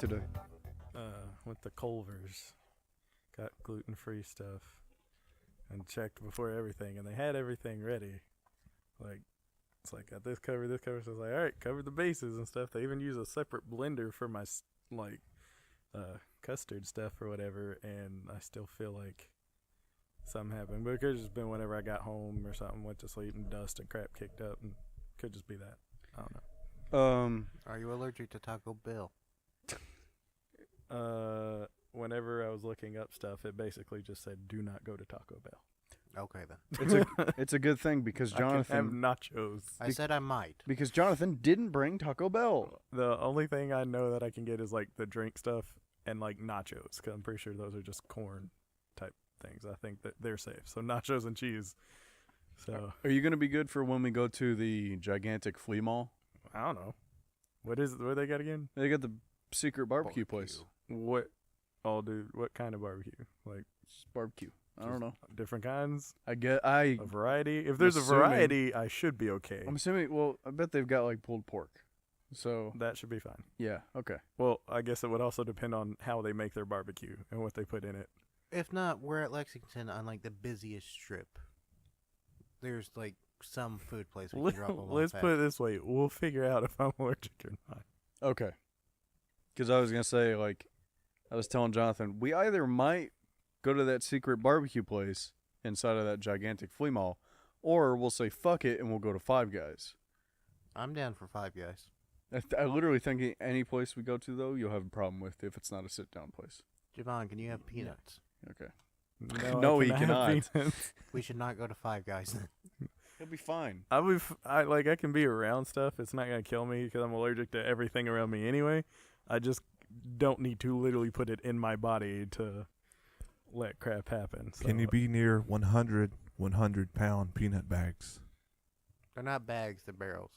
today? With the Culvers. Got gluten-free stuff. And checked before everything, and they had everything ready. Like, it's like, got this covered, so it's like, all right, cover the bases and stuff. They even use a separate blender for my, custard stuff or whatever, and I still feel like something happened. But it could have just been whenever I got home or something, went to sleep, and dust and crap kicked up, and could just be that. I don't know. Are you allergic to Taco Bell? Whenever I was looking up stuff, it basically just said, do not go to Taco Bell. Okay, then. It's a good thing because Jonathan... I can have nachos. I said I might. Because Jonathan didn't bring Taco Bell. The only thing I know that I can get is, like, the drink stuff and, like, nachos, because I'm pretty sure those are just corn-type things. I think that they're safe. So nachos and cheese. So Are you going to be good for when we go to the gigantic flea mall? I don't know. What they got again? They got the secret barbecue place. What? Oh, dude, what kind of barbecue? Like, Just barbecue. I don't know. different kinds? A variety? If there's a variety, I should be okay. I'm assuming, well, I bet they've got, like, pulled pork. So, That should be fine. yeah, okay. Well, I guess it would also depend on how they make their barbecue and what they put in it. If not, we're at Lexington on, like, the busiest strip. There's, like, some food place we can drop a Let's put it this way. We'll figure out if I'm allergic or not. Okay. Because I was going to say, like, I was telling Jonathan, we either might go to that secret barbecue place inside of that gigantic flea mall, or we'll say fuck it and we'll go to Five Guys. I'm down for Five Guys. I literally think any place we go to, though, you'll have a problem with if it's not a sit-down place. Javan, can you have peanuts? Okay. No, he cannot. We should not go to Five Guys then. He'll be fine. I can be around stuff. It's not going to kill me because I'm allergic to everything around me anyway. I just don't need to literally put it in my body to let crap happen. So. Can you be near 100-pound peanut bags? They're not bags, they're barrels.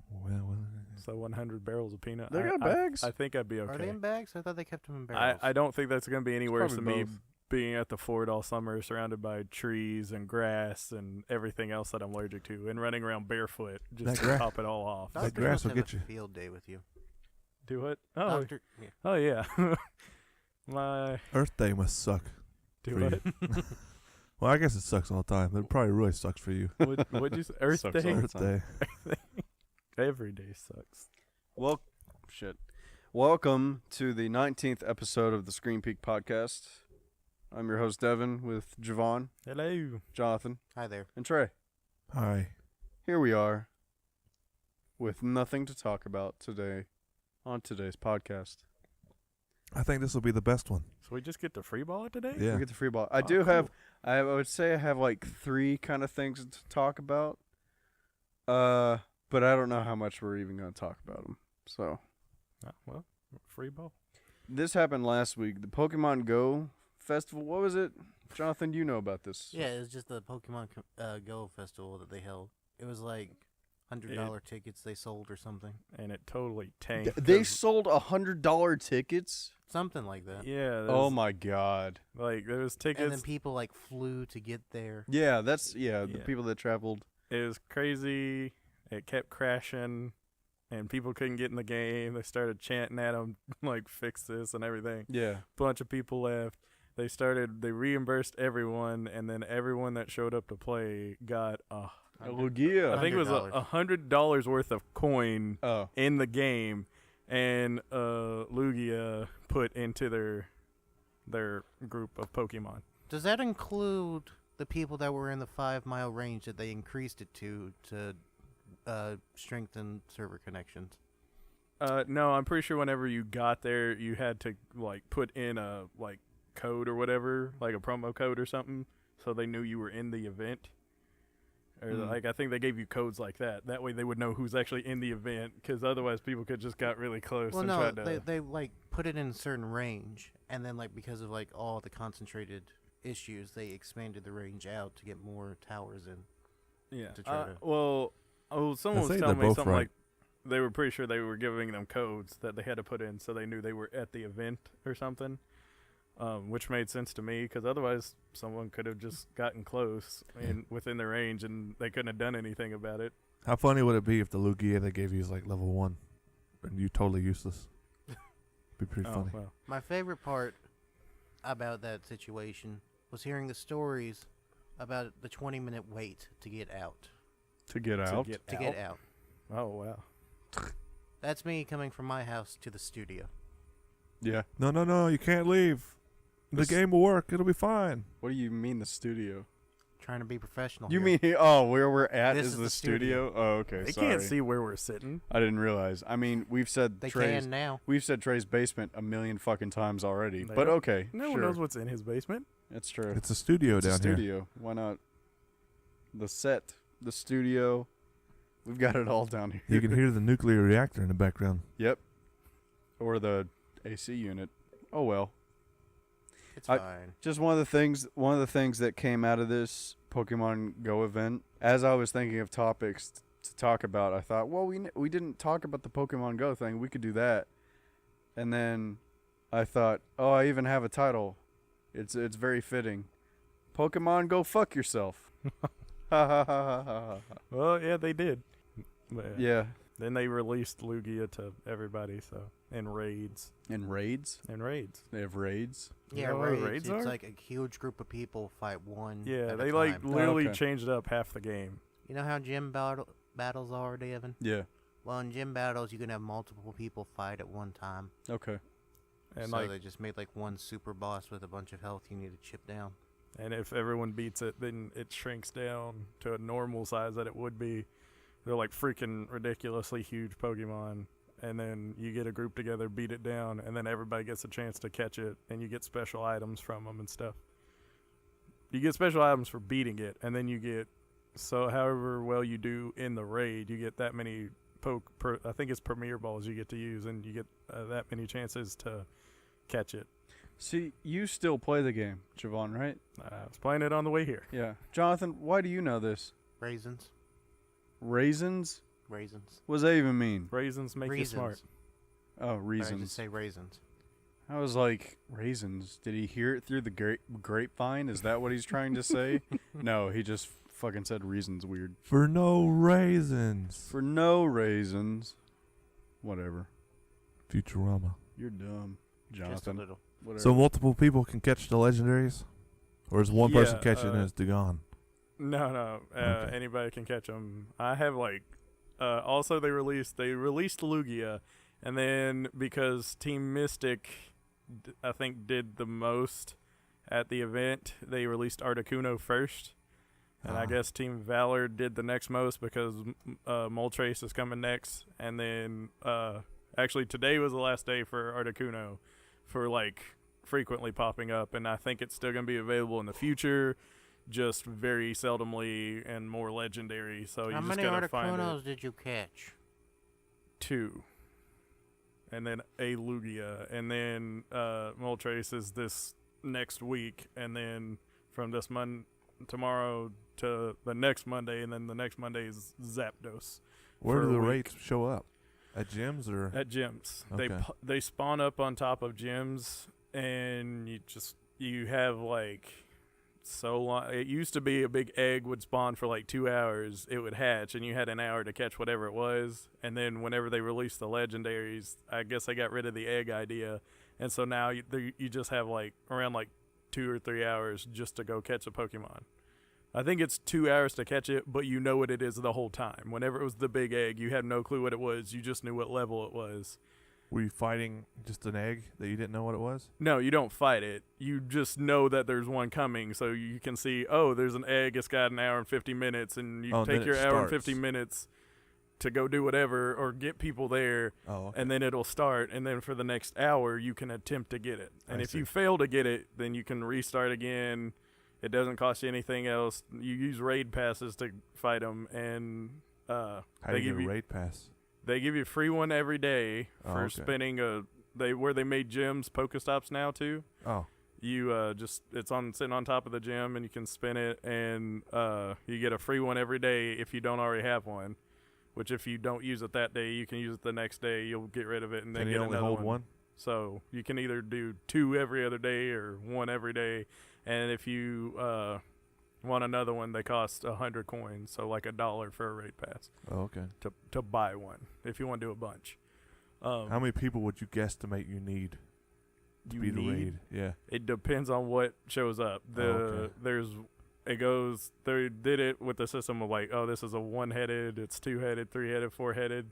Well. So 100 barrels of peanut. They got bags? I think I'd be okay. Are they in bags? I thought they kept them in barrels. I don't think that's going to be any worse than me both. being at the fort all summer surrounded by trees and grass and everything else that I'm allergic to and running around barefoot just to top it all off. That grass will get you. Field day with you. Do what? Yeah. Oh, yeah. My Earth Day must suck. Do for what? you. Well, I guess it sucks all the time. It probably really sucks for you. What'd you say? Earth Sucks Day? all Earth Day. Every day sucks. Well, shit. Welcome to the 19th episode of the ScreenPeak podcast. I'm your host, Devin, with Javan, Hello. Jonathan, Hi there. and Trey. Hi. Here we are with nothing to talk about today on today's podcast. I think this will be the best one. So we just get to free ball it today? Yeah. We get the free ball. I Cool. I would say I have like three kind of things to talk about. But I don't know how much we're even going to talk about them. So, Well, free ball. this happened last week. The Pokemon Go festival. What was it? Jonathan, you know about this. Yeah, it was just the Pokemon Go festival that they held. It was like $100 tickets they sold or something. And it totally tanked. They sold $100 tickets? Something like that. Yeah. Oh my god. Like, there was tickets. And then people like flew to get there. Yeah, the Yeah. people that traveled. It was crazy. It kept crashing, and people couldn't get in the game. They started chanting at them, like, fix this and everything. Yeah. Bunch of people left. They reimbursed everyone, and then everyone that showed up to play got Lugia. I think it was $100 worth of coin Oh. in the game, and Lugia put into their group of Pokemon. Does that include the people that were in the 5-mile range that they increased it to strengthen server connections? No, I'm pretty sure whenever you got there, you had to like put in a like code or whatever, like a promo code or something, so they knew you were in the event. Or like I think they gave you codes like that. That way they would know who's actually in the event, because otherwise people could just got really close. Well, and no, tried to... they like put it in a certain range, and then like because of like all the concentrated issues, they expanded the range out to get more towers in. Yeah. To try to... Someone was I think telling me they're both something right. like they were pretty sure they were giving them codes that they had to put in so they knew they were at the event or something, which made sense to me, because otherwise someone could have just gotten close and within the range and they couldn't have done anything about it. How funny would it be if the Lugia they gave you is like level 1 and you totally useless? Be pretty Oh, funny. well. My favorite part about that situation was hearing the stories about the 20-minute wait to get out. To get out. To get out. Oh, wow. That's me coming from my house to the studio. Yeah. No, you can't leave. The This- game will work. It'll be fine. What do you mean the studio? Trying to be professional. You here. mean where we're at This is is the the studio? studio. Oh, okay. They sorry. can't see where we're sitting. I didn't realize. I mean, we've said They Trey's can now. we've said Trey's basement a million fucking times already. They But don't- okay, No sure. one knows what's in his basement. It's true. It's a studio It's a down here. studio. Why not? The set, the studio. We've got it all down here. You can hear the nuclear reactor in the background. Yep. Or the AC unit. Oh well. It's I- fine. Just one of the things that came out of this Pokemon Go event, as I was thinking of topics to talk about, I thought, well, we didn't talk about the Pokemon Go thing. We could do that. And then I thought, oh, I even have a title. It's very fitting. Pokemon Go fuck yourself. Ha ha ha ha ha ha. Well, yeah, they did. But Yeah. Then they released Lugia to everybody, so and raids. And raids. They They have raids. Yeah, know what raids. raids It's are? like a huge group of people fight one. Yeah, at they a like time. literally okay. changed up half the game. You know how gym battles are, Devin? Yeah. Well, in gym battles, you can have multiple people fight at one time. Okay. And so like, they just made like one super boss with a bunch of health you need to chip down. and if everyone beats it, then it shrinks down to a normal size that it would be. They're like freaking ridiculously huge Pokemon. And then you get a group together, beat it down, and then everybody gets a chance to catch it, and you get special items from them and stuff. You get special items for beating it, and then you get, so however well you do in the raid, you get that many I think it's Premier Balls you get to use, and you get that many chances to catch it. See, you still play the game, Javan, right? I was playing it on the way here. Yeah. Jonathan, why do you know this? Raisins. Raisins? Raisins. What does that even mean? Raisins make you smart. Oh, I just reasons. say raisins. I was like, raisins. Did he hear it through the grapevine? Is that what he's trying to say? No, he just fucking said reasons weird. For no raisins. For no raisins. Whatever. Futurama. You're dumb, Just a Jonathan. little. Whatever. So multiple people can catch the legendaries? Or is one person Yeah, catching and it's gone? No. Okay. Anybody can catch them. I have like. Also, they released Lugia, and then because Team Mystic, I think, did the most at the event, they released Articuno first, and I Ah. guess Team Valor did the next most because Moltres is coming next, and then actually today was the last day for Articuno, for like frequently popping up, and I think it's still gonna be available in the future. Just very seldomly and more legendary, so How you just many gotta find it. Articunos did you catch? 2, and then a Lugia, and then Moltres is this next week, and then from this tomorrow to the next Monday, and then the next Monday is Zapdos Where for do a the week. rates show up? At gyms or? at gyms. Okay. They spawn up on top of gyms, and you have like. So long. It used to be a big egg would spawn for like 2 hours. It would hatch, and you had an hour to catch whatever it was. And then whenever they released the legendaries, I guess they got rid of the egg idea, and so now you just have like around like 2 or 3 hours just to go catch a Pokemon. I think it's 2 hours to catch it, but you know what it is the whole time. Whenever it was the big egg, you had no clue what it was. You just knew what level it was. Were you fighting just an egg that you didn't know what it was? No, you don't fight it. You just know that there's one coming, so you can see, oh, there's an egg. It's got an hour and 50 minutes, and you Oh, take then your it hour and starts. 50 minutes to go do whatever or get people there, Oh, okay. and then it'll start. And then for the next hour, you can attempt to get it. And I if see. you fail to get it, then you can restart again. It doesn't cost you anything else. You use raid passes to fight them, and How they do you give get a you- raid pass? they give you a free one every day Oh, for okay. spinning where they made gyms Pokestops now too. Oh, You it's sitting on top of the gym, and you can spin it, and you get a free one every day if you don't already have one. Which if you don't use it that day, you can use it the next day. You'll get rid of it and then can get you only another hold one? So you can either do 2 every other day or 1 every day. And if you want another one, they cost 100 coins, so like $1 for a raid pass Oh, okay. to buy one if you want to do a bunch. How many people would you guesstimate you need to You be the need? raid? Yeah. It depends on what shows up. Okay. They did it with the system of like, oh, this is a 1-headed, it's 2-headed, 3-headed, 4-headed,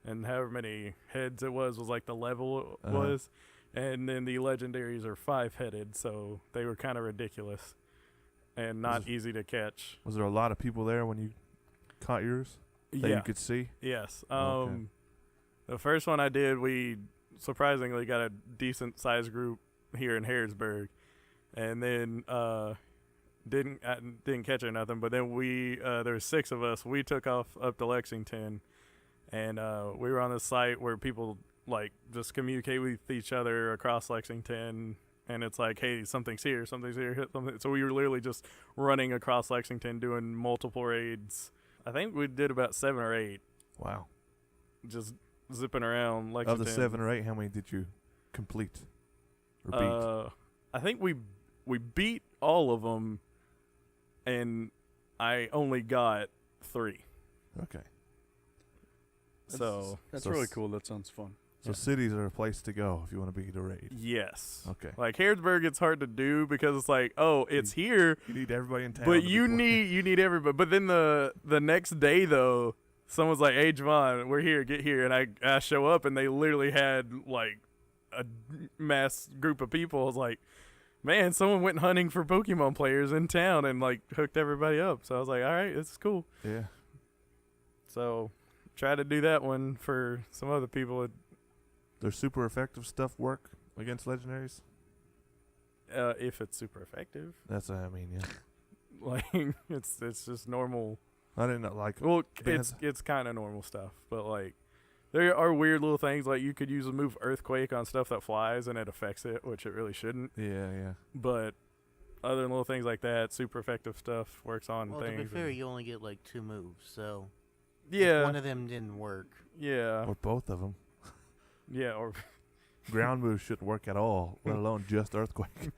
and however many heads it was like the level it was. And then the legendaries are 5-headed, so they were kind of ridiculous and not easy to catch. Was there a lot of people there when you caught yours that you could see? Yes. Okay. The first one I did, we surprisingly got a decent sized group here in Harrisburg, and then didn't catch it or nothing. But then there was 6 of us. We took off up to Lexington, and we were on this site where people like just communicate with each other across Lexington. And it's like, hey, something's here. So we were literally just running across Lexington doing multiple raids. I think we did about 7 or 8. Wow. Just zipping around Lexington. Of the 7 or 8, how many did you complete or beat? I think we beat all of them, and I only got 3. Okay. That's really cool. That sounds fun. So cities are a place to go if you want to beat a raid. Yes. Okay. Like Harrisburg, it's hard to do because it's like, oh, it's here, You need everybody in town. but to you need everybody. But then the next day though, someone's like, hey, Javan, we're here, get here, and I show up and they literally had like a mass group of people. I was like, man, someone went hunting for Pokemon players in town and like hooked everybody up. So I was like, all right, this is cool. Yeah. So try to do that one for some other people. Their super effective stuff work against legendaries? If it's super effective. That's what I mean, yeah. Like it's just normal. I didn't know, like. Well, bands- it's kind of normal stuff, but like there are weird little things like you could use a move Earthquake on stuff that flies and it affects it, which it really shouldn't. Yeah. But other than little things like that, super effective stuff works on Well, things. to be fair, you only get like 2 moves, so yeah, if one of them didn't work. yeah, Or both of them. yeah, or Ground moves shouldn't work at all, let alone just Earthquake.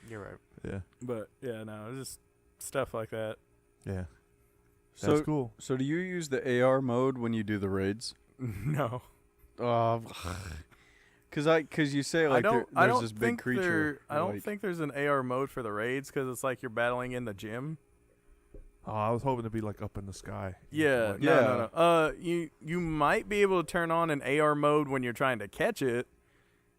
You're right. Yeah. but yeah, no, it's just stuff like that. Yeah. So That's cool. So do you use the AR mode when you do the raids? No, Cause you say like there's this big creature. I don't think there's an AR mode for the raids because it's like you're battling in the gym. Oh, I was hoping to be like up in the sky. Yeah, Like, no. You might be able to turn on an AR mode when you're trying to catch it,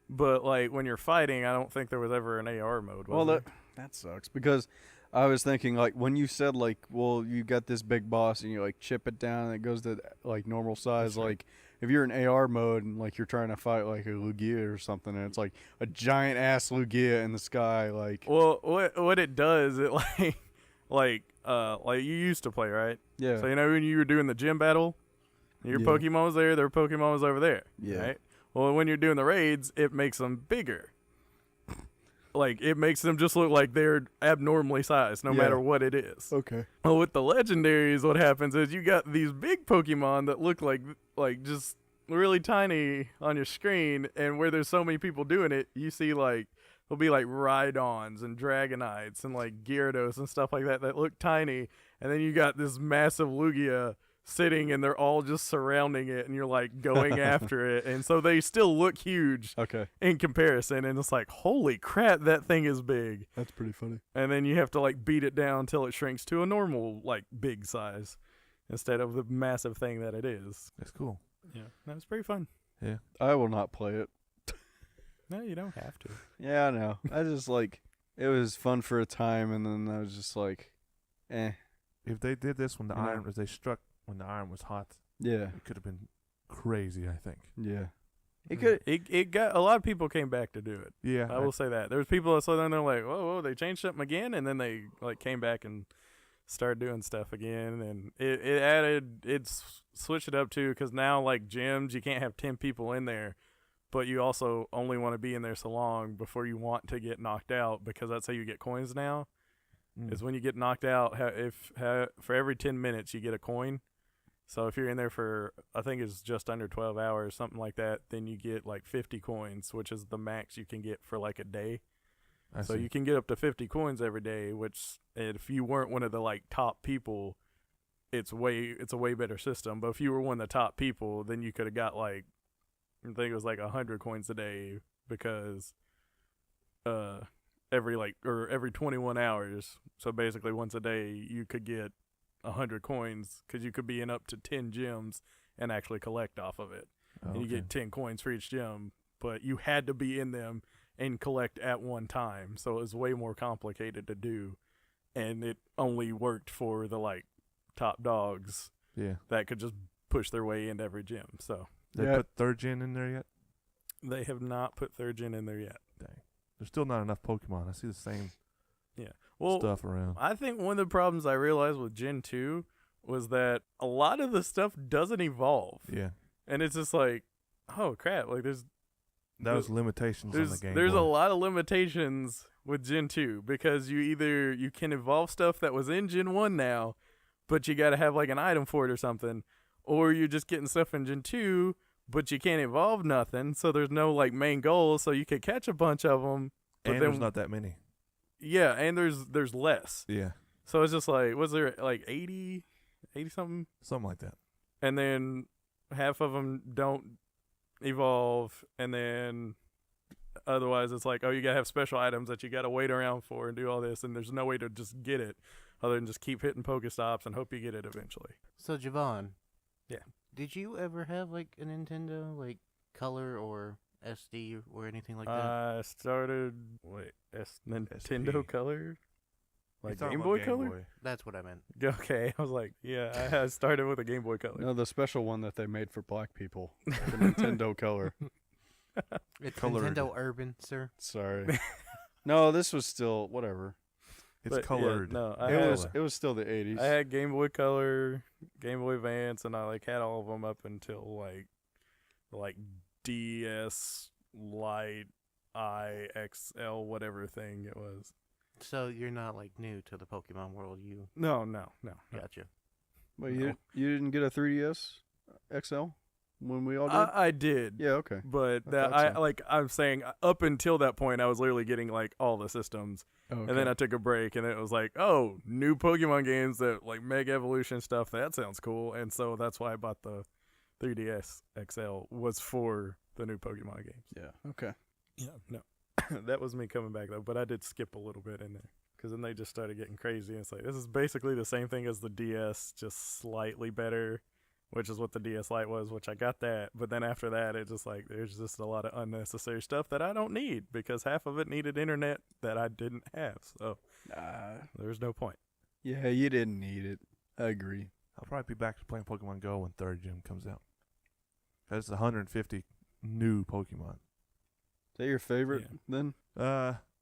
but like when you're fighting, I don't think there was ever an AR mode. Was Well, there? that sucks because I was thinking like when you said like, well, you got this big boss and you like chip it down and it goes to like normal size. right. Like if you're in AR mode and like you're trying to fight like a Lugia or something and it's like a giant ass Lugia in the sky, like Well, what it does, it like you used to play, right? yeah, So you know when you were doing the gym battle, your Yeah. Pokemon was there, their Pokemon was over there. Yeah. Right? Well, when you're doing the raids, it makes them bigger. Like it makes them just look like they're abnormally sized, no Yeah. matter what it is. okay, Well, with the legendaries, what happens is you got these big Pokemon that look like just really tiny on your screen, and where there's so many people doing it, you see like there'll be like Rhydons and Dragonites and like Gyarados and stuff like that look tiny, and then you got this massive Lugia sitting and they're all just surrounding it and you're like going after it, and so they still look huge okay, in comparison, and it's like, holy crap, that thing is big. that's pretty funny. And then you have to like beat it down until it shrinks to a normal like big size instead of the massive thing that it is. That's cool. Yeah, that's pretty fun. Yeah. I will not play it. No, you don't have to. Yeah, I know. I just like it was fun for a time, and then I was just like, eh. If they did this when the You know. iron, as they struck when the iron was hot, Yeah, it could have been crazy, I think. yeah. It could. It got a lot of people came back to do it. Yeah. I will say that. There's people that saw that and they're like, whoa, they changed something again, and then they like came back and started doing stuff again, and it's switched it up too, because now like gyms, you can't have 10 people in there, but you also only want to be in there so long before you want to get knocked out, because that's how you get coins now. Is when you get knocked out, for every 10 minutes you get a coin. So if you're in there for, I think it's just under 12 hours, something like that, then you get like 50 coins, which is the max you can get for like a day. I So see. you can get up to 50 coins every day, which if you weren't one of the like top people, it's a way better system. But if you were one of the top people, then you could have got like I think it was like 100 coins a day because every 21 hours. So basically, once a day, you could get 100 coins because you could be in up to 10 gyms and actually collect off of it. Oh, And you get 10 coins for each gym, but you had to be in them and collect at one time. So it was way more complicated to do. And it only worked for the like top dogs Yeah. that could just push their way into every gym. So They Yeah. put third gen in there yet? they have not put third gen in there yet. Dang. There's still not enough Pokemon. I see the same Well, stuff around. I think one of the problems I realized with Gen 2 was that a lot of the stuff doesn't evolve. Yeah. And it's just like, oh crap, like That was limitations on the game. there's a lot of limitations with Gen 2 because you can evolve stuff that was in Gen 1 now, but you got to have like an item for it or something, or you're just getting stuff in Gen 2, but you can't evolve nothing, so there's no like main goal, so you could catch a bunch of them, but And then there's not that many. yeah, and there's less. Yeah. So it's just like, was there like 80 something? Something like that. And then half of them don't evolve, and then otherwise it's like, oh, you gotta have special items that you gotta wait around for and do all this, and there's no way to just get it other than just keep hitting Pokestops and hope you get it eventually. So Javan. Yeah. Did you ever have like a Nintendo like Color or SD or anything like that? I started Nintendo SP. Color, like You're talking Game about Boy Color. That's what I meant. Okay, I was like, yeah, I started with a Game Boy Color. No, the special one that they made for black people, the Nintendo Color. It's Colored. Nintendo Urban, sir. Sorry. No, this was still whatever. It's But, yeah, colored. no, I It had, was still the 80s. I had Game Boy Color, Game Boy Advance, and I like had all of them up until like DS Lite IXL whatever thing it was. So you're not like new to the Pokemon world. You No. gotcha. Wait, No. you didn't get a 3DS XL when we all did? I did. Yeah, okay. But I that thought so. I'm saying up until that point I was literally getting like all the systems. Okay. And then I took a break and it was like, oh, new Pokemon games that like Mega Evolution stuff, that sounds cool. And so that's why I bought the 3DS XL was for the new Pokemon games. Yeah, okay. Yeah, no. That was me coming back though, but I did skip a little bit in there. Because then they just started getting crazy. And it's like, this is basically the same thing as the DS, just slightly better, which is what the DS Lite was, which I got that. But then after that, it's just like, there's just a lot of unnecessary stuff that I don't need because half of it needed internet that I didn't have. So there's no point. Yeah, you didn't need it. I agree. I'll probably be back to playing Pokemon Go when third gen comes out. That's 150 new Pokemon. Is that your favorite Yeah. then?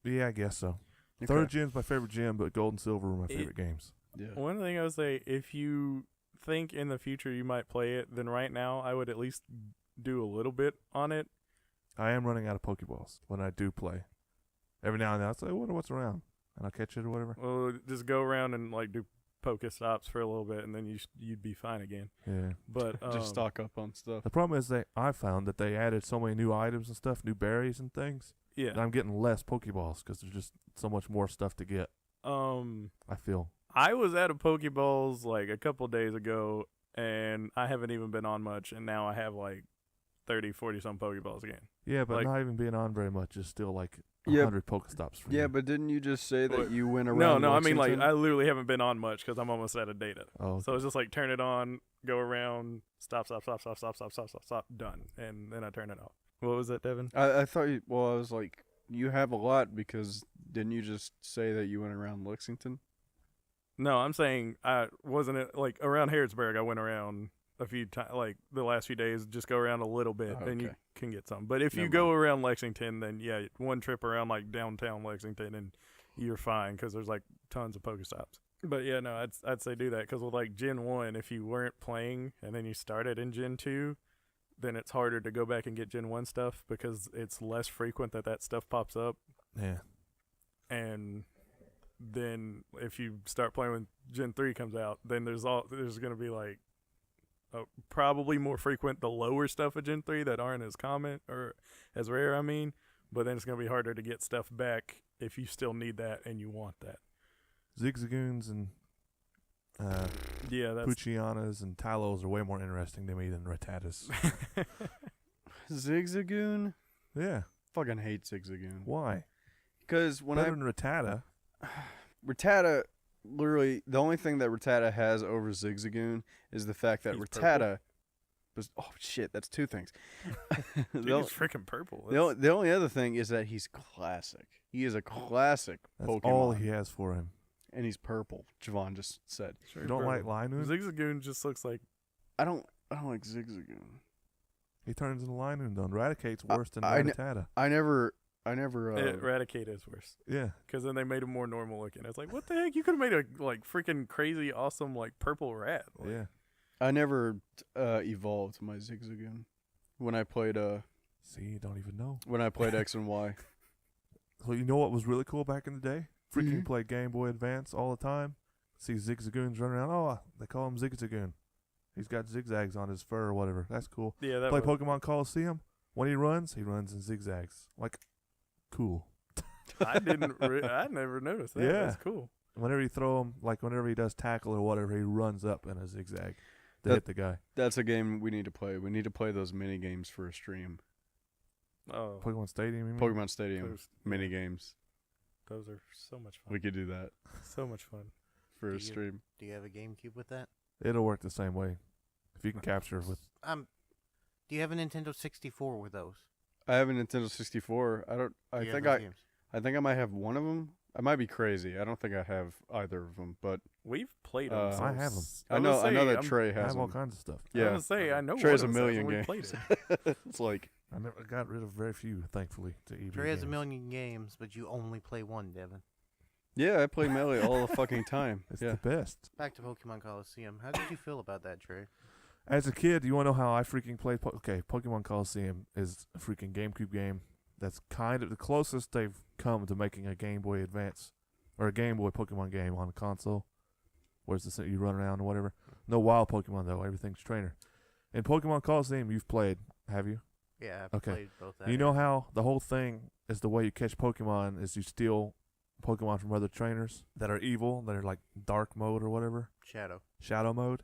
Yeah, I guess so. Okay. Third gen's my favorite gen, but Gold and Silver were my favorite games. Yeah. One thing I would say, if you think in the future you might play it, then right now I would at least do a little bit on it. I am running out of Pokeballs when I do play. Every now and then I'll say, I wonder what's around, and I'll catch it or whatever. Well, just go around and like do Pokestops for a little bit, and then you'd be fine again. Yeah. But Just stock up on stuff. The problem is I found that they added so many new items and stuff, new berries and things, yeah. and I'm getting less Pokeballs because there's just so much more stuff to get. I feel. I was at a Pokeballs like a couple days ago, and I haven't even been on much, and now I have like 30, 40 some Pokeballs again. Yeah, but Like- not even being on very much is still like Yeah, 100 Pokestops for Yeah, me. but didn't you just say that What? you went No, around I mean like Lexington? I literally haven't been on much because I'm almost out of data. Oh, So it's just like turn it on, go around, stop, done, and then I turn it off. What was that, Devin? I thought you, well, I was like, you have a lot because didn't you just say that you went around Lexington? No, I'm saying I wasn't it like around Harrodsburg. I went around a few times, like the last few days. Just go around a little bit, Oh, and you okay. can get some. But if you Never go mind. around Lexington, then yeah, one trip around like downtown Lexington, and you're fine because there's like tons of Pokestops. But yeah, no, I'd say do that because with like Gen 1, if you weren't playing and then you started in Gen 2, then it's harder to go back and get Gen 1 stuff because it's less frequent that stuff pops up. yeah. And then if you start playing when Gen 3 comes out, then there's going to be like probably more frequent the lower stuff of Gen 3 that aren't as common or as rare, I mean. But then it's going to be harder to get stuff back if you still need that and you want that. Zigzagoons and Yeah, that's Poochianas and Talos are way more interesting to me than Rattatas. Zigzagoon? Yeah. Fucking hate Zigzagoon. Why? Because when Better than Rattata. Rattata, literally, the only thing that Rattata has over Zigzagoon is the fact that He's Rattata was. Oh, shit, that's two things. Dude, the, he's freaking purple. the only other thing is that he's classic. He is a classic That's Pokemon. all he has for him. And he's purple, Javan just said. Sure, You don't like purple. Linoon? Zigzagoon just looks like I don't like Zigzagoon. He turns into Linoon, though. Eradicate's worse than I Rattata. I never. Eradicate is worse. Yeah. Because then they made him more normal looking. I was like, what the heck? You could have made a like freaking crazy awesome like purple rat. Like, Yeah. I never evolved my Zigzagoon when I played See, you don't even know. when I played X and Y. So you know what was really cool back in the day? Freaking Mhm. play Game Boy Advance all the time. See Zigzagoons running around. Oh, they call him Zigzagoon. He's got zigzags on his fur or whatever. That's cool. Yeah, that Play was, Pokemon Coliseum. When he runs in zigzags. Like, cool. I never noticed that. Yeah. That's cool. Whenever you throw him, like whenever he does tackle or whatever, he runs up in a zigzag to That- hit the guy. That's a game we need to play. We need to play those mini games for a stream. Oh, Pokemon Stadium, you mean? Pokemon Stadium those, mini games. those are so much fun. We could do that So much fun. for Do a you- stream. Do you have a GameCube with that? It'll work the same way. If you can capture with. Do you have a Nintendo 64 with those? I have a Nintendo 64. I Do you have think those games? I think I might have one of them. I might be crazy. I don't think I have either of them, but We've played them. Uh, I have 'em. I know that Trey I has have all them. kinds of stuff. I was Yeah, gonna say I know. Trey has one a of those, million we games. played it. it's like I never got rid of very few, thankfully, to EB Trey has a games. million games, but you only play one, Devin. yeah, I play Melee all the fucking time. It's Yeah, the best. Back to Pokemon Coliseum. How did you feel about that, Trey? As a kid, you want to know how I freaking played? Pokemon Coliseum is a freaking GameCube game. That's kind of the closest they've come to making a Game Boy Advance or a Game Boy Pokemon game on a console. Where's the you run around or whatever? No wild Pokemon though. Everything's trainer. In Pokemon Coliseum, you've played, have you? Yeah, I've Okay. played both. You know how the whole thing is the way you catch Pokemon is you steal Pokemon from other trainers that are evil, that are like dark mode or whatever, shadow mode.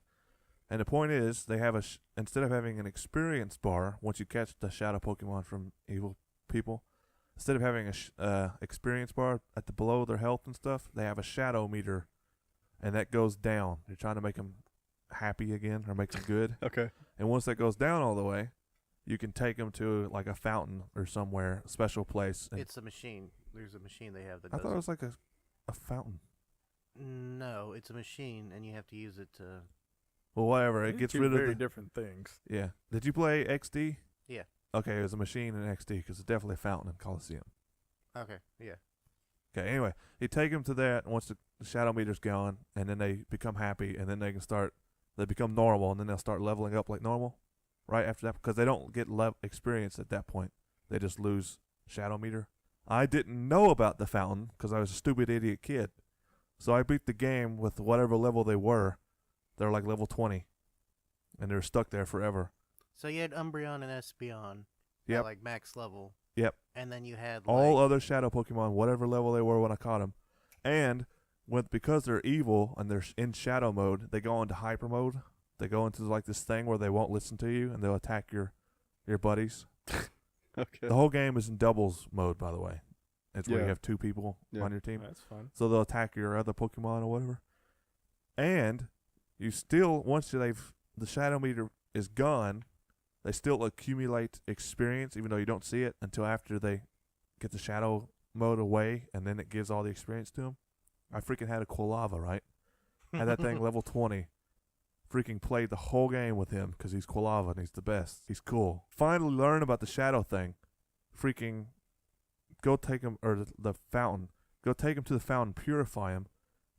And the point is, they have instead of having an experience bar once you catch the shadow Pokemon from evil people, instead of having a experience bar at the below their health and stuff, they have a shadow meter, and that goes down. You're trying to make them happy again or make them good. okay. And once that goes down all the way, you can take them to like a fountain or somewhere, a special place. And It's a machine. There's a machine they have that I does thought it was like a fountain. No, it's a machine, and you have to use it to... Well, whatever. They're It gets two rid of very the. different things. Yeah. Did you play XD? Yeah. Okay, it was a machine in XD because it's definitely a fountain in Coliseum. Okay, yeah. Okay, anyway, you take them to that once the shadow meter's gone, and then they become happy, and then they become normal, and then they'll start leveling up like normal right after that because they don't get experience at that point. They just lose shadow meter. I didn't know about the fountain because I was a stupid idiot kid. So I beat the game with whatever level they were. They're like level 20, and they're stuck there forever. So you had Umbreon and Espeon Yep. at like max level. Yep. And then you had All like, other shadow Pokemon, whatever level they were when I caught them. And because they're evil and they're in shadow mode, they go into hyper mode. They go into like this thing where they won't listen to you and they'll attack your buddies. Okay. The whole game is in doubles mode, by the way. It's where Yeah. you have two people Yeah. on your team. That's fun. So they'll attack your other Pokemon or whatever. And you still, once the shadow meter is gone, they still accumulate experience, even though you don't see it until after they get the shadow mode away, and then it gives all the experience to them. I freaking had a Quilava, right? Had that thing level 20. Freaking played the whole game with him because he's Quilava and he's the best. He's cool. Finally learn about the shadow thing. Freaking go take him, or the fountain. Go take him to the fountain, purify him.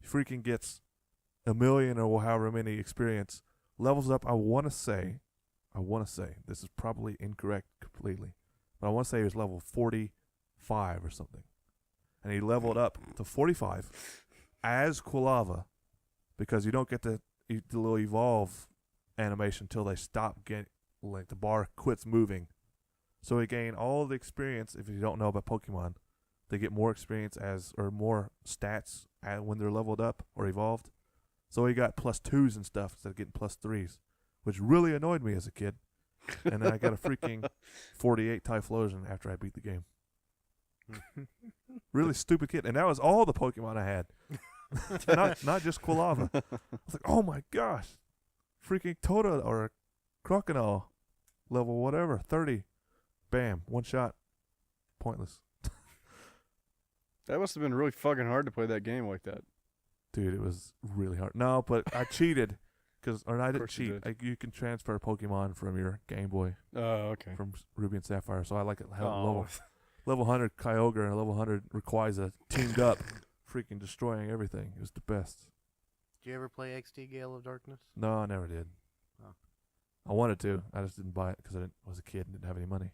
He freaking gets a million or however many experience. Levels up, I want to say, this is probably incorrect completely, but I want to say he was level 45 or something. And he leveled up to 45 as Quilava because you don't get the little evolve animation until they stop getting, like the bar quits moving. So he gained all the experience. If you don't know about Pokemon, they get more experience or more stats when they're leveled up or evolved. So he got +2s and stuff instead of getting +3s, which really annoyed me as a kid And then I got a freaking 48 Typhlosion after I beat the game. Really stupid kid. And that was all the Pokemon I had. not just Quilava. I was like, oh my gosh. Freaking Toda or Crocodile level whatever, 30. Bam, one shot. Pointless. That must have been really fucking hard to play that game like that. Dude, it was really hard. No, but I cheated. Or I didn't course you cheat. You can transfer Pokemon from your Game Boy. Oh, okay. From Ruby and Sapphire. So I like it. Have Oh. level 100 Kyogre and a level 100 Rayquaza teamed up, freaking destroying everything. It was the best. Did you ever play XD Gale of Darkness? No, I never did. Oh. I wanted to. I just didn't buy it because was a kid and didn't have any money.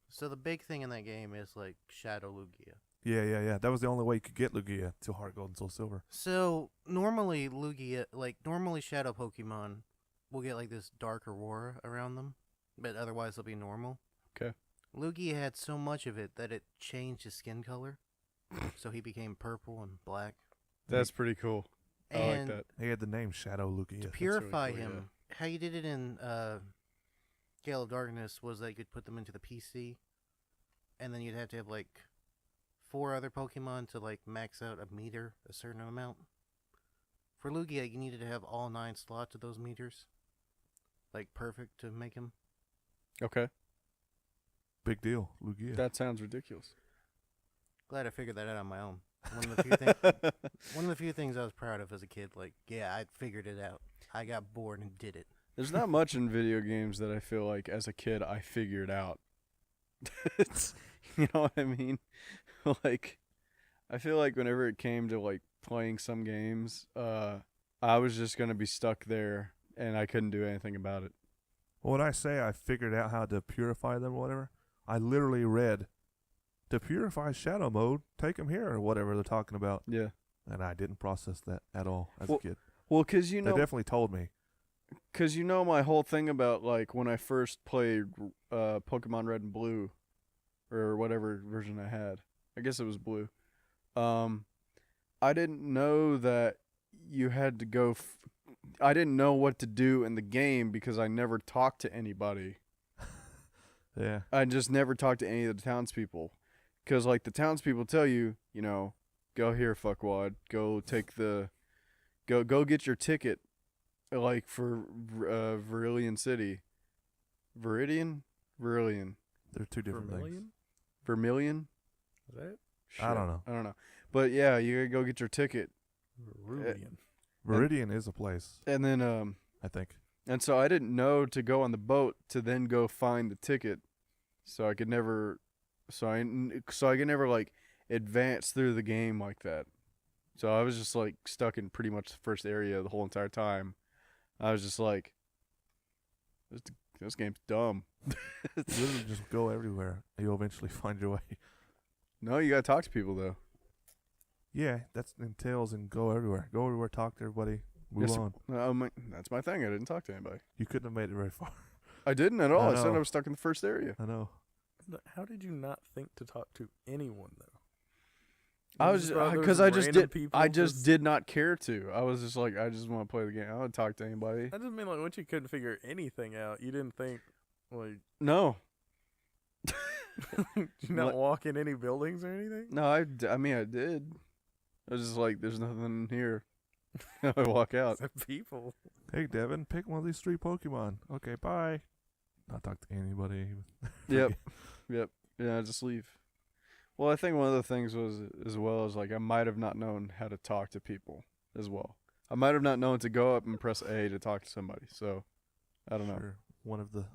So the big thing in that game is like Shadow Lugia. Yeah. That was the only way you could get Lugia till Heart Gold and Soul Silver. So normally normally Shadow Pokemon will get like this dark aurora around them, but otherwise they'll be normal. Okay. Lugia had so much of it that it changed his skin color, so he became purple and black. That's pretty cool. I like And that. He had the name Shadow Lugia. to purify really cool, him, how you did it in Gale of Darkness was that you could put them into the PC, and then you'd have to have like 4 other Pokemon to like max out a meter, a certain amount. For Lugia, you needed to have all 9 slots of those meters, like perfect to make him. Okay. Big deal, Lugia. That sounds ridiculous. Glad I figured that out on my own. One of the few things I was proud of as a kid. Like, yeah, I figured it out. I got bored and did it. There's not much in video games that I feel like as a kid I figured out. It's, you know what I mean? Like, I feel like whenever it came to like playing some games, I was just gonna be stuck there and I couldn't do anything about it. When I say I figured out how to purify them or whatever, I literally read, to purify Shadow Mode, take them here or whatever they're talking about. Yeah. And I didn't process that at all as Well, a kid. Well, cause They definitely told me. Cause you know my whole thing about like when I first played Pokemon Red and Blue, or whatever version I had. I guess it was Blue. I didn't know that you had to go. I didn't know what to do in the game because I never talked to anybody. Yeah. I just never talked to any of the townspeople. Because, like, the townspeople tell you, you know, go here, fuckwad. Go take the... Go get your ticket, like, for Verilion City. Viridian? Verilion. They're two different things. Vermilion? Is that I don't know. I don't know. But, yeah, you gotta go get your ticket. Rubian? Viridian is a place, And then, I think. and so I didn't know to go on the boat to then go find the ticket. So I could never... So I could never, like, advance through the game like that. So I was just, like, stuck in pretty much the first area the whole entire time. I was just like, this game's dumb. Literally just go everywhere. You'll eventually find your way. No, you gotta talk to people, though. Yeah, that entails and go everywhere. Go everywhere, talk to everybody, move Yes, on. That's my thing. I didn't talk to anybody. You couldn't have made it very far. I didn't at all. I I said know. I was stuck in the first area. I know. How did you not think to talk to anyone though? I You was just brought those because I just random did. people I just did not care to. I was just like, I just want to play the game. I don't talk to anybody. I just mean like once you couldn't figure anything out, you didn't think like No, you not What? walk in any buildings or anything. no. I mean, I did. I was just like, there's nothing here. I walk out. Except people. Hey, Devin, pick one of these 3 Pokemon. Okay, bye. Not talk to anybody. Yep. Yeah, just leave. Well, I think one of the things was as well as like I might have not known how to talk to people as well. I might have not known to go up and press A to talk to somebody. So I don't know. Sure. One of the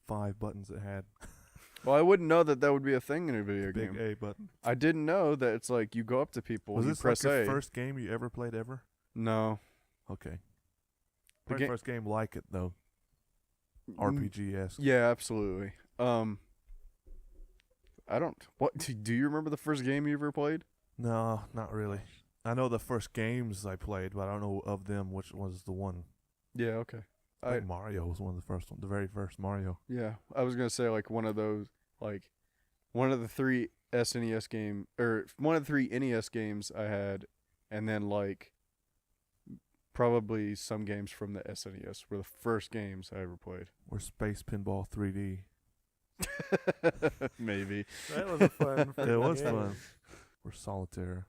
5 buttons it had. Well, I wouldn't know that would be a thing in a video Big game. A button. I didn't know that it's like you go up to people, Was you this press like your A. first game you ever played ever? No. Okay. The Probably ga- first game like it though. RPG-esque. Yeah, absolutely. I don't. What do you remember the first game you ever played? No, not really. I know the first games I played, but I don't know of them which was the one. Yeah. Okay. I think Mario was one of the first one, the very first Mario. Yeah, I was gonna say like one of those, like one of the 3 SNES game or one of the 3 NES games I had, and then like probably some games from the SNES were the first games I ever played. Or Space Pinball 3D. Maybe. That was a fun. It was game. fun. Or Solitaire.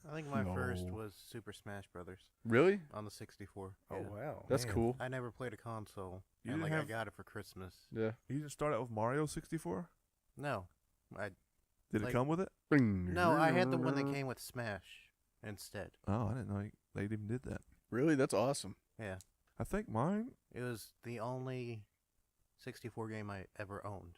I think my first No. was Super Smash Brothers Really? on the 64. Oh Yeah. wow. That's Man. cool. I never played a console, You and didn't like I have- got it for Christmas. Yeah. You didn't start out with Mario 64? No, Did it Like- come with it? no, I had the one that came with Smash instead. Oh, I didn't know they even did that. Really? That's awesome. Yeah, I think mine. it was the only 64 game I ever owned.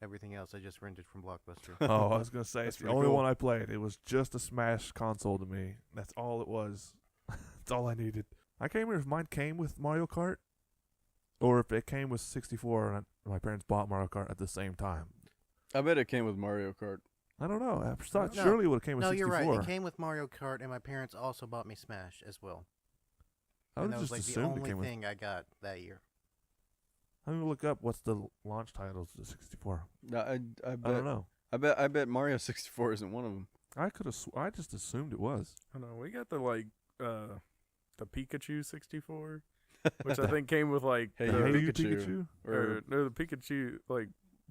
Everything else I just rented from Blockbuster. Oh, I was gonna say That's it's the pretty only cool. one I played. It was just a Smash console to me. That's all it was. That's all I needed. I can't remember if mine came with Mario Kart, or if it came with 64 and my parents bought Mario Kart at the same time. I bet it came with Mario Kart. I don't know. I thought No. surely it would have came with No, 64. you're right. It came with Mario Kart, and my parents also bought me Smash as well. I And would that just was like the assumed it only came with. thing I got that year. I'm gonna look up what's the launch titles of the 64. I I bet. don't know. I bet Mario 64 isn't one of them. I could have. I just assumed it was. I don't know. We got the Pikachu 64, which I think came with like Hey, the, you Pikachu. or no, the Pikachu like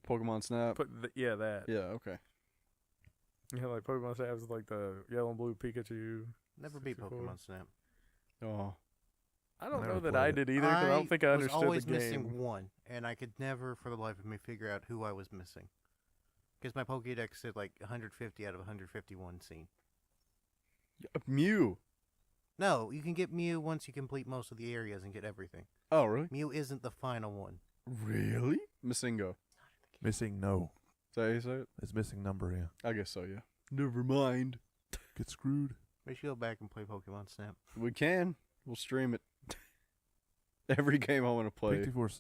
Pokemon Snap. yeah that Yeah. Okay. yeah like Pokemon Snap was like the yellow and blue Pikachu. Never beat 64. Pokemon Snap. Oh. I don't never know that played I it. did either. 'Cause I don't think I was understood always the game. missing one, and I could never, for the life of me, figure out who I was missing. Because my Pokédex said like 150 out of 151 seen. Mew. No, you can get Mew once you complete most of the areas and get everything. Oh, really? Mew isn't the final one. Really? Missingo. Missing no. Is that how you say it? It's missing number. Yeah. I guess so. Yeah. Never mind. Get screwed. We should go back and play Pokemon Snap. We can. We'll stream it. Every game I want to play, 54.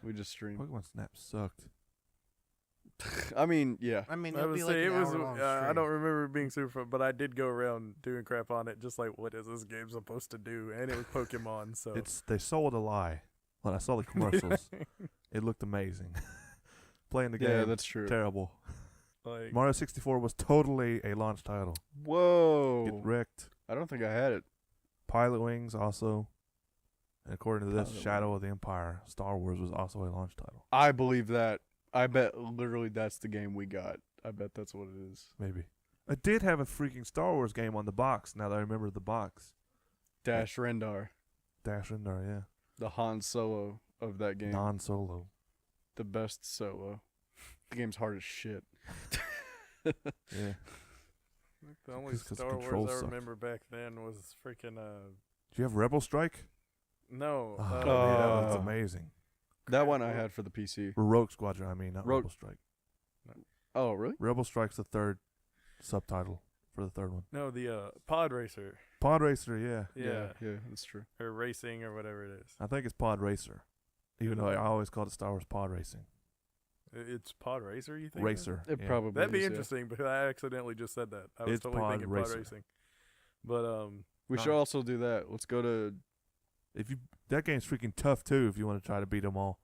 we just stream. Pokemon Snap sucked. I mean, yeah. I mean, I it'll would be like say an it was. hour-long I stream. don't remember it being super fun, but I did go around doing crap on it, just like what is this game supposed to do? And it was Pokemon, so They sold a lie. When I saw the commercials, it looked amazing. Playing the game, Yeah, that's true. terrible. like Mario 64 was totally a launch title. Whoa. Get wrecked. I don't think I had it. Pilot Wings also. And according to this, Pilot Shadow of the Empire, Star Wars was also a launch title. I believe that. I bet literally that's the game we got. I bet that's what it is. Maybe. I did have a freaking Star Wars game on the box. Now that I remember the box, Dash Rendar. Dash Rendar, yeah, The Han Solo of that game. non-solo. The best solo. The game's hard as shit. Yeah. the only 'Cause the Star Wars controls I sucked. remember back then was freaking Do you have Rebel Strike? no. Oh, man, that was Oh. amazing. That one I had for the PC. Or Rogue Squadron, I mean, not Rogue- Rebel Strike. Oh, really? Rebel Strike's the third subtitle for the third one. No, the Pod Racer. Pod Racer, yeah. Yeah. Yeah, that's true. Or racing or whatever it is. I think it's Pod Racer. Even though I always called it Star Wars Pod Racing. It's Pod Racer, you think? Racer. It yeah. probably That'd be is, yeah. interesting because I accidentally just said that. I was It's totally Pod thinking Racer. Pod Racing. But We should also do that. Let's go to That game's freaking tough too if you want to try to beat them all.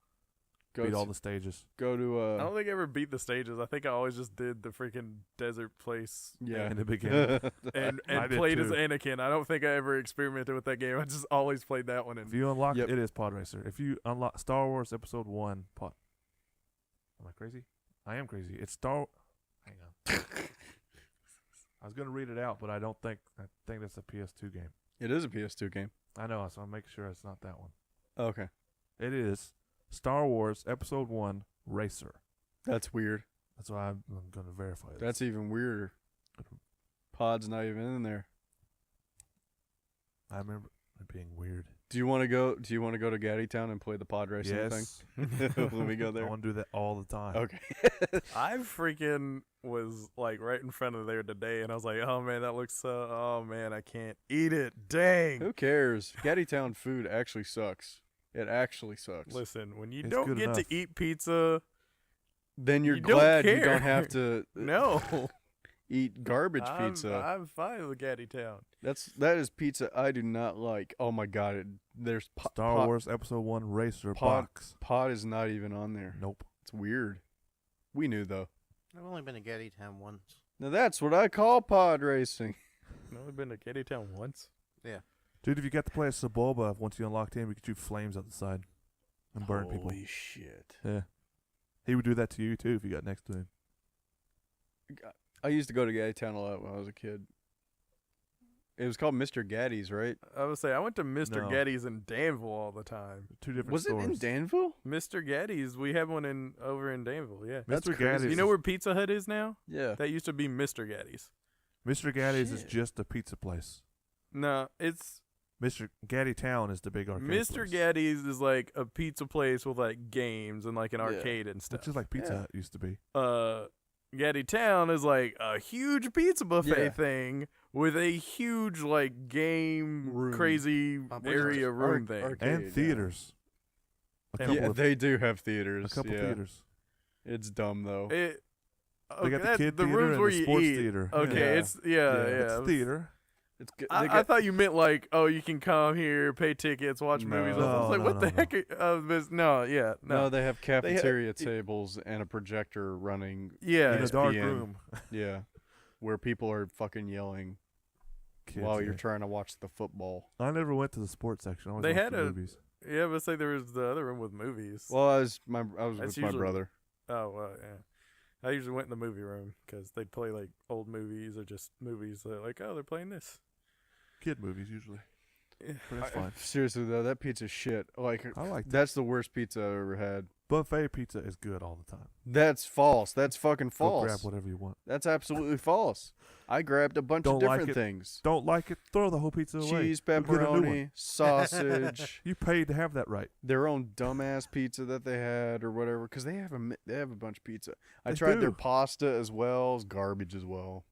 go beat to, all the stages. go to I don't think I ever beat the stages. I think I always just did the freaking desert place. yeah. In the beginning. And I did played as too. Mm-hmm. Anakin. I don't think I ever experimented with that game. I just always played that one. If And you unlock Yep. it is Pod Racer. If you unlock Star Wars Episode 1 Pod. Am I crazy? I am crazy. It's Hang on. I was gonna read it out, but I think that's a PS2 game. It is a PS2 game. I know, so I'll make sure it's not that one. Okay. It is Star Wars Episode 1 Racer. That's weird. That's why I'm gonna verify this. That's even weirder. Pod's not even in there. I remember it being weird. Do you want to go to Gaddy Town and play the pod racing Yes. thing? Let me go I there. want to do that all the time. Okay. I freaking was like right in front of there today, and I was like, "Oh man, that looks so. Oh man, I can't eat it. Dang." Who cares? Gaddy Town food actually sucks. It actually sucks. Listen, when you It's don't good get enough. to eat pizza, Then you're You don't glad you care. don't have to no, eat garbage pizza. I'm fine with Gaddy Town. That is pizza I do not like. Oh my god, there's Star Wars Episode 1 Racer Pod- box. Pod is not even on there. Nope. It's weird. We knew though. I've only been to Getty Town once. Now that's what I call pod racing. I've only been to Gaddy Town once. Yeah. Dude, if you got to play a Sebulba, once you unlocked him, we could shoot flames out the side and burn people. Holy shit. Yeah. He would do that to you, too, if you got next to him. I used to go to Gaddy Town a lot when I was a kid. It was called Mr. Gaddy's, right? I would say I went to Mr. No. Gaddy's in Danville all the time. Two different Was stores. it in Danville? Mr. Gaddy's, we have one over in Danville. Yeah. That's Mr. crazy. Gaddy's. You know where Pizza Hut is now? Yeah. That used to be Mr. Gaddy's. Mr. Gaddy's is Shit. just a pizza place. No, it's Mr. Gaddy Town is the big arcade Mr. place. Gaddy's is like a pizza place with like games and like an Yeah. arcade and stuff. Which is like Pizza Yeah. Hut used to be. Gaddy Town is like a huge pizza buffet Yeah. thing with a huge like game Room. crazy area room thing. arcade, And yeah. theaters. A And couple Yeah, of, they do have theaters. a couple yeah. theaters. It's dumb though. It, They got the kid the theater rooms and where the you sports eat. theater. Okay, Yeah. it's yeah. It's theater. It's good. I thought you meant like, oh, you can come here, pay tickets, watch No. movies. I was like, No, what no, the no. heck? No, yeah, no, they have ha- cafeteria tables and a projector running. yeah. In a dark ESPN. room. Yeah, where people are fucking yelling Kids, while you're yeah. trying to watch the football. I never went to the sports section. I always They went had to a- movies. Yeah, but say there was the other room with movies. Well, I was That's with my usually- brother. Oh, well, yeah. I usually went in the movie room because they'd play like old movies or just movies that like, oh, they're playing this. Kid movies usually. Yeah. But that's fine. Seriously though, that pizza's shit. Like I like that. that's the worst pizza I've ever had. Buffet pizza is good all the time. That's false. That's fucking Go false. grab whatever you want. That's absolutely false. I grabbed a bunch of Don't like different it? things. Don't like it? Throw the whole pizza away. Cheese, Go get a new one. pepperoni, sausage, You paid to have that right. their own dumbass pizza that they had or whatever. Because they have a bunch of pizza. I They tried their do. pasta as well. It's garbage as well.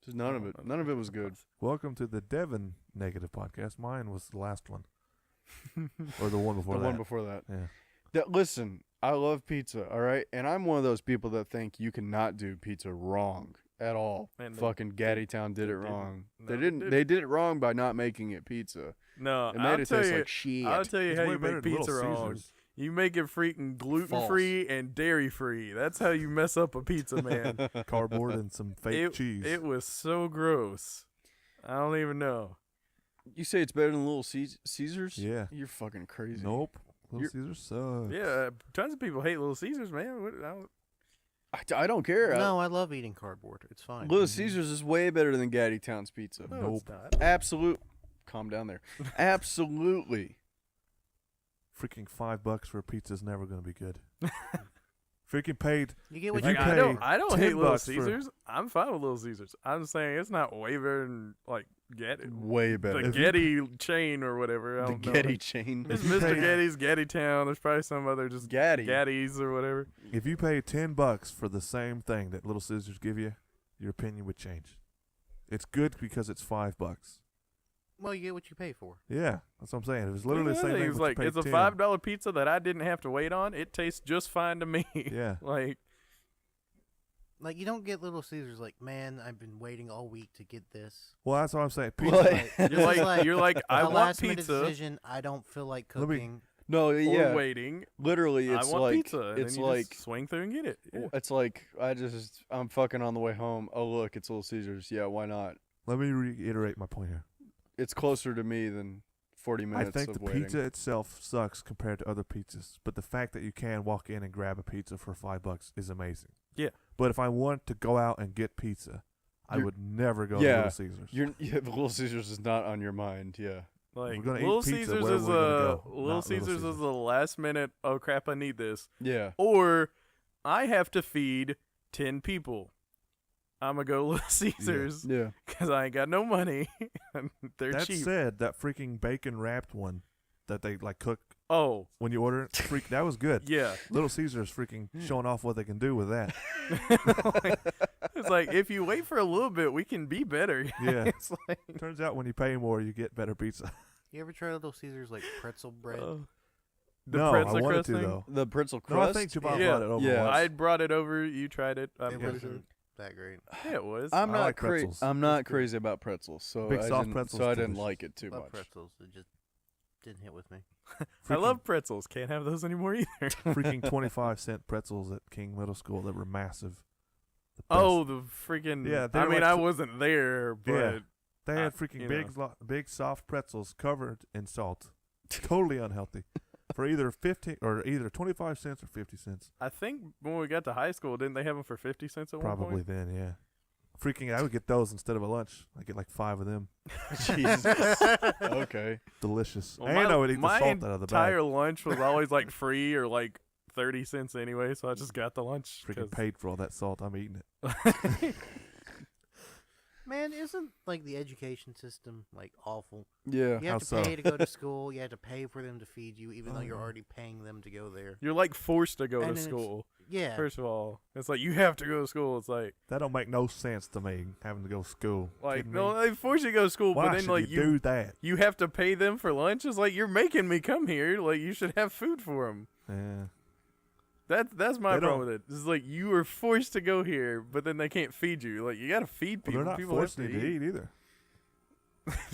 Just none of it was good. Welcome to the Devin negative podcast. Mine was the last one. Or the one before The that. one before that. Yeah. Listen, I love pizza, all right? And I'm one of those people that think you cannot do pizza wrong at all. And they- Fucking Gaddy Town did they it didn't. wrong. No, They they didn't. didn't. They did it wrong by not making it pizza. No, It made I'll it tell taste you. like shit. I'll tell you It's how way you better make than Little pizza wrong. Caesars. You make it freaking gluten free and dairy free. That's how you mess up a pizza, man. Cardboard and some fake cheese. It was so gross. I don't even know. You say it's better than Little Caesars? Yeah. You're fucking crazy. Nope. Little You're- Caesars sucks. Yeah, tons of people hate Little Caesars, man. I don't care. No, I love eating cardboard. It's fine. Little Caesars is way better than Gaddy Town's pizza. No, it's Nope. not. Absolute. Calm down there. Absolutely. Freaking $5 for a pizza is never going to be good. Freaking paid. You get what If you you Like, pay. pay I don't hate 10 Little bucks for- Caesars. I'm fine with Little Caesars. I'm saying it's not way better than like Getty, Way better. the If you- Getty chain or whatever. I The don't know. Getty chain. There's If you Mr. pay- Getty's, Getty Town. There's probably some other just Gaddy. Gaddies or whatever. If you pay $10 for the same thing that Little Caesars give you, your opinion would change. It's good because it's $5. Well, you get what you pay for. Yeah, that's what I'm saying. It was literally the Yeah, same thing. it's but you like paid it's a 10. $5 pizza that I didn't have to wait on. It tastes just fine to me. Yeah. Like Like, you don't get Little Caesars like, man, I've been waiting all week to get this. Well, that's what I'm saying. What? Pizza. you're like I a want last minute pizza decision. I don't feel like Let me- cooking. No, or yeah. waiting. Literally, I it's want like pizza. And it's then you like just swing through and get it. Yeah. it's like I'm fucking on the way home. Oh look, it's Little Caesars. Yeah, why not? Let me reiterate my point here. It's closer to me than 40 minutes I think of the waiting. pizza itself sucks compared to other pizzas, but the fact that you can walk in and grab a pizza for $5 is amazing. Yeah. But if I want to go out and get pizza, I You're- would never go to Yeah. Little Caesars. Little Caesars is not on your mind. Yeah. Like We're gonna eat Little pizza, Caesars where is we're gonna go, Little not Little Caesars is Caesars. the last minute. Oh crap! I need this. Yeah. Or I have to feed 10 people. I'm gonna go Little Caesars Yeah. because I ain't got no money. and They're That cheap. said, that freaking bacon wrapped one that they like cook Oh when you order it, that was good. yeah. Little Caesars freaking showing off what they can do with that. It's like if you wait for a little bit, we can be better. Yeah. It's like Turns out when you pay more, you get better pizza. You ever try Little Caesars like pretzel bread? the no, pretzel I wanted crust to thing? though. The pretzel No, I crust. think Javan Yeah. brought it over Yeah. once. I brought it over. You tried it. I'm It pretty sure. wasn't that great. Yeah, it was. I'm I not like crazy. pretzels. I'm not crazy about pretzels, so Big I soft didn't, pretzels so I is didn't delicious. like it too Love much. pretzels. It just didn't hit with me. I Freaking- love pretzels. Can't have those anymore either. freaking 25-cent pretzels at King Middle School that were massive. The best. Oh, the freaking. Yeah, they I were mean, like I tw- wasn't there, but Yeah. They had freaking you big soft pretzels covered in salt, totally unhealthy, for either 25 cents or 50 cents. I think when we got to high school, didn't they have them for 50 cents at one Probably point? then, yeah. Freaking, I would get those instead of a lunch. I get like 5 of them. Jesus. Okay. Delicious. Well, and I would eat the my salt out of the bag. entire lunch was always like free or like 30 cents anyway, so I just got the lunch. Freaking 'cause- paid for all that salt. I'm eating it. Man, isn't like the education system like awful? Yeah. You How have to so? pay to go to school. You have to pay for them to feed you, even though you're Oh. already paying them to go there. You're like forced to go And to then it's- school. Yeah. First of all, it's like you have to go to school. It's like That don't make no sense to me, having to go to school. Kidding me? no, they force you to go to school, Why but then should like you do that? you have to pay them for lunch. It's like you're making me come here. Like you should have food for them. Yeah. That's my They don't- problem with it. It's like you are forced to go here, but then they can't feed you. Like you got to feed Well, people. they're not people forcing have you to eat either.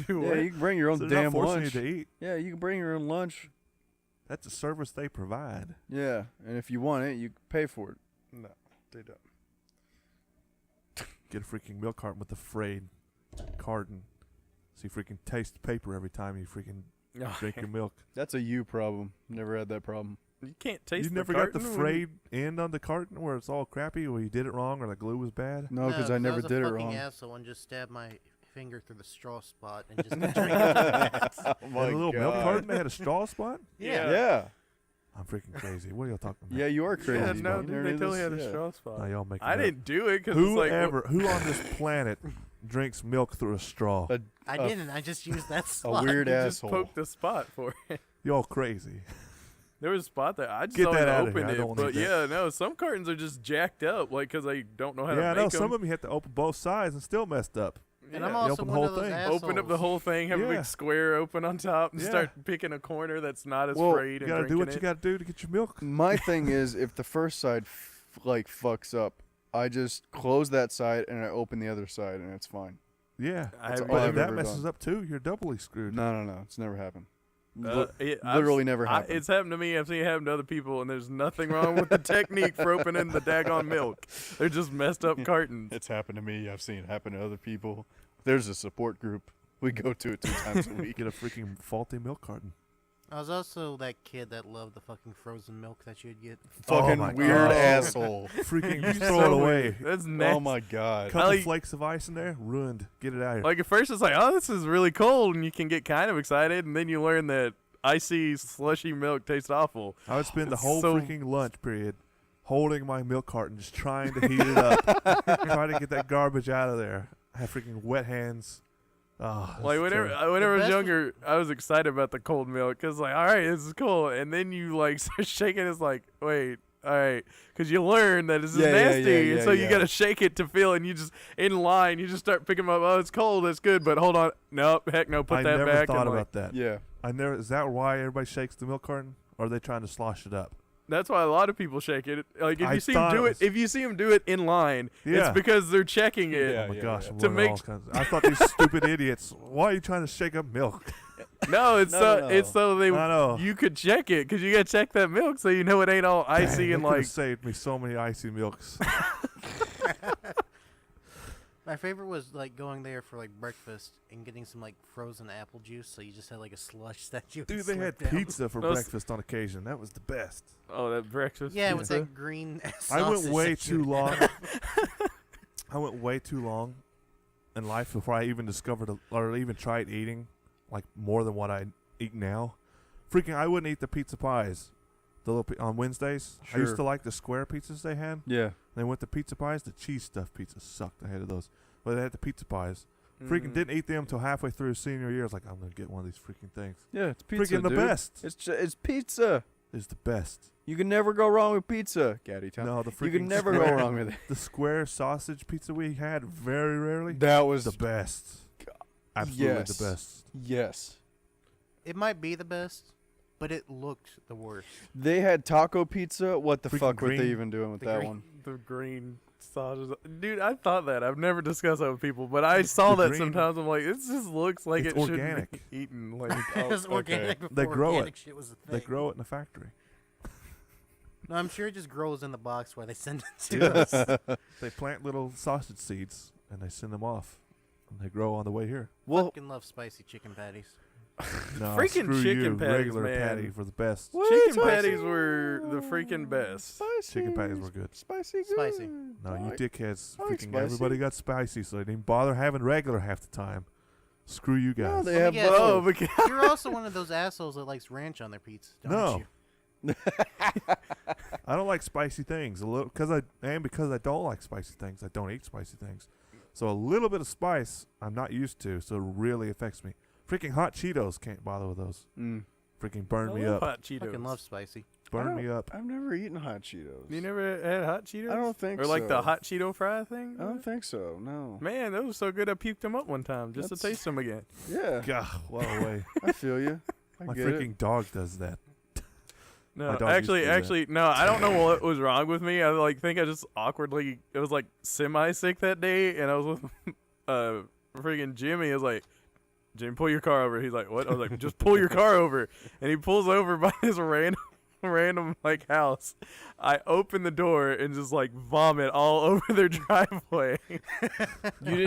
Do Yeah, what? you can bring your own So they're damn not forcing lunch. you to eat. Yeah, you can bring your own lunch. That's a service they provide. Yeah, and if you want it, you can pay for it. No, they don't. Get a freaking milk carton with a frayed carton. So you freaking taste paper every time you freaking drink your milk. That's a you problem. Never had that problem. You can't taste. You the never got the carton when frayed end on the carton where it's all crappy, or you did it wrong, or the glue was bad. No, because I never was did a it fucking wrong. asshole and just stabbed my finger through the straw spot and just drink it. Oh And my a little milk God. carton, they had a straw spot. Yeah. Yeah. I'm freaking crazy. What are y'all talking about? Yeah, you are crazy. Yeah, no, man. dude, You they never totally knew had a this? straw spot. No, y'all making I it up. didn't do it because it's like Who on this planet drinks milk through a straw? A- I A- didn't. I just used that A slot. weird you just asshole. poked the spot for it. Y'all crazy. There was a spot there. I just Get always that outta here. opened I it, don't but need yeah, no. Some cartons are just jacked up, like because they don't know how to Yeah, I make know. them. Some of them you have to open both sides and still messed up. And I'm Yeah. also open one the of whole those thing. assholes. Open up the whole thing, have a Yeah. big square open on top, and Yeah. start picking a corner that's not as Well, frayed You and gotta do drinking what it. you gotta do to get your milk. My thing is, if the first side fucks up, I just close that side and I open the other side and it's fine. Yeah, That's all but I've if that ever messes done. up too, you're doubly screwed. No, it's never happened. Literally never happened. It's happened to me. I've seen it happen to other people, and there's nothing wrong with the technique for opening the daggone milk. They're just messed up cartons. It's happened to me. I've seen it happen to other people. There's a support group. We go to it 2 times a week. Get a freaking faulty milk carton. I was also that kid that loved the fucking frozen milk that you'd get. Fucking my weird God. asshole. Freaking You're throw so it away. weird. That's nasty. Oh my god. Couple like- flakes of ice in there, ruined. Get it out of here. Like at first, it's like, oh, this is really cold, and you can get kind of excited, and then you learn that icy, slushy milk tastes awful. I would spend the It's whole so- freaking lunch period holding my milk carton, just trying to heat it up, trying to get that garbage out of there. I have freaking wet hands. Oh, Like whenever The I was best younger, I was excited about the cold milk because like, all right, this is cool, and then you like start shaking. It's like, wait, all right, because you learn that this is Yeah, yeah, nasty, yeah, and so you yeah. gotta shake it to feel, and you just in line, you just start picking them up. Oh, it's cold, that's good, but hold on, nope, heck no, put I that never back. thought and, like, about that. Yeah. I never. Is that why everybody shakes the milk carton, or are they trying to slosh it up? that's why a lot of people shake it. Like if I you see them thought do it it, was- if you see them do it in line, Yeah. it's because they're checking it. Yeah. Oh my gosh! I'm To learning make- all kinds I thought these stupid idiots. Why are you trying to shake up milk? No, it's No. it's so they I know. you could check it because you gotta check that milk so you know it ain't all icy Dang, and they coulda like. saved me so many icy milks. My favorite was like going there for like breakfast and getting some like frozen apple juice, so you just had like a slush that you. would Dude, they had slurp down. pizza for Those- breakfast on occasion. That was the best. Oh, that breakfast. Yeah, with pizza? that green. I went sausage way that you too would long. have. I went way too long in life before I even discovered or even tried eating like more than what I eat now. Freaking, I wouldn't eat the pizza pies. The little on Wednesdays. I used Sure. to like the square pizzas they had. Yeah. They went to pizza pies. The cheese stuffed pizzas sucked. I hated those. But they had the pizza pies. Freaking Mm. didn't eat them till halfway through senior year. I was like, I'm gonna get one of these freaking things. Yeah, it's pizza, freaking the dude. best. It's pizza. It's the best. You can never go wrong with pizza. Gaddy town. No, the freaking You can never go square- wrong with it. The square sausage pizza we had very rarely. That was The best. Absolutely yes. the best. Yes. It might be the best, but it looked the worst. They had taco pizza. What the Freaking fuck were they green- even doing with the that green- one? The green sausage. Dude, I thought that. I've never discussed that with people, but I saw The that green- sometimes. I'm like, it just looks like It's it should organic. be eaten. Like, It was okay. organic before They grow organic it. shit was a They thing. grow it in a factory. No, I'm sure it just grows in the box where they send it to us. They plant little sausage seeds and they send them off. They grow on the way here. Well, Fucking love spicy chicken patties. No, Freaking screw chicken you. patties, Regular man. patty for the best. Chicken Spicy. patties were the freaking best. Spicy. Chicken patties were good. Spicy. Good. Spicy. No, you I like- dickheads. I like Freaking spicy. everybody got spicy, so they didn't bother having regular half the time. Screw you No, guys. they Let have me guess. Oh, both. because You're also one of those assholes that likes ranch on their pizza, don't No. you? I don't like spicy things. Because I don't like spicy things. I don't eat spicy things. So a little bit of spice I'm not used to, so it really affects me. Freaking hot Cheetos can't bother with those. Mm. Freaking burn I me love up. hot Cheetos. Fucking love spicy. Burn me up. I've never eaten hot Cheetos. You never had hot Cheetos? I don't think Or like the so. hot Cheeto fry thing? I don't think so. No. Man, those were so good I puked them up one time just to That's- taste them again. Yeah, God, well away. I feel you. I My get freaking dog does that. No, My dog used to do that. actually, no. I don't know what was wrong with me. I think I just awkwardly. It was like semi-sick that day, and I was with freaking Jimmy. I was like, Jimmy, pull your car over. He's like, what? I was like, just pull your car over, and he pulls over by this random like house. I open the door and just like vomit all over their driveway. You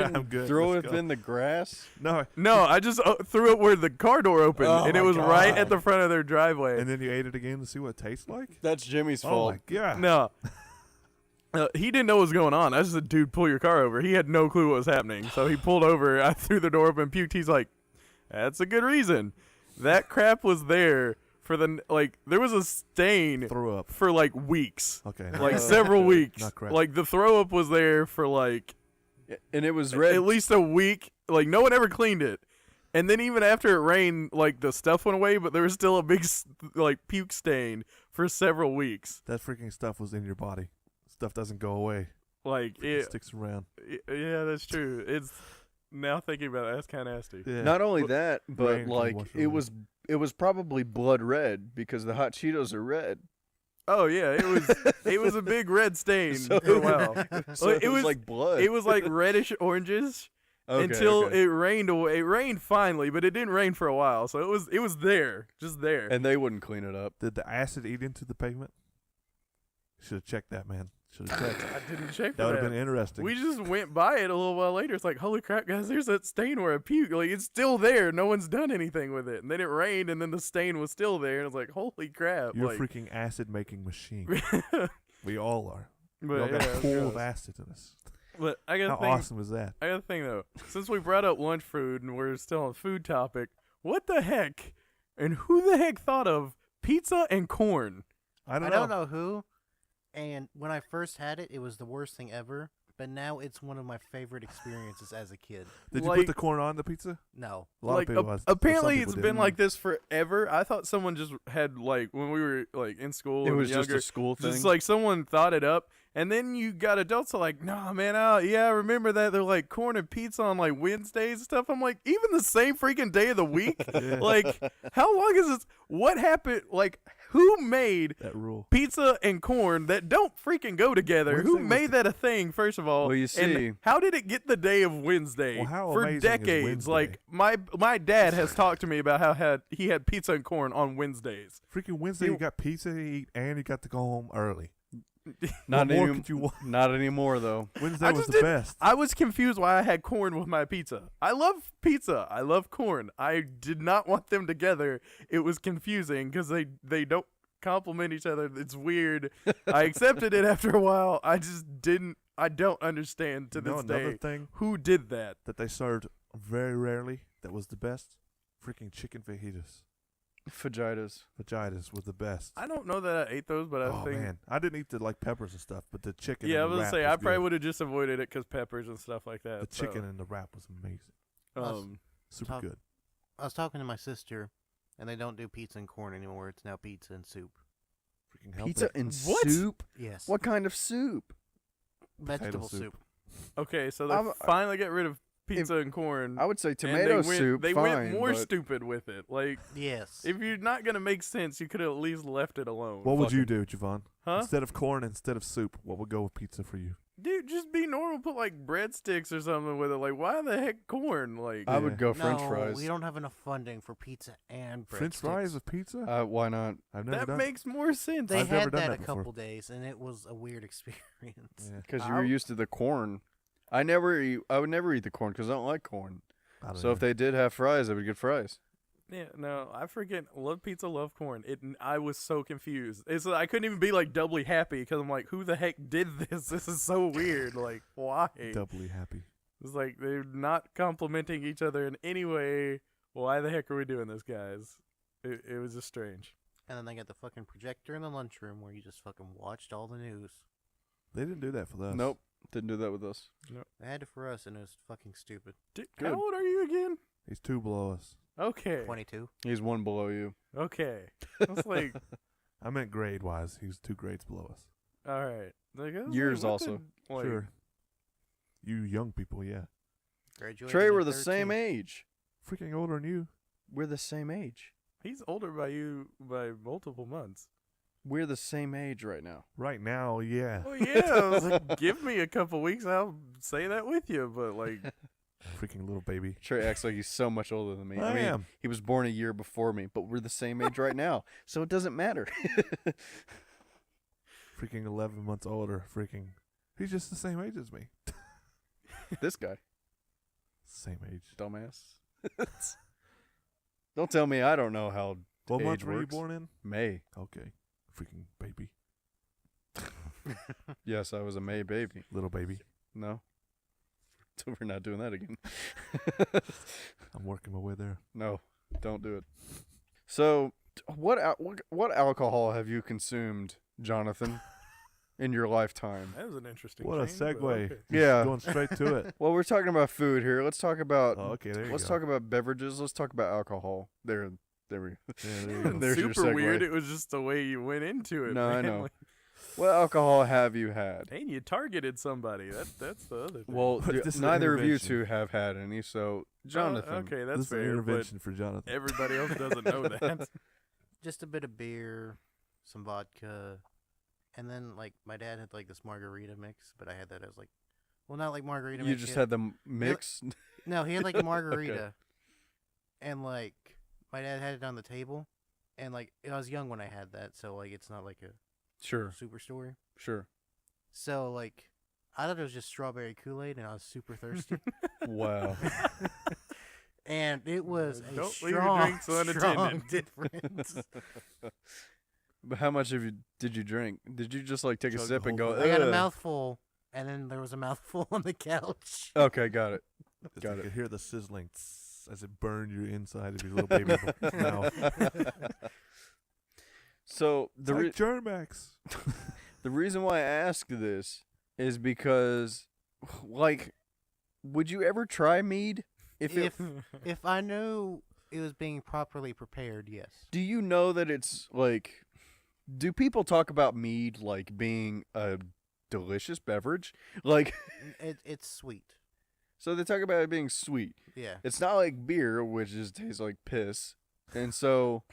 I'm didn't good. throw Let's it go. in the grass? No, No, I just threw it where the car door opened, Oh and it my was right God. at the front of their driveway. and then you ate it again to see what it tastes like? That's Jimmy's Oh fault. my God. No. He didn't know what was going on. I just said, dude, pull your car over. He had no clue what was happening. So he pulled over. I threw the door open, puked. He's like, that's a good reason. That crap was there for there was a stain Threw up. for like weeks. Okay. Like several weeks. Not crap. Like the throw up was there for like And it was red. at least a week. Like no one ever cleaned it. And then even after it rained, like the stuff went away, but there was still a big like puke stain for several weeks. That freaking stuff was in your body. Stuff doesn't go away. Like It it, sticks around. yeah, that's true. It's now thinking about it, that's kind of nasty. Yeah. Not only that, but Rain can like wash it away. was probably blood red because the hot Cheetos are red. Oh yeah, it was a big red stain So- for a while. So it it was was- like blood. It was like reddish oranges Okay, until okay. it rained away. It rained finally, but it didn't rain for a while. So it was there, just there. And they wouldn't clean it up. Did the acid eat into the pavement? Should have checked that, man. Should have checked. I didn't check That for would that. have been interesting. We just went by it a little while later. It's like, holy crap, guys! There's that stain where I puked. Like it's still there. No one's done anything with it. And then it rained, and then the stain was still there. And it's like, holy crap! You're like, a freaking acid making machine. We all are. We but all got yeah, a it was pool of gross. acid in us. But I got How to think. awesome is that? I got to think though. Since we brought up lunch food and we're still on food topic, what the heck, and who the heck thought of pizza and corn? I I don't don't know. know who. And when I first had it, it was the worst thing ever. But now it's one of my favorite experiences as a kid. Did you like- put the corn on the pizza? No. A lot Like of people. some apparently people it's did. been like this forever. I thought someone just had like when we were like in school It and was younger, just a school thing. just like someone thought it up. And then you got adults that are like, nah, man, yeah, I remember that. They're like corn and pizza on like Wednesdays and stuff. I'm like, even the same freaking day of the week? Yeah. Like, how long is this? What happened? Like, who made that rule. pizza and corn that don't freaking go together? Wednesday Who was made that a thing, first of all? Well, you And see- how did it get the day of Wednesday Well, how for amazing is decades? Like, Wednesday? my dad has talked to me about how he had pizza and corn on Wednesdays. Freaking Wednesday, you got pizza to eat and you got to go home early. not, what more any- could you want? not anymore though. Wednesday I was just the didn't- best. I was confused why I had corn with my pizza. I love pizza. I love corn. I did not want them together. It was confusing because they don't complement each other. It's weird. I accepted it after a while. I just didn't. I don't understand to You know this another day thing who did that. that they served very rarely that was the best? Freaking chicken fajitas. Fajitas. Fajitas was the best. I don't know that I ate those, but I Oh think. man, I didn't eat the like peppers and stuff, but the chicken. Yeah, I and the was wrap gonna say I was probably good. would have just avoided it because peppers and stuff like that. The chicken and the wrap was amazing. Super Talk- good. I was talking to my sister, and they don't do pizza and corn anymore. It's now pizza and soup. Freaking healthy. Pizza and What? soup? Yes. What kind of soup? Vegetable soup. soup. Okay, so they I'm- finally got rid of pizza and corn. I would say and tomato they went, soup. They fine, went more but stupid with it. Like, Yes. if you're not gonna make sense, you could have at least left it alone. What would you fucking- do, Javan? Huh? Instead of corn, instead of soup, what would go with pizza for you? Dude, just be normal. Put like breadsticks or something with it. Like, why the heck corn? Like, I would Yeah. go French no, fries. we don't have enough funding for pizza and French breadsticks. fries with pizza? Why not? I've never that done. makes more sense. They I've never had done that that a before. couple days, and it was a weird experience. Yeah. Because you were used to the corn. I would never eat the corn because I don't like corn. I don't So if know. they did have fries, I would get fries. Yeah, no, I freaking love pizza, love corn. I was so confused. I couldn't even be like doubly happy because I'm like, who the heck did this? This is so weird. Like, why? Doubly happy. It's like they're not complimenting each other in any way. Why the heck are we doing this, guys? It was just strange. And then they got the fucking projector in the lunchroom where you just fucking watched all the news. They didn't do that for us. Nope, didn't do that with us. They had it for us, and it was fucking stupid. Dude, Good. how old are you again? He's 2 below us. Okay. 22. He's one below you. Okay. I was like, I meant grade wise. He's 2 grades below us. all right. Like, I was Years what also. the- like, Sure. You young people, yeah. Graduated Trey, at we're the 13. same age. Freaking older than you. We're the same age. He's older by you by multiple months. We're the same age right now. Right now, yeah. Oh yeah, I was like, give me a couple weeks, I'll say that with you. But like, Freaking little baby. Trey acts like he's so much older than me. I mean, am. he was born a year before me, but we're the same age right now, so it doesn't matter. Freaking 11 months older. Freaking. He's just the same age as me. This guy, Same age. dumbass. Don't tell me I don't know how What age month were you works. born in? May. Okay. Freaking baby. Yes, I was a May baby. Little baby. No. We're not doing that again. I'm working my way there. No, don't do it. So, what alcohol have you consumed, Jonathan, in your lifetime? that was an interesting. What a chain, but segue. okay. Yeah. Going straight to it. Well, we're talking about food here. Let's talk about Oh, okay, there you let's go. talk about beverages. Let's talk about alcohol. There we. Yeah, there you go. There's your Super segue. weird. It was just the way you went into it. No, I man. know. Like, What alcohol have you had? hey, you targeted somebody. That's the other thing. Well, But this is an neither of you intervention. two have had any. So, Jonathan. Okay, that's This is an fair. But intervention for Jonathan. everybody else doesn't know that. Just a bit of beer, some vodka, and then like my dad had like this margarita mix, but I had that as like, well, not like margarita You mix. just he had the mix. no, he had like a margarita, and like my dad had it on the table, and like I was young when I had that, so like it's not like a Sure, super story. sure. So like I thought it was just strawberry Kool-Aid, and I was super thirsty, Wow. and it was a Don't leave your strong, drinks strong unattended. difference. But how much did you drink? Did you just like take a Chug sip the and whole go? thing. I got a "Ugh"? mouthful, and then there was a mouthful on the couch. Okay, got it. Just Got you it. could hear the sizzling as it burned your inside of your little baby mouth. So It's like Germax. the reason why I ask this is because, like, would you ever try mead? If I knew it was being properly prepared, yes. Do you know that it's like? Do people talk about mead like being a delicious beverage? Like, It's sweet. so they talk about it being sweet. Yeah, It's not like beer, which just tastes like piss. And so,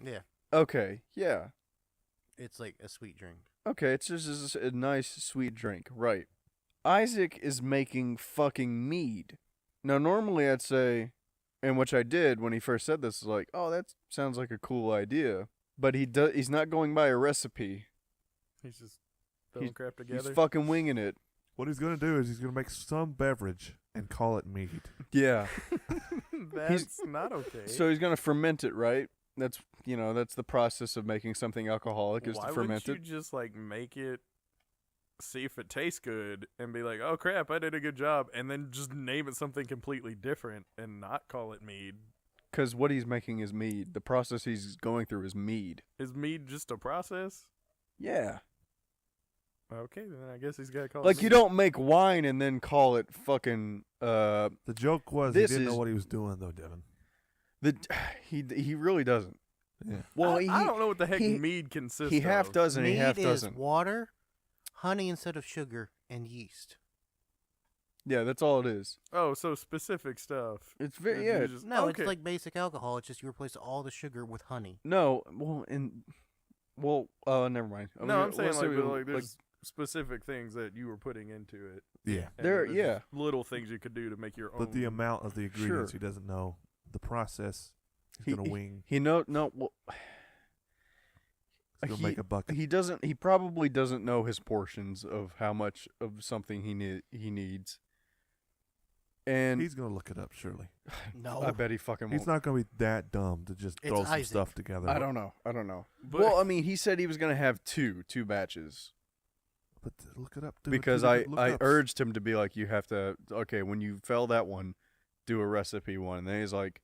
yeah. okay, yeah. It's like a sweet drink. Okay, it's just a nice, sweet drink. Right. Isaac is making fucking mead. Now, normally I'd say, and which I did when he first said this, is like, oh, that sounds like a cool idea. But he's not going by a recipe. He's just throwing He's- crap He's together. fucking winging it. What he's gonna do is he's gonna make some beverage and call it mead. Yeah. That's not okay. So he's going to ferment it, right? That's the process of making something alcoholic is Why to ferment wouldn't you just like make it, see if it tastes good, and be like, "Oh crap, I did a good job," and then just name it something completely different and not call it mead? Because what he's making is mead. The process he's going through is mead. Is mead just a process? Yeah. Okay, then I guess he's got to call Like it you mead. don't make wine and then call it fucking The joke was he This didn't is- know what he was doing though, Devin. the he really doesn't. Yeah. Well, I don't know what the heck he- mead consists he of. half does and he Mead half is doesn't. water, honey instead of sugar, and yeast. Yeah, that's all it is. Oh, so specific stuff. It's very You yeah. just- No, okay. it's like basic alcohol. It's just you replace all the sugar with honey. No, never mind. No, I'm saying let's like, say but, we- like there's specific things that you were putting into it. Yeah. and There- then there's yeah. just little things you could do to make your own. But the amount of the ingredients Sure. he doesn't know, the process, he's He- gonna wing. he no well, He's gonna make a bucket. he doesn't. He probably doesn't know his portions of how much of something he needs. And He's gonna look it up, surely. No. I bet he fucking won't. He's not gonna be that dumb to just It's throw some Isaac. stuff together. I don't know. But- Well, I mean, he said he was gonna have two batches But look it up. Do because two I different I lookups. urged him to be like, you have to when you fail that one, do a recipe one. And then he's like,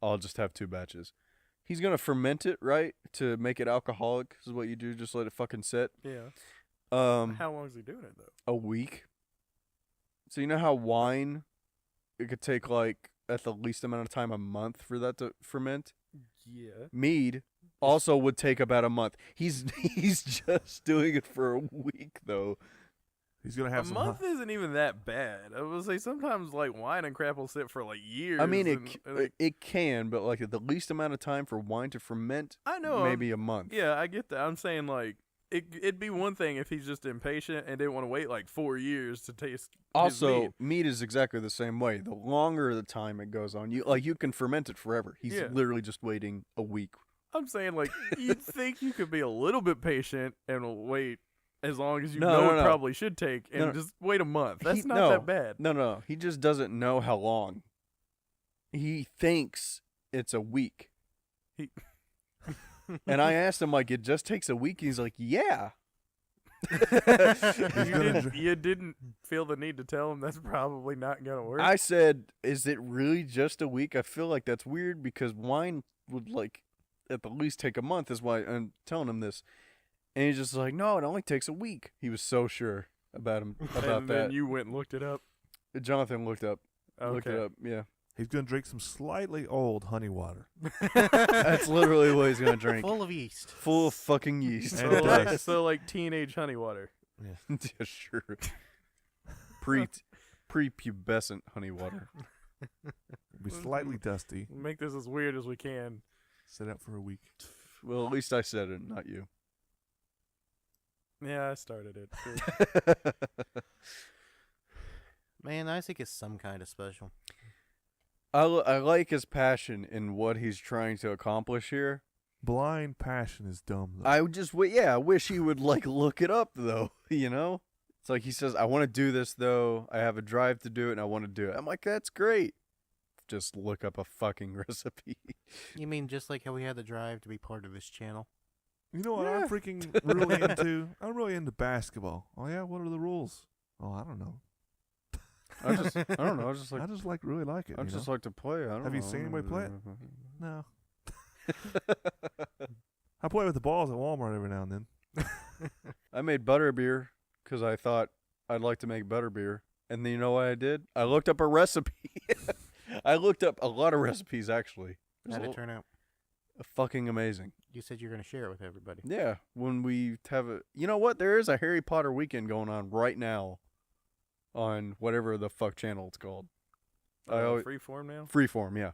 I'll just have 2 batches. He's gonna ferment it, right, to make it alcoholic. This is what you do. Just let it fucking sit. Yeah. How long is he doing it though? a week. So you know how wine, it could take like at the least amount of time a month for that to ferment. Yeah. Mead also would take about a month. He's just doing it for a week though. He's gonna have A some. month isn't even that bad. I would say sometimes like wine and crap will sit for like years. I mean, and, it can, but like the least amount of time for wine to ferment, I know. maybe a month. Yeah, I get that. I'm saying like it'd be one thing if he's just impatient and didn't want to wait like 4 years to taste. his Also, meat. meat is exactly the same way. The longer the time it goes on, you can ferment it forever. He's Yeah. literally just waiting a week. I'm saying like you'd think you could be a little bit patient and wait as long as you No, know no, it no. probably should take, and No. just wait a month. That's not no. that bad. No, he just doesn't know how long. He thinks it's a week. He- And I asked him, like, it just takes a week? He's like, yeah. You didn't feel the need to tell him that's probably not gonna work. I said, is it really just a week? I feel like that's weird because wine would, like, at the least take a month is why I'm telling him this. And he's just like, no, it only takes a week. He was so sure about and that. then you went and looked it up. Jonathan looked it Okay. up, yeah. He's gonna drink some slightly old honey water. That's literally what he's going to drink. Full of yeast. Full of fucking yeast. So And like, dust. so like teenage honey water. Yeah, sure. Prepubescent honey water. Be slightly dusty. Make this as weird as we can. Sit out for a week. Well, at least I said it, not you. Yeah, I started it. too. Man, Isaac is some kind of special. I like his passion in what he's trying to accomplish here. Blind passion is dumb. Though. I wish he would like look it up though, you know? It's like he says, I want to do this though. I have a drive to do it and I want to do it. I'm like, that's great. Just look up a fucking recipe. You mean just like how we had the drive to be part of this channel? You know what Yeah. I'm freaking really into? I'm really into basketball. Oh yeah, what are the rules? Oh, I don't know. I don't know. I just like I just really like it. I you just know? like to play. I don't Have you know. seen anybody play it? No. I play with the balls at Walmart every now and then. I made butterbeer because I thought I'd like to make butterbeer. And then you know what I did? I looked up a recipe. I looked up a lot of recipes, actually. There's How'd a it turn out? fucking amazing. You said you're going to share it with everybody. Yeah, when we have a... You know what? There is a Harry Potter weekend going on right now on whatever the fuck channel it's called. I always, Freeform now. Freeform, yeah.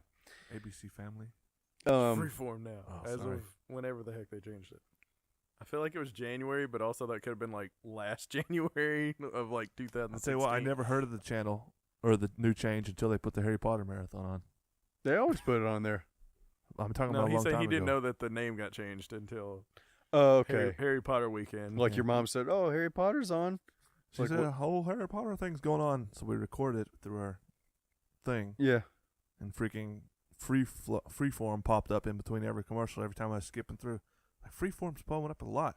ABC Family. Freeform now. Oh, as sorry. of whenever the heck they changed it. I feel like it was January, but also that could have been like last January of like 2016. I'll tell you what, I never heard of the channel or the new change until they put the Harry Potter marathon on. They always put it on there. I'm talking No, about a he long said time he didn't ago. know that the name got changed until Oh, okay. Harry Potter weekend. Like your mom said, oh, Harry Potter's on. She Like said what- a whole Harry Potter thing's going on, so we recorded it through our thing, Yeah. and freaking Freeform popped up in between every commercial every time I was skipping through. Like Freeform's blowing up a lot.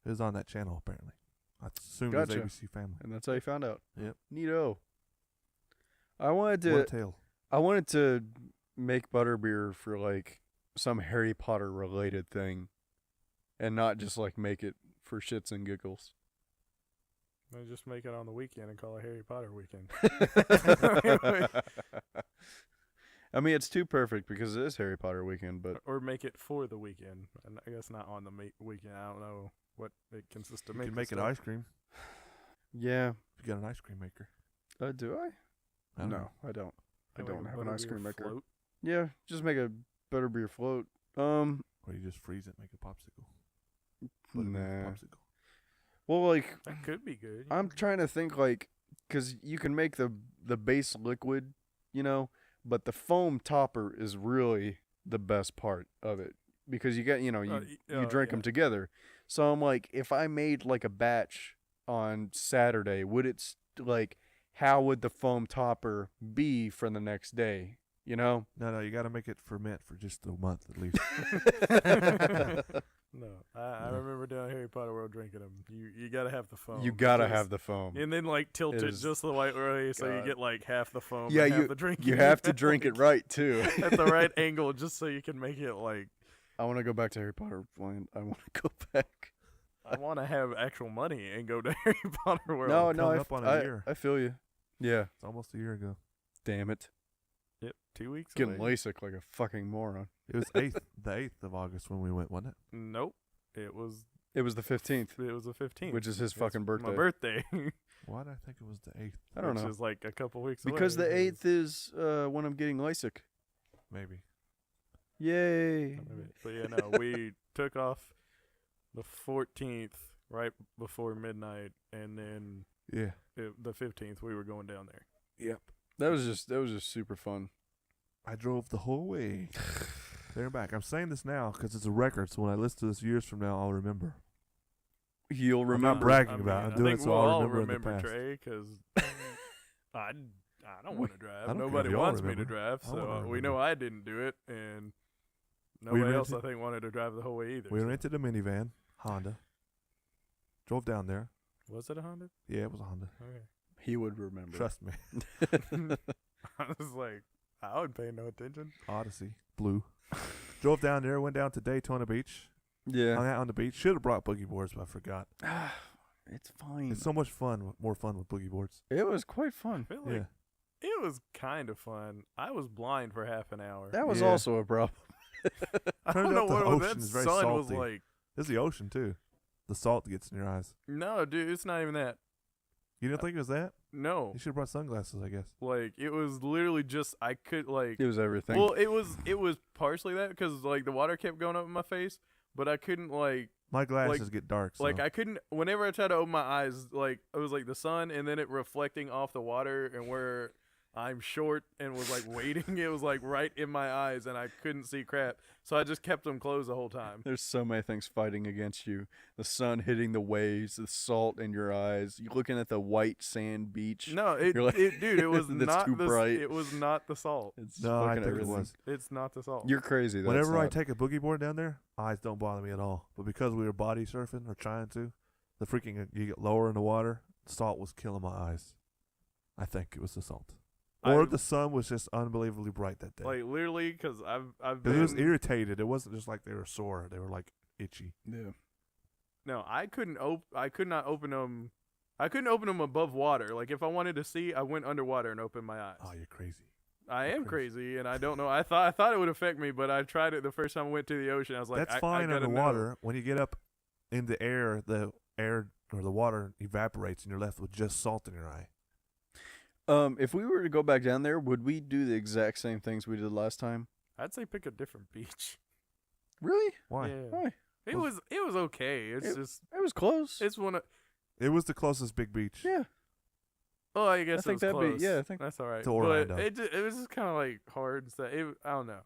It was on that channel apparently. I assumed it Gotcha. was ABC Family. And that's how you found out. Yep. Neato. I wanted What a to tale. make butterbeer for like some Harry Potter related thing and not just like make it for shits and giggles. They just make it on the weekend and call it Harry Potter weekend. I mean, it's too perfect because it is Harry Potter weekend, but Or make it for the weekend. And I guess not on the weekend. I don't know what it consists of. You can make it ice cream yeah. if you got an ice cream maker. Do I? I don't No, know. I don't. I Like don't a have an ice butterbeer cream maker. float. Yeah, just make a butterbeer float. Or you just freeze it, make a popsicle. Butterbeer Nah. popsicle. Well, like That could be good. I'm trying to think like, because you can make the base liquid, you know, but the foam topper is really the best part of it because you get, you know, you drink them together. So I'm like, if I made like a batch on Saturday, would it like how would the foam topper be for the next day? You know? No, you got to make it ferment for just a month at least. No, I remember down Harry Potter World drinking them. You gotta have the foam. You gotta Just- have the foam. and then like tilt It it is- just the right way so you God. get like half the foam. Yeah, and half the drink. You have to drink it right too. at the right angle, just so you can make it like. I want to go back to Harry Potter Land. I want to go back. I want to have actual money and go to Harry Potter World. No, coming up on a year. I feel you. Yeah. It's almost a year ago. Damn it. Yep, 2 weeks. Getting away. LASIK like a fucking moron. It was the 8th of August when we went, wasn't it? Nope, it was. It was the 15th, It was the 15th, which is his It's fucking birthday. My birthday. Why did I think it was the 8th? I don't which know. is like a couple weeks Because away. the 8th is when I'm getting LASIK. Maybe. Yay. But yeah, no, we took off the 14th right before midnight, and then Yeah. the 15th we were going down there. Yep. That was just super fun. I drove the whole way there and back. I'm saying this now because it's a record, so when I listen to this years from now, I'll remember. You'll I'm not remember. bragging about it. I'm I doing think it so we'll I'll all remember in the remember past. Trey, because I don't want to drive. I don't care Nobody if y'all wants me to remember. drive, I wanna so we remember. know I didn't do it, and nobody else I rented- think wanted to drive the whole way either. We so. rented a minivan, Honda. Drove down there. Was it a Honda? Yeah, it was a Honda. Okay. He would remember. Trust me. I was like, I would pay no attention. Odyssey. Blue. Drove down there, went down to Daytona Beach. Yeah. Hung out on the beach. Should have brought boogie boards, but I forgot. It's fine. It's so much fun, more fun with boogie boards. It was quite fun. I feel like Yeah. it was kind of fun. I was blind for half an hour. That was Yeah. also a problem. I Turned don't know out the what ocean that is very sun was salty. like. It's the ocean, too. The salt gets in your eyes. No, dude, it's not even that. You didn't think it was that? No, You should have brought sunglasses, I guess. like it was literally just I could like. It was everything. Well, it was partially that because like the water kept going up in my face, but I couldn't like My glasses get dark, so. I couldn't. Whenever I tried to open my eyes, like it was like the sun and then it reflecting off the water, and where I'm short and was like waiting, it was like right in my eyes, and I couldn't see crap. So I just kept them closed the whole time. There's so many things fighting against you. The sun hitting the waves, the salt in your eyes. You looking at the white sand beach. No, You're like, dude, it was "That's not too the, bright." It was not the salt. It's No, I fucking think everything. it was. It's not the salt. You're crazy. That's Whenever I not- take a boogie board down there, eyes don't bother me at all. But because we were body surfing or trying to, the freaking you get lower in the water, salt was killing my eyes. I think it was the salt, or the sun was just unbelievably bright that day. like literally because I've 'Cause been it was irritated. It wasn't just like they were sore; they were like itchy. Yeah. no I could not open them. I couldn't open them above water. Like if I wanted to see, I went underwater and opened my eyes. Oh, you're crazy. I You're am crazy. crazy, and I don't know. I thought it would affect me, but I tried it the first time I went to the ocean. I was like, That's I fine gotta underwater. know. When you get up in the air or the water evaporates, and you're left with just salt in your eye. If we were to go back down there, would we do the exact same things we did last time? I'd say pick a different beach. Really? Why? Yeah. Why? It was okay. It's just It was close. it's one of. It was the closest big beach. Yeah. Oh, I guess I think it was that'd be- close. yeah, I think- that's all right. To Orlando. But it was just kind of like hard and stuff. I don't know.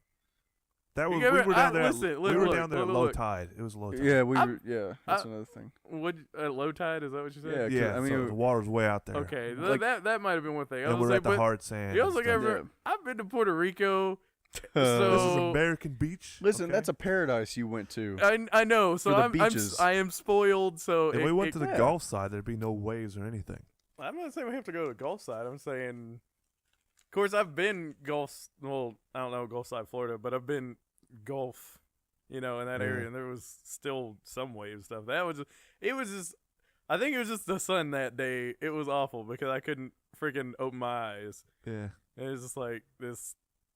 That was You we gotta- were down there. listen, we were look, down there at look, low look. tide. It was low tide. Yeah, we I'm- were. Yeah, that's another thing. What at low tide? Is that what you Yeah, said? 'cause, Yeah, I mean, so the water's way out there. Okay, Like- that might have been one thing. I And was we're like, at the but hard sand. you and also stuff. ever? Yeah. I've been to Puerto Rico. This is So- American Beach. Listen, okay? that's a paradise you went to. I know. So For the I'm beaches. I am spoiled. So If we went to the yeah. Gulf side, there'd be no waves or anything. I'm not saying we have to go to the Gulf side. I'm saying, of course, I've been Gulf. Well, I don't know Gulf side Florida, but I've been Gulf, in that Yeah. area, and there was still some wave stuff. It was just. I think it was just the sun that day. It was awful because I couldn't freaking open my eyes. Yeah. And it was just like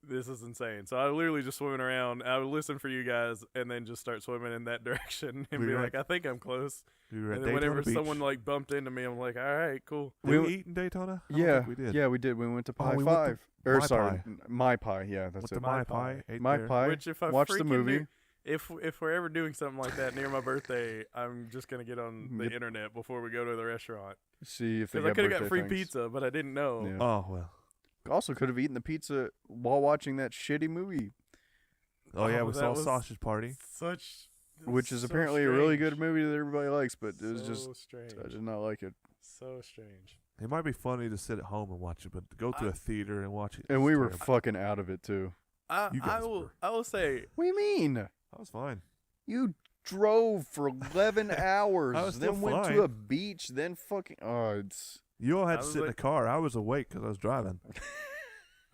this is insane. So I literally just swimming around. I would listen for you guys and then just start swimming in that direction and We be were like, I think I'm close. We were at And then Daytona whenever Beach. someone like bumped into me, I'm like, all right, cool. Did We we w- eat in Daytona? I don't Yeah, think we did. yeah, we did. We went to Pie we went to Five. Or My sorry, Pie. My Pie. Yeah, that's Went it. to My My Pie. Pie. Ate My there. Pie. Which if I Watch the freaking movie. do- if we're ever doing something like that near my birthday, I'm just gonna get on the Yep. internet before we go to the restaurant See if they because I got could have got birthday free things. pizza, but I didn't know. Yeah. Oh well. Also, could have eaten the pizza while watching that shitty movie, Oh yeah, Oh, we that saw was Sausage Party. which is so apparently a really good strange. movie that everybody likes. But it was so just strange. I did not like it. So strange. It might be funny to sit at home and watch it, but to go to a theater and watch it. And is we were terrible. fucking out of it too. You guys were. I will say What do you mean? That was fine. You drove for 11 hours, I was still then went fine. to a beach, then fucking it's You all had I to was sit in the like- car. I was awake because I was driving.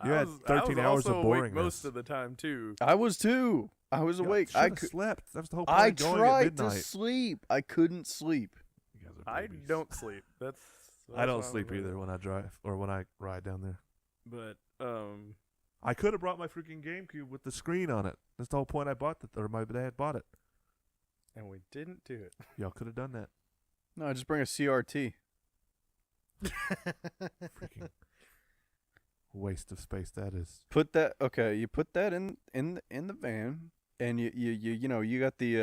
You I had was, 13 I was hours also of awake boringness. most of the time too. I was too. I was awake. I could could. slept. That was the whole point. I of going at tried to midnight. sleep. I couldn't sleep. You guys are I babies. don't sleep. That's I don't why I'm sleep like- either when I drive or when I ride down there. But I could have brought my freaking GameCube with the screen on it. That's the whole point. I bought that, or my dad bought it. and we didn't do it. Y'all could have done that. No, just bring a CRT. Freaking waste of space that is. Put that. Okay, you put that in the van, and you got the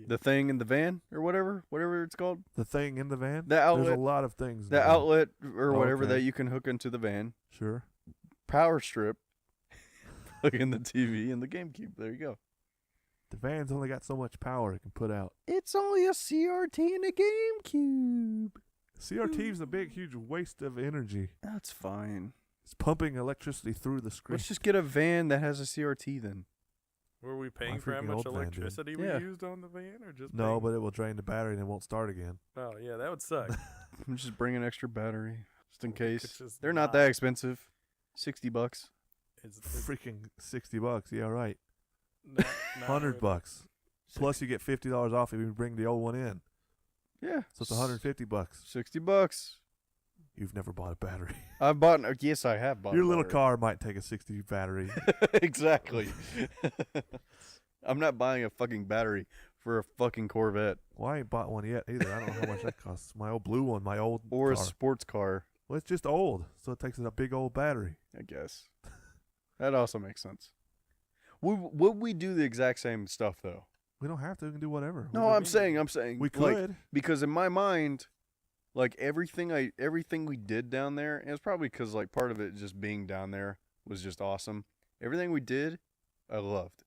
the thing in the van or whatever it's called. The thing in the van. The outlet. There's a lot of things. in The van. outlet or whatever Okay. that you can hook into the van. Sure. Power strip. Plug in the TV and the GameCube. There you go. The van's only got so much power it can put out. It's only a CRT and a GameCube. CRT's a big, huge waste of energy. That's fine. It's pumping electricity through the screen. Let's just get a van that has a CRT then. Were we paying My for how freaking much old van did. electricity we Yeah. used on the van, or just No, paying? but it will drain the battery and it won't start again. Oh yeah, that would suck. Just bring an extra battery just in We could case. just They're not that expensive. $60. It's Freaking $60. Yeah, right. not $100. really. Plus, you get $50 off if you bring the old one in. Yeah. So it's $150. $60. You've never bought a battery. I've bought. Yes, I have bought. Your a little battery. car might take a 60 battery. Exactly. I'm not buying a fucking battery for a fucking Corvette Well, I ain't bought one yet either. I don't know how much that costs. My old blue one, my old or a car. sports car. Well, it's just old, so it takes a big old battery. I guess that also makes sense. Would we do the exact same stuff though? We don't have to. We can do whatever. No, I'm saying We like, could. because in my mind, like everything we did down there, and it's probably because like part of it just being down there was just awesome. Everything we did, I loved.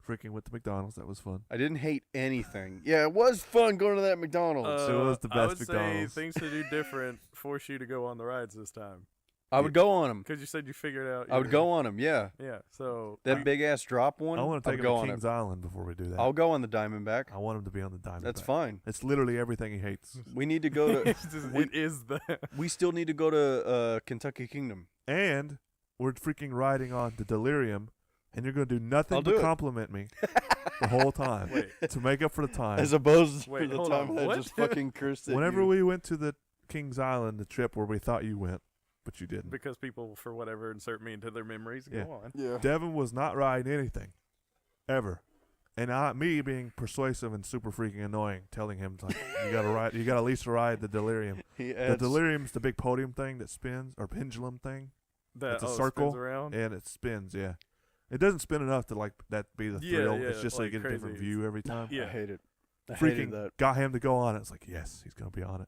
Freaking with the McDonald's. That was fun. I didn't hate anything. Yeah, it was fun going to that McDonald's. it was the I best would McDonald's. say things to do different force you to go on the rides this time. I would go on them. Because you said you figured out. I would go on them. Yeah, Yeah, so that big ass drop one. I want to I take would him go to on Kings it. Island before we do that. I'll go on the Diamondback. I want him to be on the diamond. That's fine. It's literally everything he hates. We need to go to. it is the. We still need to go to Kentucky Kingdom. And we're freaking riding on the Delirium, and you're going to do nothing I'll but do it. compliment me the whole time Wait. to make up for the time. As opposed to Wait, the hold time on, that I what? just fucking cursed at Whenever you. we went to the Kings Island, the trip where we thought you went, but you didn't. Because people, for whatever, insert me into their memories. Yeah. Go on. Yeah. Devin was not riding anything, ever. And me being persuasive and super freaking annoying, telling him like, you gotta at least ride the Delirium. He The adds, Delirium's the big podium thing that spins, or pendulum thing, That It's a spins circle, around. and it spins. Yeah, it doesn't spin enough to like that be the Yeah, thrill. yeah, It's just so you like get a different crazy. view every time. Yeah. I hate it. I hated Freaking that. got him to go on it. It's like, yes, he's gonna be on it.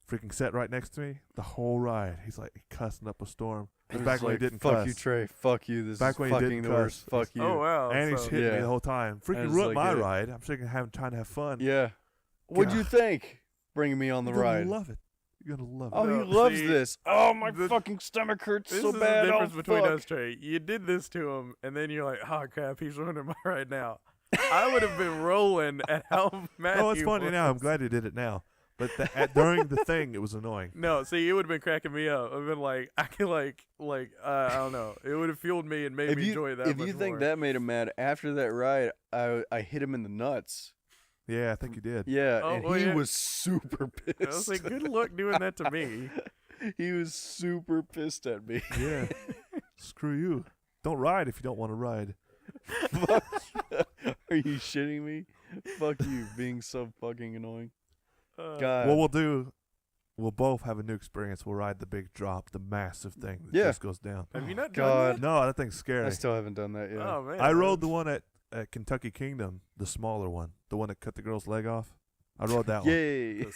Freaking sat right next to me the whole ride. He's like cussing up a storm. It was Back when he like, didn't fuck cuss. you, Trey. Fuck you. This Back is when he fucking didn't the worst. cuss. Fuck you. Oh wow! And he's so- hitting me Yeah. the whole time. Freaking was ruined like, my yeah. ride. I'm freaking trying to have fun. Yeah. What'd you God. think? Bringing me on the You're gonna ride. love it. You're gonna love it. Oh, No, he loves see, this. Oh, my the- fucking stomach hurts This so is bad. the difference Oh, between fuck. us, Trey. You did this to him, and then you're like, "Oh crap, he's ruining my ride now." I would have been rolling at how mad. Oh, it's he funny now. I'm was. glad he did it now. But during the thing, it was annoying. No, see, it would have been cracking me up. I've been like, I can I don't know. It would have fueled me and made If me you, enjoy it that if much you think more. that made him mad, after that ride, I hit him in the nuts. Yeah, I think he did. Yeah, Oh, and well, he yeah. was super pissed. I was like, good luck doing that to me. He was super pissed at me. Yeah. Screw you. Don't ride if you don't want to ride. Fuck. Are you shitting me? Fuck you, being so fucking annoying. God. What we'll both have a new experience. We'll ride the big drop, the massive thing that Yeah. just goes down. Have you not God. done No, that thing's I scary. still haven't done that yet. that? Oh man, I rode the one at Kentucky Kingdom, the smaller one, the one that cut the girl's leg off. I rode that one. Yay.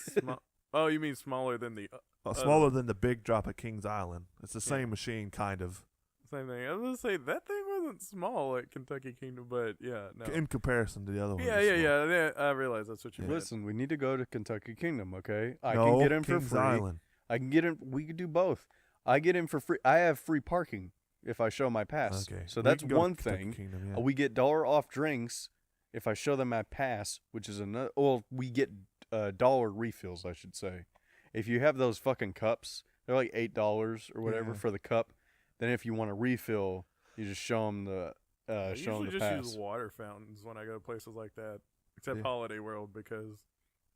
Oh, you mean smaller than the Smaller than the big drop at Kings Island. It's the Yeah. same machine, kind of, same thing? I was gonna say that thing wasn't small at Kentucky Kingdom, but yeah, no. in comparison to the other one. Yeah, yeah, yeah. I realize that's what you meant. Listen, we need to go to Kentucky Kingdom, okay? I No, can get in Kings for free. Island. I can get in. We could do both. I get in for free. I have free parking if I show my pass. Okay. So We that's can go to one Kentucky thing. Kingdom, yeah. We get $1 off drinks if I show them my pass, which is another. Well, we get $1 refills, I should say. If you have those fucking cups, they're like $8 or whatever Yeah. for the cup. Then if you want a refill, you just show them the I show them usually the just pass. use water fountains when I go to places like that, except Yeah. Holiday World because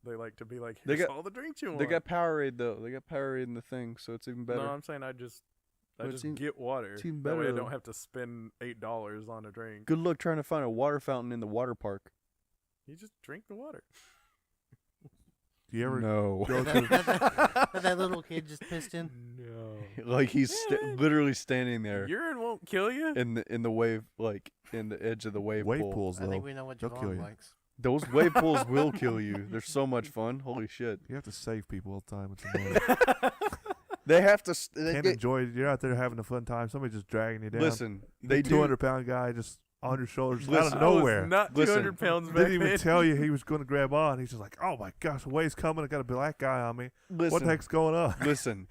they like to be like, They here's got- all the drinks you want. They got Powerade though. They got Powerade in the thing, so it's even better. No, I'm saying I just Well, it's even- get water. it's even That way I better, don't though. have to spend $8 on a drink. Good luck trying to find a water fountain in the water park. You just drink the water. Do you ever No. go that, to? that little kid just pissed in. No. Like he's Yeah. literally standing there Urine won't kill you. in the wave, like in the edge of the wave Wave pool. pools I though. think we know what they'll kill Javan you. likes. Those wave pools will kill you. They're so much fun. Holy shit! You have to save people all the time. It's annoying. They have to. They Can't enjoy it. You're out there having a fun time. Somebody just dragging you down. listen. You They got do. 200-pound guy just on your shoulders out Listen, of I was nowhere. not Listen, 200 pounds back Didn't even then. tell you he was going to grab on. He's just like, oh my gosh, a wave's coming. I got a black guy on me. Listen. What the heck's going on? Listen.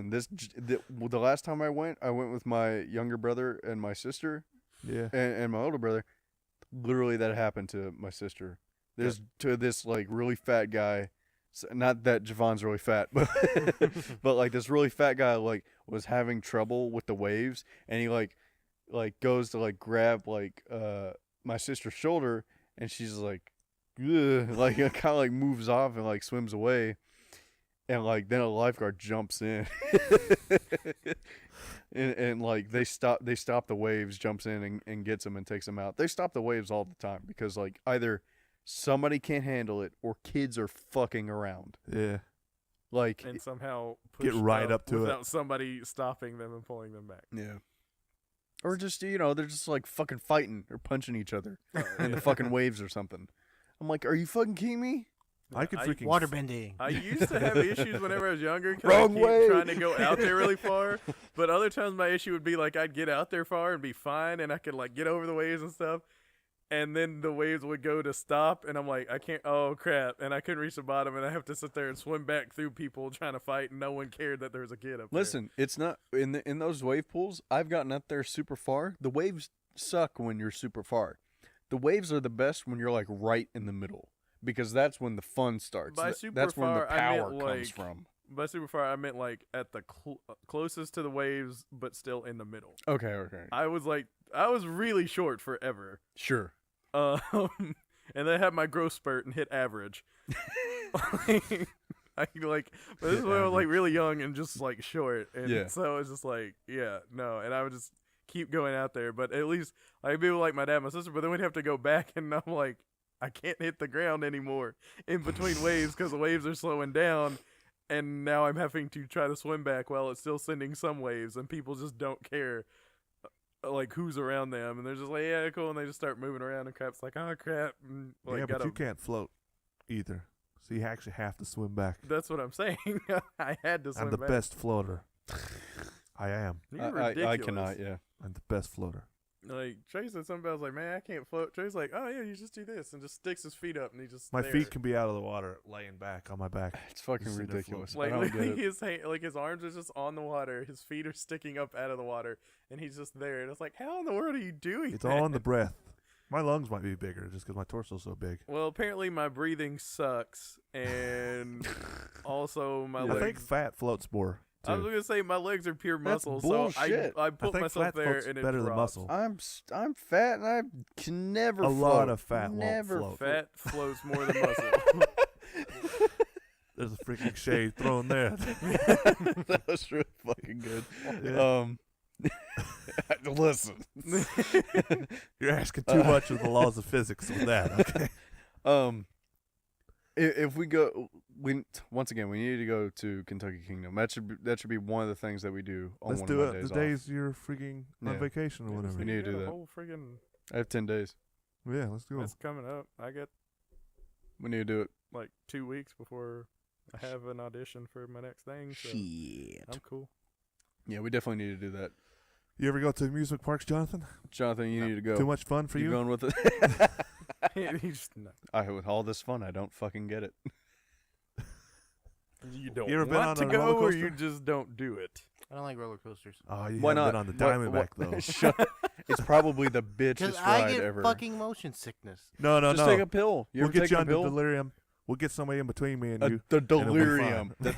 The last time I went with my younger brother and my sister Yeah. and my older brother. Literally, that happened to my sister. There's to this like really fat guy. Not that Javan's really fat, but but like this really fat guy like was having trouble with the waves, and he like goes to like grab like my sister's shoulder, and she's like, ugh, like kind of like moves off and like swims away, and like then a lifeguard jumps in, and like they stop the waves, jumps in and gets him and takes him out. They stop the waves all the time because like either somebody can't handle it or kids are fucking around. Yeah. Like And somehow Get pushed right up to it. without somebody stopping them and pulling them back. yeah. Or just they're just like fucking fighting or punching each other in Yeah. the fucking waves or something. I'm like, are you fucking kidding me? I could freaking Waterbending. I used to have issues whenever I was younger because Wrong I keep way. trying to go out there really far. But other times my issue would be like I'd get out there far and be fine and I could like get over the waves and stuff. And then the waves would go to stop and I'm like, I can't, oh crap. And I couldn't reach the bottom and I have to sit there and swim back through people trying to fight and no one cared that there was a kid up there. Listen, it's not in those wave pools. I've gotten up there super far. The waves suck when you're super far. The waves are the best when you're like right in the middle because that's when the fun starts. By super That's when the far, I meant, power comes like, from. By super far, I meant like at the closest to the waves, but still in the middle. Okay. I was really short forever. Sure. And then I had my growth spurt and hit average. But this is when I was like really young and just like short, and Yeah. so it's just like and I would just keep going out there. But at least like people like my dad, and my sister, but then we'd have to go back, and I'm like, I can't hit the ground anymore in between waves because the waves are slowing down. And now I'm having to try to swim back while it's still sending some waves, and people just don't care, like who's around them, and they're just like, yeah, cool, and they just start moving around, and crap's like, oh crap, and, like, yeah, but gotta- you can't float either. So you actually have to swim back. That's what I'm saying. I had to swim I'm the back. best floater. I am. You're I ridiculous. cannot. Yeah. I'm the best floater. Like Trey said something about, I was like, man, I can't float. Trey's like, oh yeah, you just do this, and just sticks his feet up, and he just My there. feet can be out of the water, laying back on my back. It's fucking Just sitting there ridiculous. Like I don't get literally it. his arms are just on the water, his feet are sticking up out of the water, and he's just there. And it's like, how in the world are you doing It's that? all in the breath. My lungs might be bigger just because my torso's so big. Well, apparently my breathing sucks, and also my I legs. think fat floats more. I was Too. gonna say my legs are pure That's muscle, so bullshit. I I put think myself fat there floats and it better than drops. muscle. I'm fat and I can never A float. lot of fat won't Never float. Fat flows more than muscle. There's a freaking shade thrown there. That was really fucking good. Yeah. Listen. You're asking too much of the laws of physics with that. Okay. If we go, once again we need to go to Kentucky Kingdom. That should be one of the things that we do on Let's one do of my it days the off. days you're freaking on Yeah. vacation or whatever. We need to You do got a that. whole friggin' I have 10 days. Yeah, let's do it. It's coming up. I got We need to do it. like 2 weeks before I have an audition for my next thing. So Shit. I'm cool. Yeah, we definitely need to do that. You ever go to amusement parks, Jonathan? Jonathan, you No. need to go. Too much fun for You you? going with it? He just, no. With all this fun, I don't fucking get it. You don't You ever been want on to a roller go, or coaster? you just don't do it. I don't like roller coasters. Oh, you Why haven't not? been on the Diamondback though. Shut- it's probably the Because bitchest I ride get ever. fucking motion sickness. No, Just take a pill. You We'll ever get taken you a on the pill? delirium. We'll get somebody in between me and you. The it'll be delirium. fine.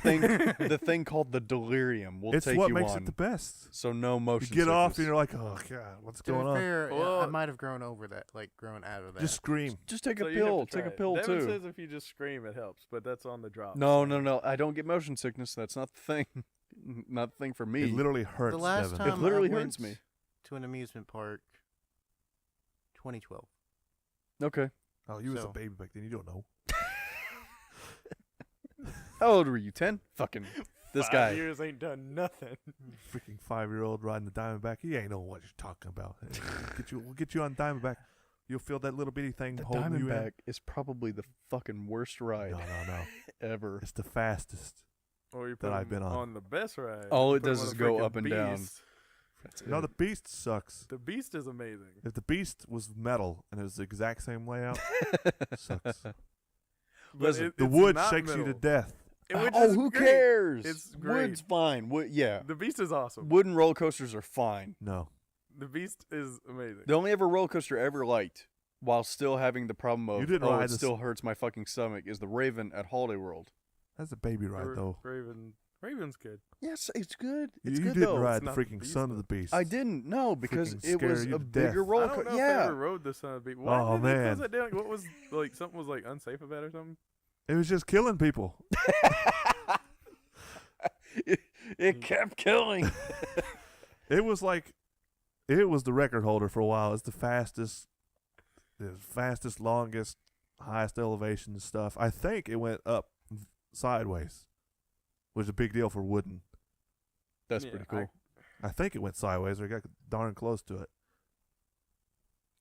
the thing called the delirium. Will It's take what you makes on. it the best. So no You motion. get off and sickness. you're like, oh god, what's To going be on? fair, I Well- might have grown over that, like grown out of that. Just scream. Just take So a you'd have pill. to try Take a it. pill Devin too. says if you just scream, it helps, but that's on the drop. No. I don't get motion sickness. That's not the thing. Not the thing for me. It literally hurts. the last Devin. time It literally I hurts went me. to an amusement park, 2012. Okay. Oh, you was a So- baby back then. You don't know. How old were you? 10? Fucking this 5 guy. years ain't done nothing. Freaking 5-year-old riding the Diamondback. He ain't know what you're talking about. We'll get you on Diamondback. You'll feel that little bitty thing The holding you in. Diamondback is probably the fucking worst ride No. ever. It's the fastest. Or you That put I've been him on. the best ride. All You it put him does on is the go freaking up and down. Beast. That's No, it. the Beast sucks. The Beast is amazing. If the Beast was metal and it was the exact same layout, sucks. But Listen, it- The it's wood not shakes you to metal. death. Which Oh, is who great. cares? It's great. Wood's fine. Yeah. The Beast is awesome. Wooden roller coasters are fine. No. The Beast is amazing. The only ever roller coaster I ever liked, while still having the problem of You didn't oh, ride it this- still hurts my fucking stomach, is the Raven at Holiday World. That's a baby ride, though. Raven's good. Yes, it's good. It's You good didn't though. ride It's the not the freaking Beast, Son though. of the Beast. I didn't. No, because Freaking it was scare you a to bigger death. roller I don't coaster. know if I Yeah. ever rode the Son of the Beast. Why Oh, did they close man. that down? What was like something was like unsafe about it or something? It was just killing people. it kept killing. It was the record holder for a while. It's the fastest, longest, highest elevation stuff. I think it went up sideways, which is a big deal for wooden. That's Yeah, pretty cool. I think it went sideways, or it got darn close to it.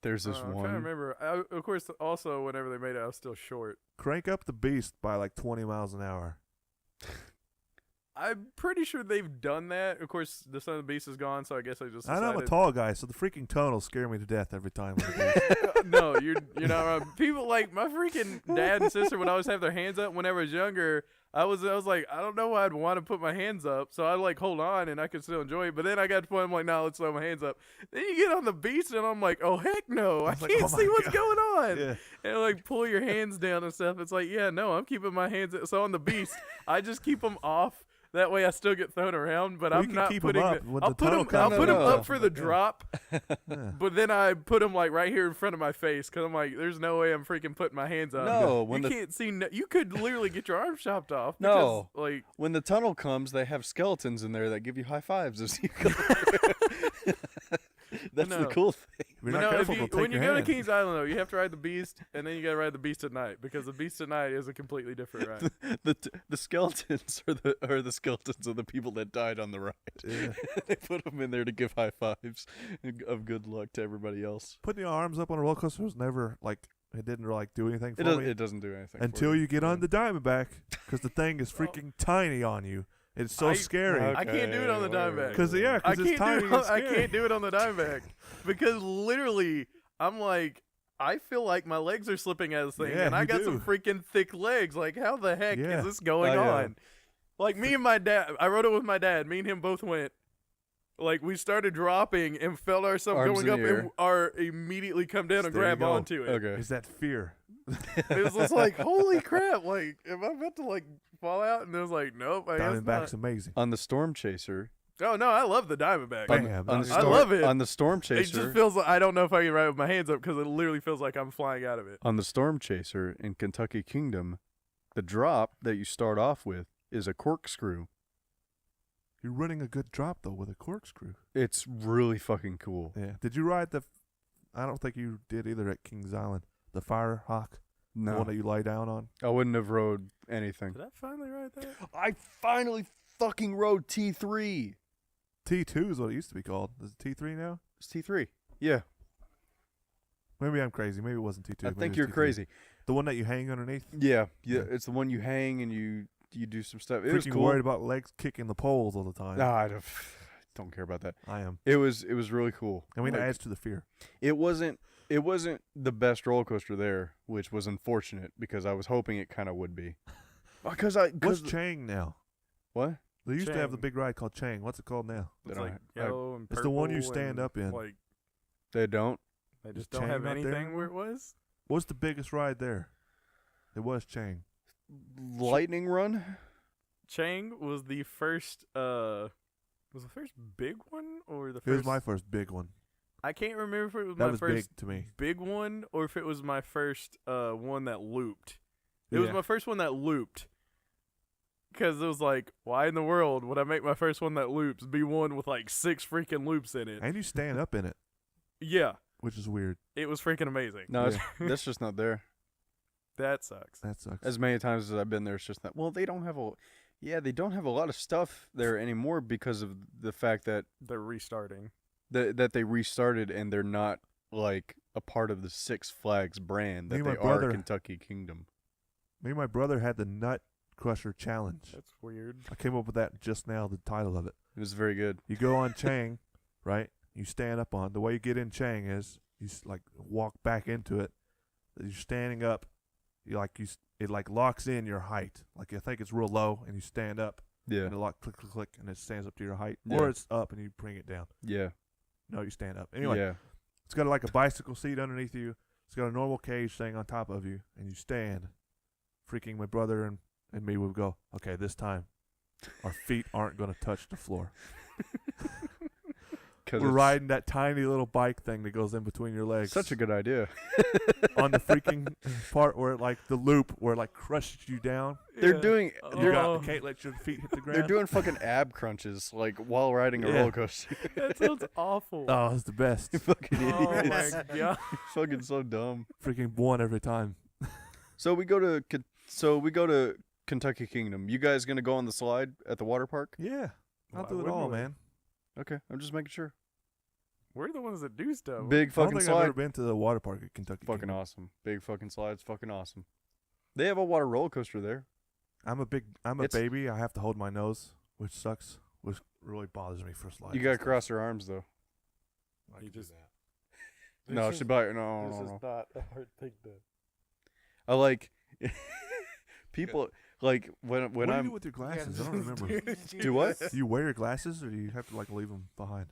There's this I'm trying to one. remember. Of course, also whenever they made it, I was still short. Crank up the Beast by like 20 miles an hour. I'm pretty sure they've done that. Of course, the Son of the Beast is gone, so I guess I just. I know I'm a decided- tall guy, so the freaking tunnels scare me to death every time. with the Beast. No, you're not wrong. People like my freaking dad and sister would always have their hands up whenever I was younger. I was like, I don't know why I'd want to put my hands up, so I like hold on and I could still enjoy it. But then I got to the point I'm like, no, let's throw my hands up. Then you get on the Beast and I'm like, oh heck no, I was like, can't oh my see what's God. going on. Yeah. And like pull your hands down and stuff. It's like, yeah, no, I'm keeping my hands. So on the Beast, I just keep them off. That way I still get thrown around, but Well, you I'm can not keep 'em putting. up when I'll the put tunnel them. I'll comes put in. them No. up for the drop. Yeah. But then I put them like right here in front of my face because I'm like, there's no way I'm freaking putting my hands up. No, when you the- can't see. You could literally get your arm chopped off. No. because, like When the tunnel comes, they have skeletons in there that give you high fives as you go. That's the No. cool thing. If you're no, not if careful, you, they'll take when you your go to hand. Kings Island though, you have to ride the Beast, and then you gotta ride the Beast at night because the Beast at night is a completely different ride. The skeletons are the skeletons of the people that died on the ride. Yeah. They put them in there to give high fives of good luck to everybody else. Putting your arms up on a roller coaster was never it didn't like do anything for me It doesn't do anything for until you get on the Diamondback because the thing is freaking tiny on you. It's so scary. I can't do it on the Diamondback. 'Cause, yeah, I it's can't tiny do it. and I scary. can't do it on the Diamondback because literally, I'm like, I feel like my legs are slipping out of this thing, Yeah, and I you got some do. freaking thick legs. Like, how the heck Yeah. is this going Oh, yeah. on? Like me and my dad, I rode it with my dad. Me and him both went. Like we started dropping and felt ourselves Arms going in up, the and are immediately come down and There you grab go. onto it. Okay. Is that fear? It was just like, holy crap! Like, am I about to like fall out? And it was like, nope. I guess Diamondback's not. amazing. On the Storm Chaser. Oh no, I love the Diamondback. Bam. On I the Storm, love it. On the Storm It Chaser. just feels like I don't know if I can ride with my hands up because it literally feels like I'm flying out of it. On the Storm Chaser in Kentucky Kingdom, the drop that you start off with is a corkscrew. You're running a good drop though with a corkscrew. It's really fucking cool. Yeah. Did you ride I don't think you did either at Kings Island. The Fire Hawk, the one No, that you lie down on. I wouldn't have rode anything. Did I finally ride that? I finally fucking rode T3. T2 is what it used to be called. Is it T3 now? It's T3. Yeah, Maybe I'm crazy. Maybe it wasn't T2. I Maybe think it's you're T3. crazy. The one that you hang underneath. Yeah, Yeah. it's the one you hang and you do some stuff. It was Freaking cool. worried about legs kicking the poles all the time. Nah, I don't care about that. I am. It was really cool. I mean, it Like, adds to the fear. it wasn't the best roller coaster there, which was unfortunate because I was hoping it kind of would be. Because What's Chang now? what? They used to have the Chang. big ride called Chang. What's it called now? It's They like don't- yellow and It's the one you purple stand and, up in. Like They don't. they Is just don't Chang have not there anything where it anymore? was. What's the biggest ride there? It was Chang. Lightning Run. Chang was the first. Was the first big one or the It first? was my first big one. I can't remember if it was That my was first big to me. big one or if it was my first one that looped. It was Yeah. my first one that looped. Because it was like, why in the world would I make my first one that loops be one with like 6 freaking loops in it? And you stand up in it, Yeah, which is weird. it was freaking amazing. No, Yeah. that's just not there. That sucks. That sucks. As many times as I've been there, it's just not. Well, they don't have a. Yeah, they don't have a lot of stuff there anymore because of the fact that They're restarting. that they restarted and they're not like a part of the Six Flags brand Me that and they my brother- are Kentucky Kingdom. Me and my brother had the Nut Crusher Challenge. That's weird. I came up with that just now, the title of it. It was very good. You go on Chang, right? You stand up on. The way you get in Chang is you like walk back into it. You're standing up. It like locks in your height. Like I think it's real low, and you stand up, Yeah, and it click click click, and it stands up to your height, Yeah. or it's up and you bring it down. yeah, No, you stand up. Anyway, yeah. it's got like a bicycle seat underneath you. It's got a normal cage thing on top of you, and you stand. Freaking my brother and me would go, okay, this time our feet aren't going to touch the floor. We're riding that tiny little bike thing that goes in between your legs. Such a good idea. On the freaking part where like the loop where it like crushes you down. They're Yeah. doing. You Oh. can't let your feet hit the ground. They're doing fucking ab crunches like while riding a Yeah. roller coaster. That sounds awful. Oh, it's the best. You fucking Oh idiots. my god. Fucking so dumb. Freaking one every time. So we go to Kentucky Kingdom. You guys gonna go on the slide at the water park? Yeah. I'll Why do it wouldn't all, we? man. Okay, I'm just making sure. We're the ones that do stuff. Big I don't fucking think I've ever slide. been to the water park at Kentucky. Fucking Kingdom. awesome. Big fucking slides. Fucking awesome. They have a water roller coaster there. I'm a It's- baby. I have to hold my nose, which sucks. Which really bothers me for slides. You gotta cross your arms though. You just- No, This she'd is- be like, no, This no, is no. not a hard thing to. I like people like when What do you I'm do with your glasses? I don't remember. Do what? Do you wear your glasses, or do you have to like leave them behind?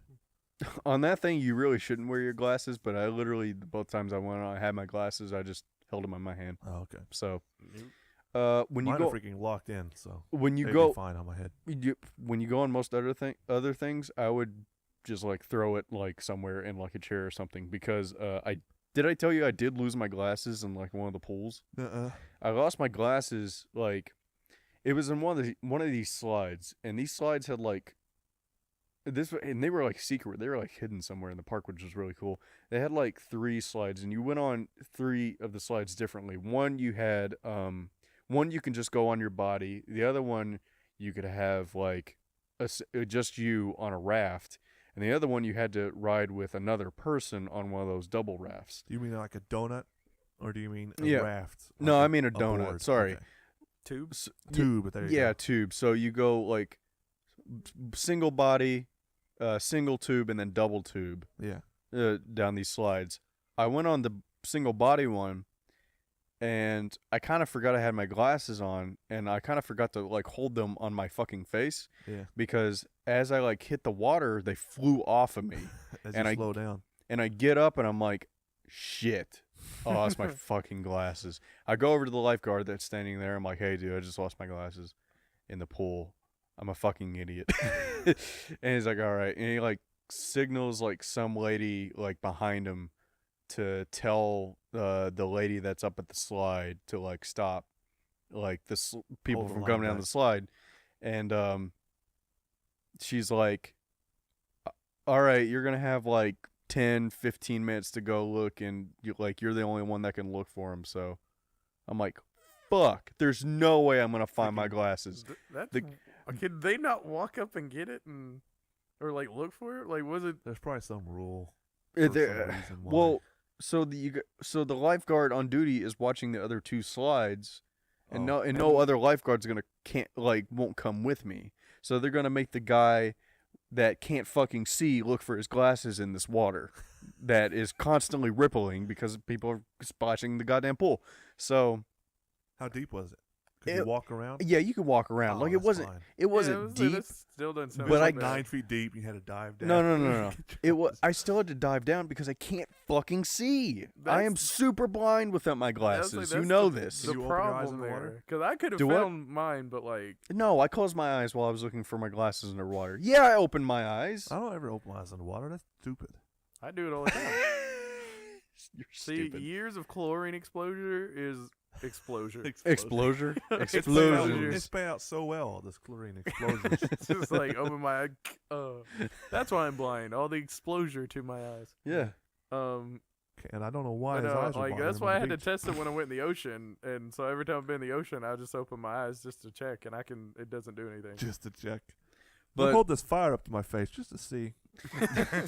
on that thing. You really shouldn't wear your glasses, but I literally both times I went on, I had my glasses. I just held them in my hand. Oh, okay. So when you Mine go are freaking locked in, so when you they'd go be fine on my head. when you go on most other things, I would just like throw it like somewhere in like a chair or something because I tell you I did lose my glasses in like one of the pools. I lost my glasses like it was in one of these slides, and these slides had like this, and they were like secret. They were like hidden somewhere in the park, which was really cool. They had like 3 slides, and you went on 3 of the slides differently. One you had one you can just go on your body. The other one you could have like just you on a raft, and the other one you had to ride with another person on one of those double rafts. Do you mean like a donut, or do you mean a Yeah. raft? No, like I mean a donut. board? Sorry. Okay. Tubes. Tube. But there you Yeah, go. tube. So you go like single body, single tube, and then double tube Yeah. down these slides. I went on the single body one, and I kind of forgot I had my glasses on, and I kind of forgot to like hold them on my fucking face Yeah. because as I like hit the water, they flew off of me, As And you I- slow down. and I get up and I'm like, shit. Oh, that's my fucking glasses. I go over to the lifeguard that's standing there. I'm like, hey, dude, I just lost my glasses in the pool. I'm a fucking idiot. And he's like, all right. And he like signals like some lady like behind him to tell the lady that's up at the slide to like stop like people Hold the from line coming down back. the slide. And she's like, all right, you're going to have like 10, 15 minutes to go look, and you're the only one that can look for him. So I'm like, fuck, there's no way I'm going to find my glasses. That's. The- Could they not walk up and get it or like look for it? Like, was it? There's probably some rule. Uh, for there- some reason why. Well, so the lifeguard on duty is watching the other 2 slides, and Oh. no other lifeguard's won't come with me. So they're gonna make the guy that can't fucking see look for his glasses in this water that is constantly rippling because people are splashing the goddamn pool. So How deep was it? Could you walk around? Yeah, you could walk around. Oh, like it that's wasn't. fine. It wasn't deep. That still doesn't sound But so I- Like bad. 9 feet deep. You had to dive down. No. It was. I still had to dive down because I can't fucking see. I am That's- super blind without my glasses. That's you know the, this. The Did you open your eyes problem underwater? there, because I could have Do what? found mine, but like No, I closed my eyes while I was looking for my glasses underwater. Yeah, I opened my eyes. I don't ever open my eyes underwater. That's stupid. I do it all the time. You're See, stupid. years of chlorine exposure is exposure. Explosion. It's Explosions. spelled out so well. This chlorine explosions. It's just like open my eye. That's why I'm blind. All the exposure to my eyes. Yeah. And I don't know why But, his eyes are like bothering that's him why on I the had to beach. test it when I went in the ocean, and so every time I've been in the ocean, I just open my eyes just to check, and it doesn't do anything. Just to check. But Hold this fire up to my face just to see.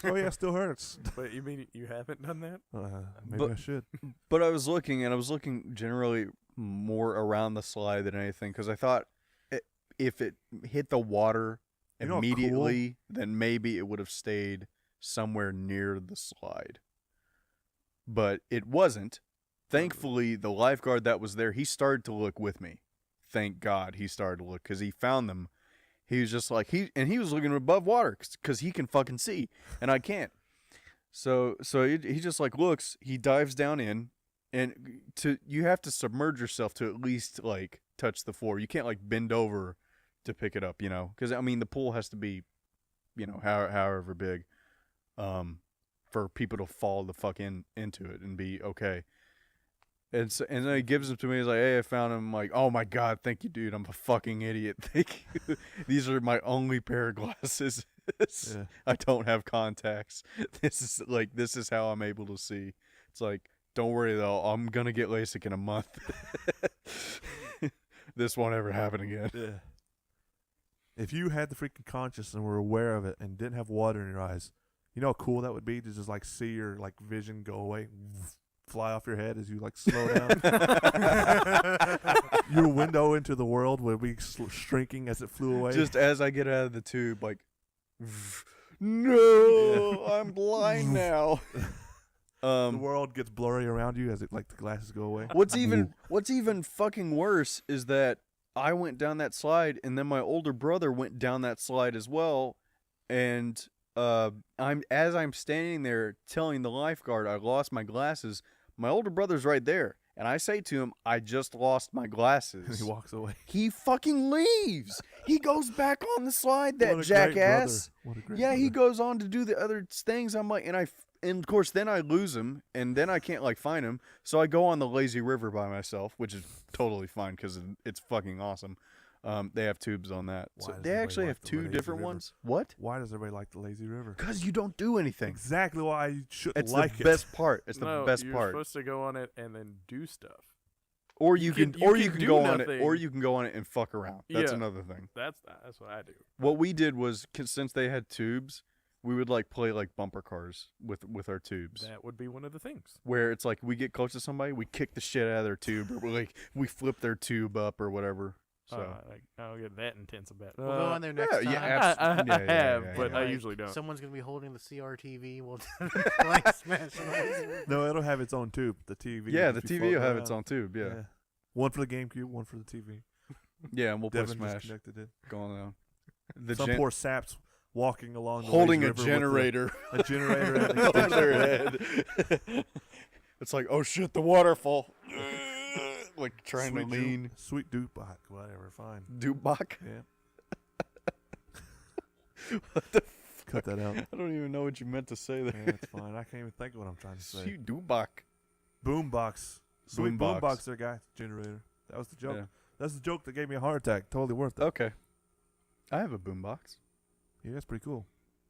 Oh yeah, it still hurts. But you mean you haven't done that? Maybe But- I should. But I was looking generally more around the slide than anything because I thought if it hit the water You know how immediately, then maybe it would have stayed somewhere near the slide. But it wasn't. Thankfully, the lifeguard that was there, he started to look with me. Thank God he started to look because he found them. He was just like he was looking above water because he can fucking see and I can't. So he just like looks. He dives down in, and you have to submerge yourself to at least like touch the floor. You can't like bend over to pick it up, because I mean the pool has to be, however big, for people to fall the fuck into it and be okay. And then he gives them to me. He's like, "Hey, I found him." I'm like, "Oh my God, thank you, dude. I'm a fucking idiot. Thank you. These are my only pair of glasses. Yeah. I don't have contacts. This is how I'm able to see." It's like, don't worry though. I'm gonna get LASIK in a month. This won't ever happen again. Yeah. If you had the freaking conscious and were aware of it and didn't have water in your eyes, you know how cool that would be to just like see your like vision go away, fly off your head as you like slow down. Your window into the world would be shrinking as it flew away. Just as I get out of the tube, like, no, I'm blind now. the world gets blurry around you as it like the glasses go away. What's even fucking worse is that I went down that slide, and then my older brother went down that slide as well, and I'm standing there telling the lifeguard I lost my glasses. My older brother's right there, and I say to him, "I just lost my And glasses." he walks away. He fucking leaves. He goes back on the slide. That What a great jackass. brother. What a great Yeah, he brother. goes on to do the other things. I'm like, and of course, then I lose him, and then I can't like find him. So I go on the lazy river by myself, which is totally fine because it's fucking awesome. They have tubes on that. Why So does they everybody actually like have the two lazy different river? ones. What? Why does everybody like the lazy river? Because you don't do anything. Exactly why you shouldn't It's like the it. best part. It's the No, best you're part. supposed to go on it and then do stuff. Or you can do go on it, nothing. or you can go on it and fuck around. That's Yeah. another thing. That's what I do. What we did was, since they had tubes, we would like play like bumper cars with our tubes. That would be one of the things. Where it's like we get close to somebody, we kick the shit out of their tube, or we flip their tube up or whatever. So I don't get that intense about it. We'll go on there next yeah, time. yeah, I have, yeah, but yeah. I Like, usually don't. Someone's gonna be holding the CRTV while like smashing it. No, it'll have its own tube. The TV. yeah, if the you TV float will have its around. own tube. Yeah, One for the GameCube, one for the TV. yeah, and we'll play Devin just Smash connected it. going on. The Some poor saps walking along the holding lazy a river with generator a generator and over extension their cord. head. It's like, oh shit, the waterfall. Like trying to Sweet lean. Sweet Dupont, whatever, fine. Dubak? Yeah. What the Cut that out. I don't even know what you meant to say Yeah, there. it's fine. I can't even think of what I'm trying to say. Sweet Dubak. Boombox. Sweet Boombox. boombox there, guy. Generator. That was the joke. Yeah. That's the joke that gave me a heart attack. Totally worth it. Okay. I have a boombox. Yeah, that's pretty cool.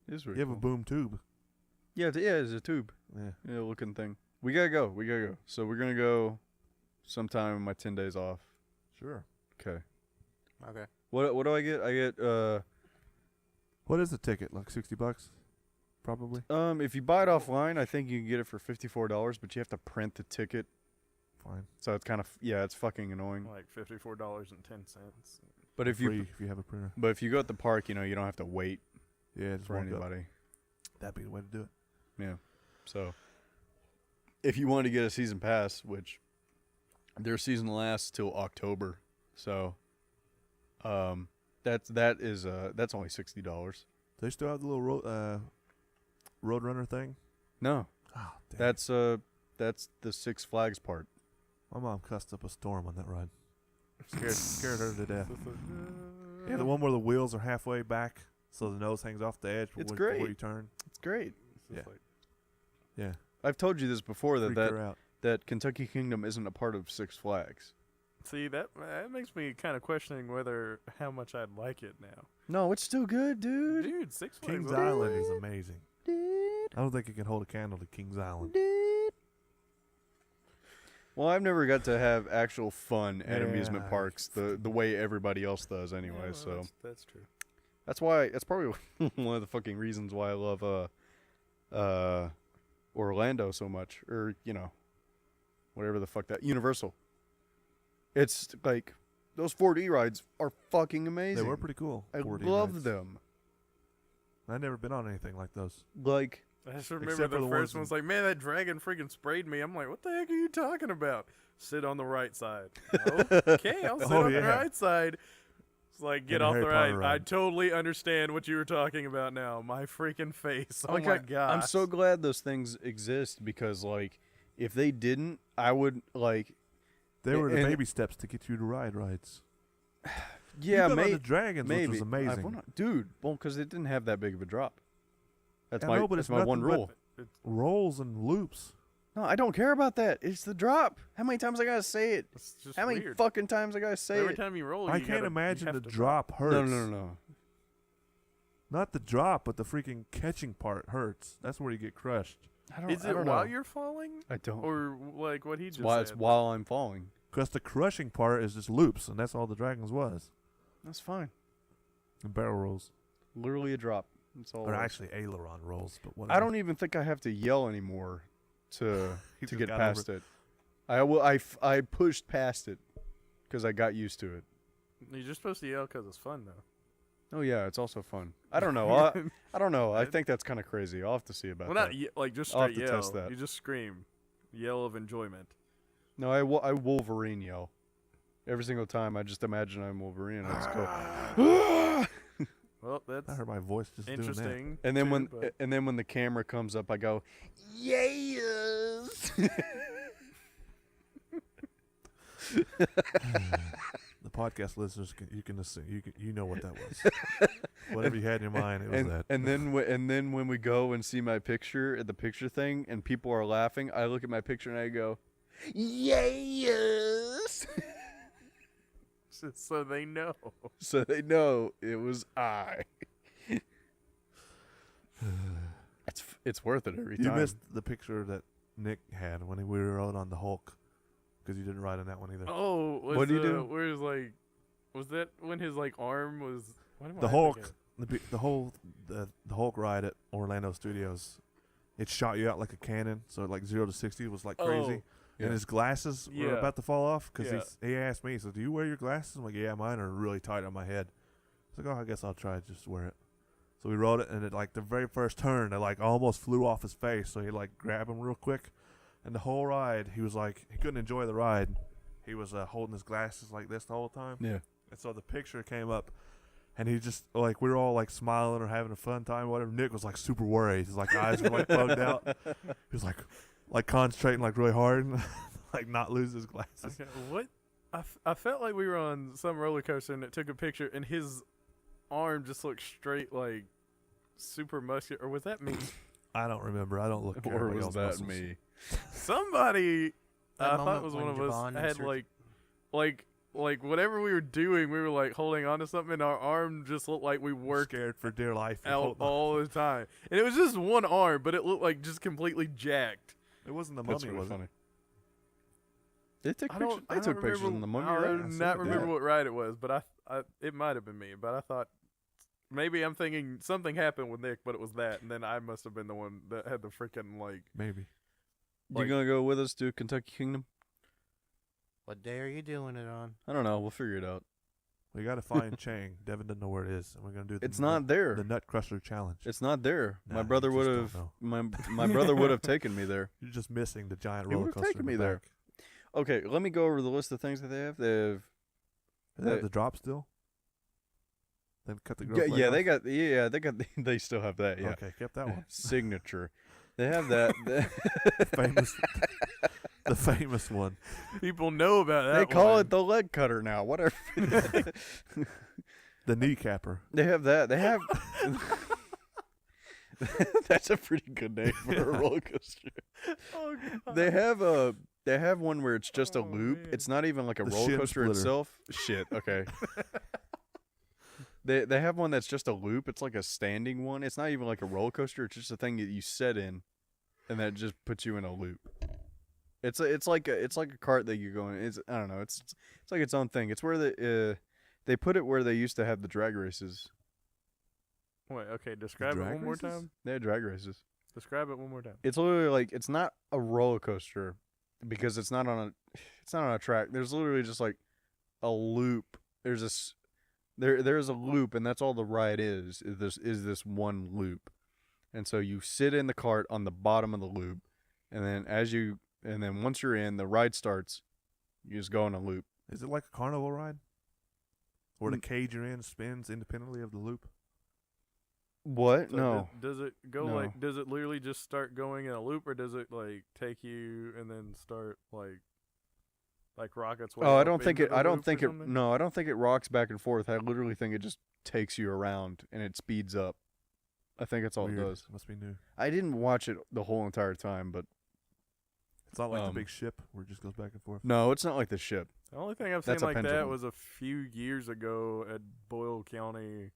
It is You very have cool. a boom tube. Yeah, it's a tube. Yeah. Yeah, looking thing. We gotta go. So we're gonna go sometime in my 10 days off. Sure. Okay. Okay. What do I get? I get What is the ticket? Like $60? Probably. if you buy it offline, I think you can get it for $54, but you have to print the ticket. Fine. So it's kind of it's fucking annoying. Like $54.10. But if Free you if you have a printer. go at the park, you don't have to wait Yeah, just for walk up. anybody. That'd be the way to do it. Yeah. So if you wanted to get a season pass, which their season lasts till October, So, that's only $60. They still have the little Roadrunner thing. No, Oh, damn. that's the Six Flags part. My mom cussed up a storm on that ride. Scared her to death. Yeah, the one where the wheels are halfway back, so the nose hangs off the edge It's before great. you turn. It's great. It's just Yeah. Yeah, I've told you this before freaked her out. that Kentucky Kingdom isn't a part of Six Flags. see, that makes me kind of questioning how much I'd like it now. No, it's still good, dude. Dude, Six Flags. Kings okay. Island is amazing. I don't think it can hold a candle to Kings Island. Well, I've never got to have actual fun at Yeah. amusement parks the way everybody else does anyway. Yeah, well, So that's true. that's probably one of the fucking reasons why I love Orlando so much, or whatever the fuck that Universal. It's like those 4D rides are fucking amazing. They were pretty cool. I 4D love rides. them. I've never been on anything like those. Like I just remember Except for the the first ones one was like, man, that dragon freaking sprayed me. I'm like, what the heck are you talking about? Sit on the right side. Okay, I'll sit Oh, on the yeah. right side. It's like, get And the off Harry the right. Potter I ride. totally understand what you were talking about now. My freaking face. Oh Like, my god. I'm so glad those things exist because like if they didn't, I would like They were the And- baby steps to get you to ride rides. yeah, you got on maybe the dragons, maybe which was amazing. dude. Well, because it didn't have that big of a drop. That's I my know, but that's it's my one nothing but rule. Rolls and loops. No, I don't care about that. It's the drop. How many times I gotta say it? It's just How many weird. fucking times I gotta say Every it? time you roll, I you can't gotta- imagine you the have to drop hurts. No. Not the drop, but the freaking catching part hurts. That's where you get crushed. I don't. Is I it don't while know. you're falling, I don't. or like what he It's just while, said? it's while I'm falling. Because the crushing part is just loops, and that's all the dragons was. That's fine. And barrel rolls. Literally a drop. That's all. Or it was. actually aileron rolls, but whatever. I don't even think I have to yell anymore to You to just get got past it. I pushed past it because I got used to it. You're just supposed to yell because it's fun, though. Oh yeah, it's also fun. I don't know. I don't know. I think that's kind of crazy. I'll have to see about Well, that. not like just I'll have straight to yell. test that. You just scream, yell of enjoyment. No, I Wolverine yell. Every single time, I just imagine I'm Wolverine. I just go, Well, that's I heard my voice just doing that. interesting. and then too, but- when the camera comes up, I go, yes. The podcast listeners, you can assume, you know what that was. Whatever you had in your mind, it was that. and then when we go and see my picture at the picture thing, and people are laughing, I look at my picture and I go, yes. so they know. So they know it was I. It's worth it every You time. missed the picture that Nick had when we rode on the Hulk, because you didn't ride on that one either. Oh, was What do you do? Where's like, was that when his like arm was? What am The I Hulk, thinking? the Hulk ride at Orlando Studios, it shot you out like a cannon. So like 0 to 60 was like crazy. Yeah. And his glasses were Yeah. about to fall off because Yeah. he asked me, so do you wear your glasses? I'm like, yeah, mine are really tight on my head. I was like, oh, I guess I'll try to just wear it. So we rode it, and at like the very first turn, it like almost flew off his face. So he like grabbed him real quick, and the whole ride, he was like, he couldn't enjoy the ride. He was holding his glasses like this the whole time. Yeah. And so the picture came up, and he just like, we were all like smiling or having a fun time, whatever. Nick was like super worried. His like eyes were like bugged out. He was like concentrating like really hard, and, like not lose his glasses. Okay, what? I felt like we were on some roller coaster and it took a picture and his arm just looked straight like super muscular. Or was that me? I don't remember. I don't look at Or everybody was else's that muscles. me? Somebody, That I thought moment it was when one of us, Javan had inserted- like whatever we were doing, we were like holding on to something and our arm just looked like we worked Scared for dear life. and out holding on. all the time. And it was just one arm, but it looked like just completely jacked. It wasn't the That's mummy, really was funny. They took I pictures. don't. They I took don't pictures remember, in the mummy, I right? do not remember Yeah. what ride it was, but it might have been me. But I thought maybe I'm thinking something happened with Nick, but it was that, and then I must have been the one that had the freaking like. Maybe. You gonna go with us to Kentucky Kingdom? What day are you doing it on? I don't know. We'll figure it out. We got to find Chang. Devin doesn't know where it is, and we're gonna do. It's not there. The Nut Crusher Challenge. It's not there. Nah, My you brother just would don't have. know. My brother would have taken me there. You're just missing the giant He roller would've coaster. taken in the me there. back. Okay, let me go over the list of things that they have. They have Is that the drop still? Then cut the girl's Yeah, leg yeah, off? they got, they still have that. Yeah, Okay, kept that one. signature. They have that. famous, the famous one. People know about that. They call one. it the leg cutter now. Whatever. The kneecapper. They have that. They have. That's a pretty good name for a roller coaster. Oh, God. They have one where it's just a Oh, loop. man. It's not even like a The roller shin coaster splitter. itself. Shit. Okay. They have one that's just a loop. It's like a standing one. It's not even like a roller coaster. It's just a thing that you set in, and that just puts you in a loop. It's like a cart that you go in. I don't know. It's like its own thing. It's where they put it where they used to have the drag races. Wait, okay, describe it drag one more races? time. They had drag races. Describe it one more time. It's literally like it's not a roller coaster because it's not on a track. There's literally just like a loop. There's a loop, and that's all the ride is this one loop. And so you sit in the cart on the bottom of the loop, and then once you're in, the ride starts. You just go on a loop. Is it like a carnival ride? Where the Mm. cage you're in spins independently of the loop? What? So No. Does it go No. like? Does it literally just start going in a loop, or does it like take you and then start like rockets? way Oh, I up don't think into it. the I don't loop think or it. something? No, I don't think it rocks back and forth. I literally think it just takes you around and it speeds up. I think that's all Weird. it does. Must be new. I didn't watch it the whole entire time, but It's not like the Um, big ship where it just goes back and forth. no, it's not like the ship. The only thing I've seen That's a like that pendulum. was a few years ago at Boyle County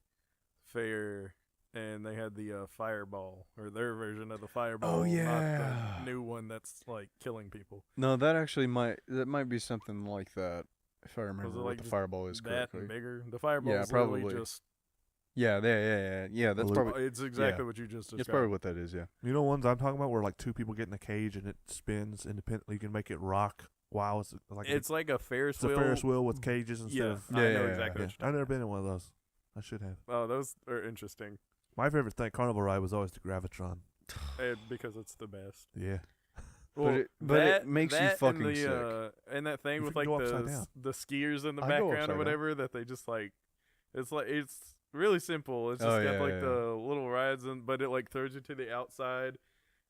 Fair, and they had the Fireball, or their version of the Fireball. Not yeah. the new one that's like killing people. No, that might be something like that. If I remember it what like the just fireball is That correctly. and bigger. The Fireball Yeah, is literally probably. just. Yeah. That's loop. probably. It's exactly yeah. what you just described. It's probably what that is. Yeah. You know ones I'm talking about where like two people get in a cage and it spins independently. You can make it rock. Wow, it's like It's like a Ferris it's a wheel. Ferris wheel with cages instead Yeah, of. I know Yeah, exactly yeah, what you're I've never been in one of those. I should have. Oh, those are interesting My favorite thing carnival ride was always the Gravitron. because it's the best. Yeah. But it makes you that fucking and the, sick. And that thing You with can like go upside down. the skiers in the I go background upside or down. whatever that they just like. It's really simple. It's just Oh, got yeah, like yeah. the little rides, but it like throws you to the outside,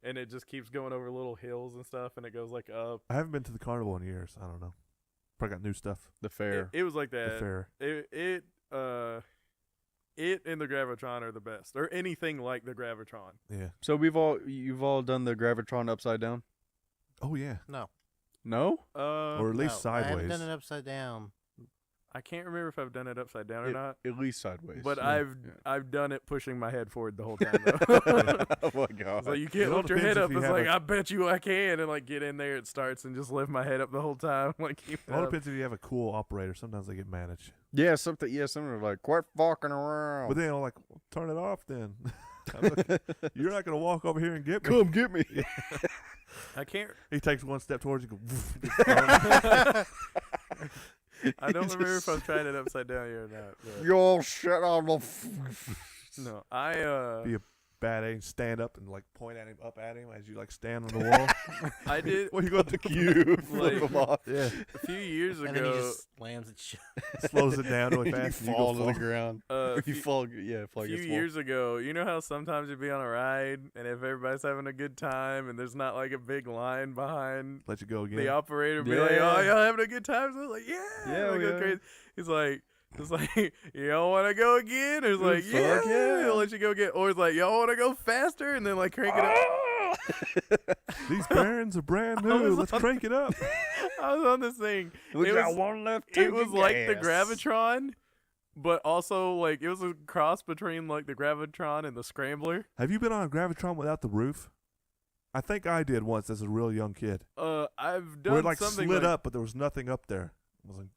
and it just keeps going over little hills and stuff, and it goes like up. I haven't been to the carnival in years. I don't know. Probably got new stuff. The fair. It was like The that. fair. It and the Gravitron are the best, or anything like the Gravitron. Yeah. So you've all done the Gravitron upside down? Oh yeah. No. No? Or at least no, I haven't sideways. done it upside down. I can't remember if I've done it upside down or not, At least sideways. but Yeah. I've done it pushing my head forward the whole time. Though. Oh my god. It's like you It can't all lift your depends head if up. you It's have like a- I bet you I can, and like get in there. It starts and just lift my head up the whole time. Like keep It all it up. depends if you have a cool operator. Sometimes they get mad at you. something like quit fucking around. But then I'm like, turn it off then. I'm like, you're not gonna walk over here and get me. Come get me. I can't. He takes one step towards you. Go, I don't He remember if just- I've tried it upside down yet or not. but- You all shit on the. No, I Be a bad aim. Stand up and like point at him, up at him as you like stand on the wall. I did What are you gonna do? You Like- flip 'em off. Yeah. a few years And then he ago. just slams it shut. Slows it down really You fast. and fall you to go the ground. A You few, fall. Yeah, fall few against years ago, you know how sometimes you'd be on a ride, and if everybody's having a good time, and there's not like a big line behind Let you go again. the operator, be Yeah. like, "Oh, y'all having a good time?" So I was like, "Yeah, Yeah, like, we go are. crazy." He's like. It's like, you don't want to go again? Or it's like, Fuck yeah, yeah. he'll let you go again. Or it's like, y'all want to go faster? And then like crank it up. These bearings are brand I was new. Let's on- crank it up. I was on this thing. We It got was- one left. It was like the gas. Gravitron, but also like it was a cross between like the Gravitron and the Scrambler. Have you been on a Gravitron without the roof? I think I did once as a real young kid. I've done Where it like something slid like, up, but there was nothing up there. It was like,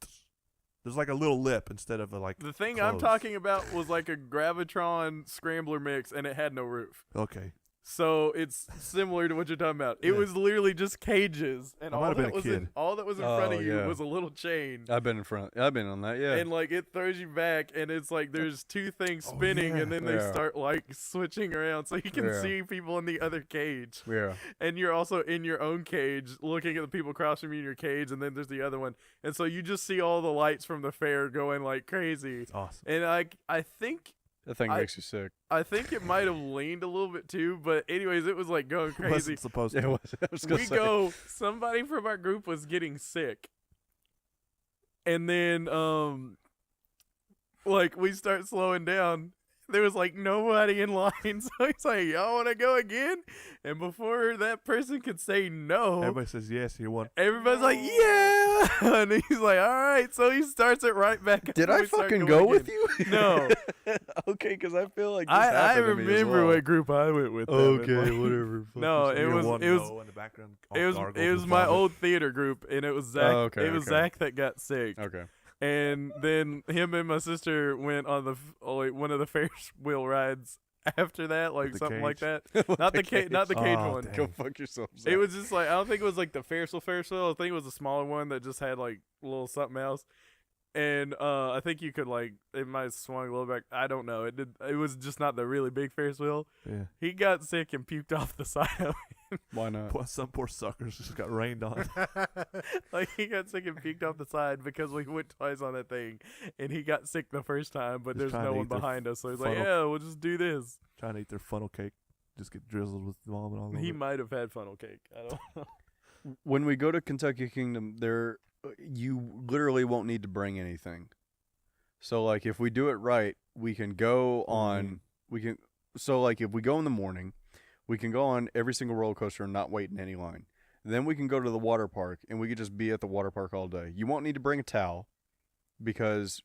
there's like a little lip instead of a like. The thing I'm closed. talking about was like a Gravitron Scrambler mix, and it had no roof. Okay. So it's similar to what you're talking about. It Yeah. was literally just cages, and I might have been a was kid. all that was in front Oh, of you yeah. was a little chain. I've been on that. Yeah. And like it throws you back, and it's like there's two things Oh, spinning, yeah. and then they Yeah. start like switching around, so you can Yeah. see people in the other cage, yeah. and you're also in your own cage, looking at the people across from you in your cage, and then there's the other one, and so you just see all the lights from the fair going like crazy. It's awesome. And I think That thing I- makes you sick. it might have leaned a little bit too, but anyways, it was like going It crazy. wasn't supposed Yeah, to. I was gonna We say. go, somebody from our group was getting sick, and then like we start slowing down. There was like nobody in line, so he's like, "Y'all want to go again?" And before that person could say no, Everybody says yes. You want. everybody's like, "Yeah!" And he's like, "All right." So he starts it right back. up Did and I we start fucking going go with again. you? No. Okay, because I feel like this I happened to me as remember well. what group I went with. Okay, Devin. Like, whatever. Fuck No, yourself. it You was want it was no in the background. it was my old theater group, and it was Zach. Oh, okay, it was okay. Zach that got sick. Okay. And then him and my sister went on like one of the Ferris wheel rides after that, like the something like cage? that. Not the cage, not the cage Oh, one. dang. Go fuck yourself. It was just like I don't think it was like the Ferris wheel. I think it was a smaller one that just had like a little something else. And I think you could like it might have swung a little back. I don't know. It did. It was just not the really big Ferris wheel. Yeah. He got sick and puked off the side of Why not? Some poor suckers just got rained on. like he got sick and puked off the side because we went twice on that thing, and he got sick the first time, but Just there's trying no to one eat their behind us, so he's like, funnel. "Yeah, we'll just do this." Trying to eat their funnel cake. Just get drizzled with vomit all over. He it. might have had funnel cake. I don't know. When we go to Kentucky Kingdom, you literally won't need to bring anything. So like if we do it right, we can go on. So like if we go in the morning, we can go on every single roller coaster and not wait in any line. Then we can go to the water park and we could just be at the water park all day. You won't need to bring a towel because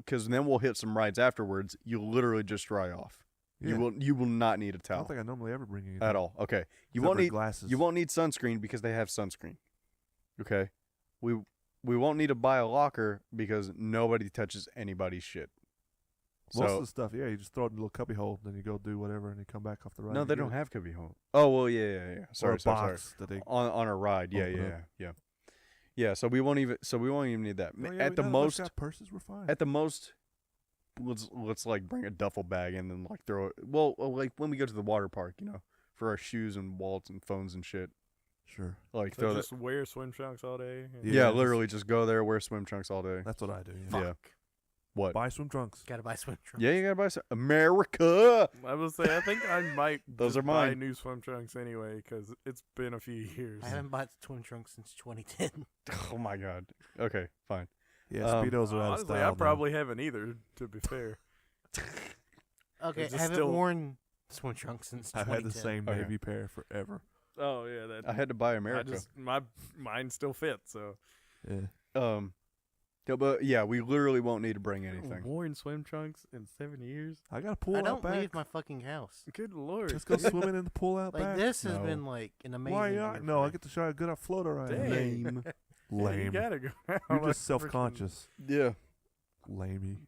then we'll hit some rides afterwards. You'll literally just dry off. Yeah. You will not need a I towel don't think I normally ever bring anything at all. Okay. You except won't for need glasses. You won't need sunscreen because they have sunscreen. Okay? We won't need to buy a locker because nobody touches anybody's shit. Most So of the stuff, yeah, you just throw it in a little cubby hole, then you go do whatever, and you come back off the ride. no, and they get don't it. have cubby hole. Oh well, yeah. Or Sorry, a sorry. box that they. On a ride, yeah. Open Yeah, so we won't even need that. Oh, yeah, At we the got- most, got purses. We're fine. at the most, let's like bring a duffel bag and then like throw it. Well, like when we go to the water park, for our shoes and wallets and phones and shit. Sure. Like So throw that. just wear swim trunks all day. and- Yeah, Yeah, just- literally just go there, wear swim trunks all day. That's what I do. Yeah. Yeah. What? Buy swim trunks. Gotta buy swim trunks. Yeah, you gotta buy some America. I will say I think I might Those just are buy mine. new swim trunks anyway because it's been a few years. I haven't bought swim trunks since 2010. Oh my god. Okay, fine. Yeah, Um, speedos are out of Honestly, style. I now. probably haven't either. To be fair, Okay, It's I just haven't still- worn swim trunks since I've 2010. had the same Okay. navy pair forever. oh yeah, that I had to buy I America. just mine still fits. So Yeah. Yeah, but yeah, we literally won't need to bring anything. worn swim trunks in 7 years. I got a pool I out don't back. leave my fucking house. Good lord. Let's go swimming in the pool out Like back. this has No. been like an amazing. Why year not? for No, me. I get to show a good floater ride. Dang. Lame. You Lame. gotta go. You're like just freaking- self-conscious. Yeah, Lamey.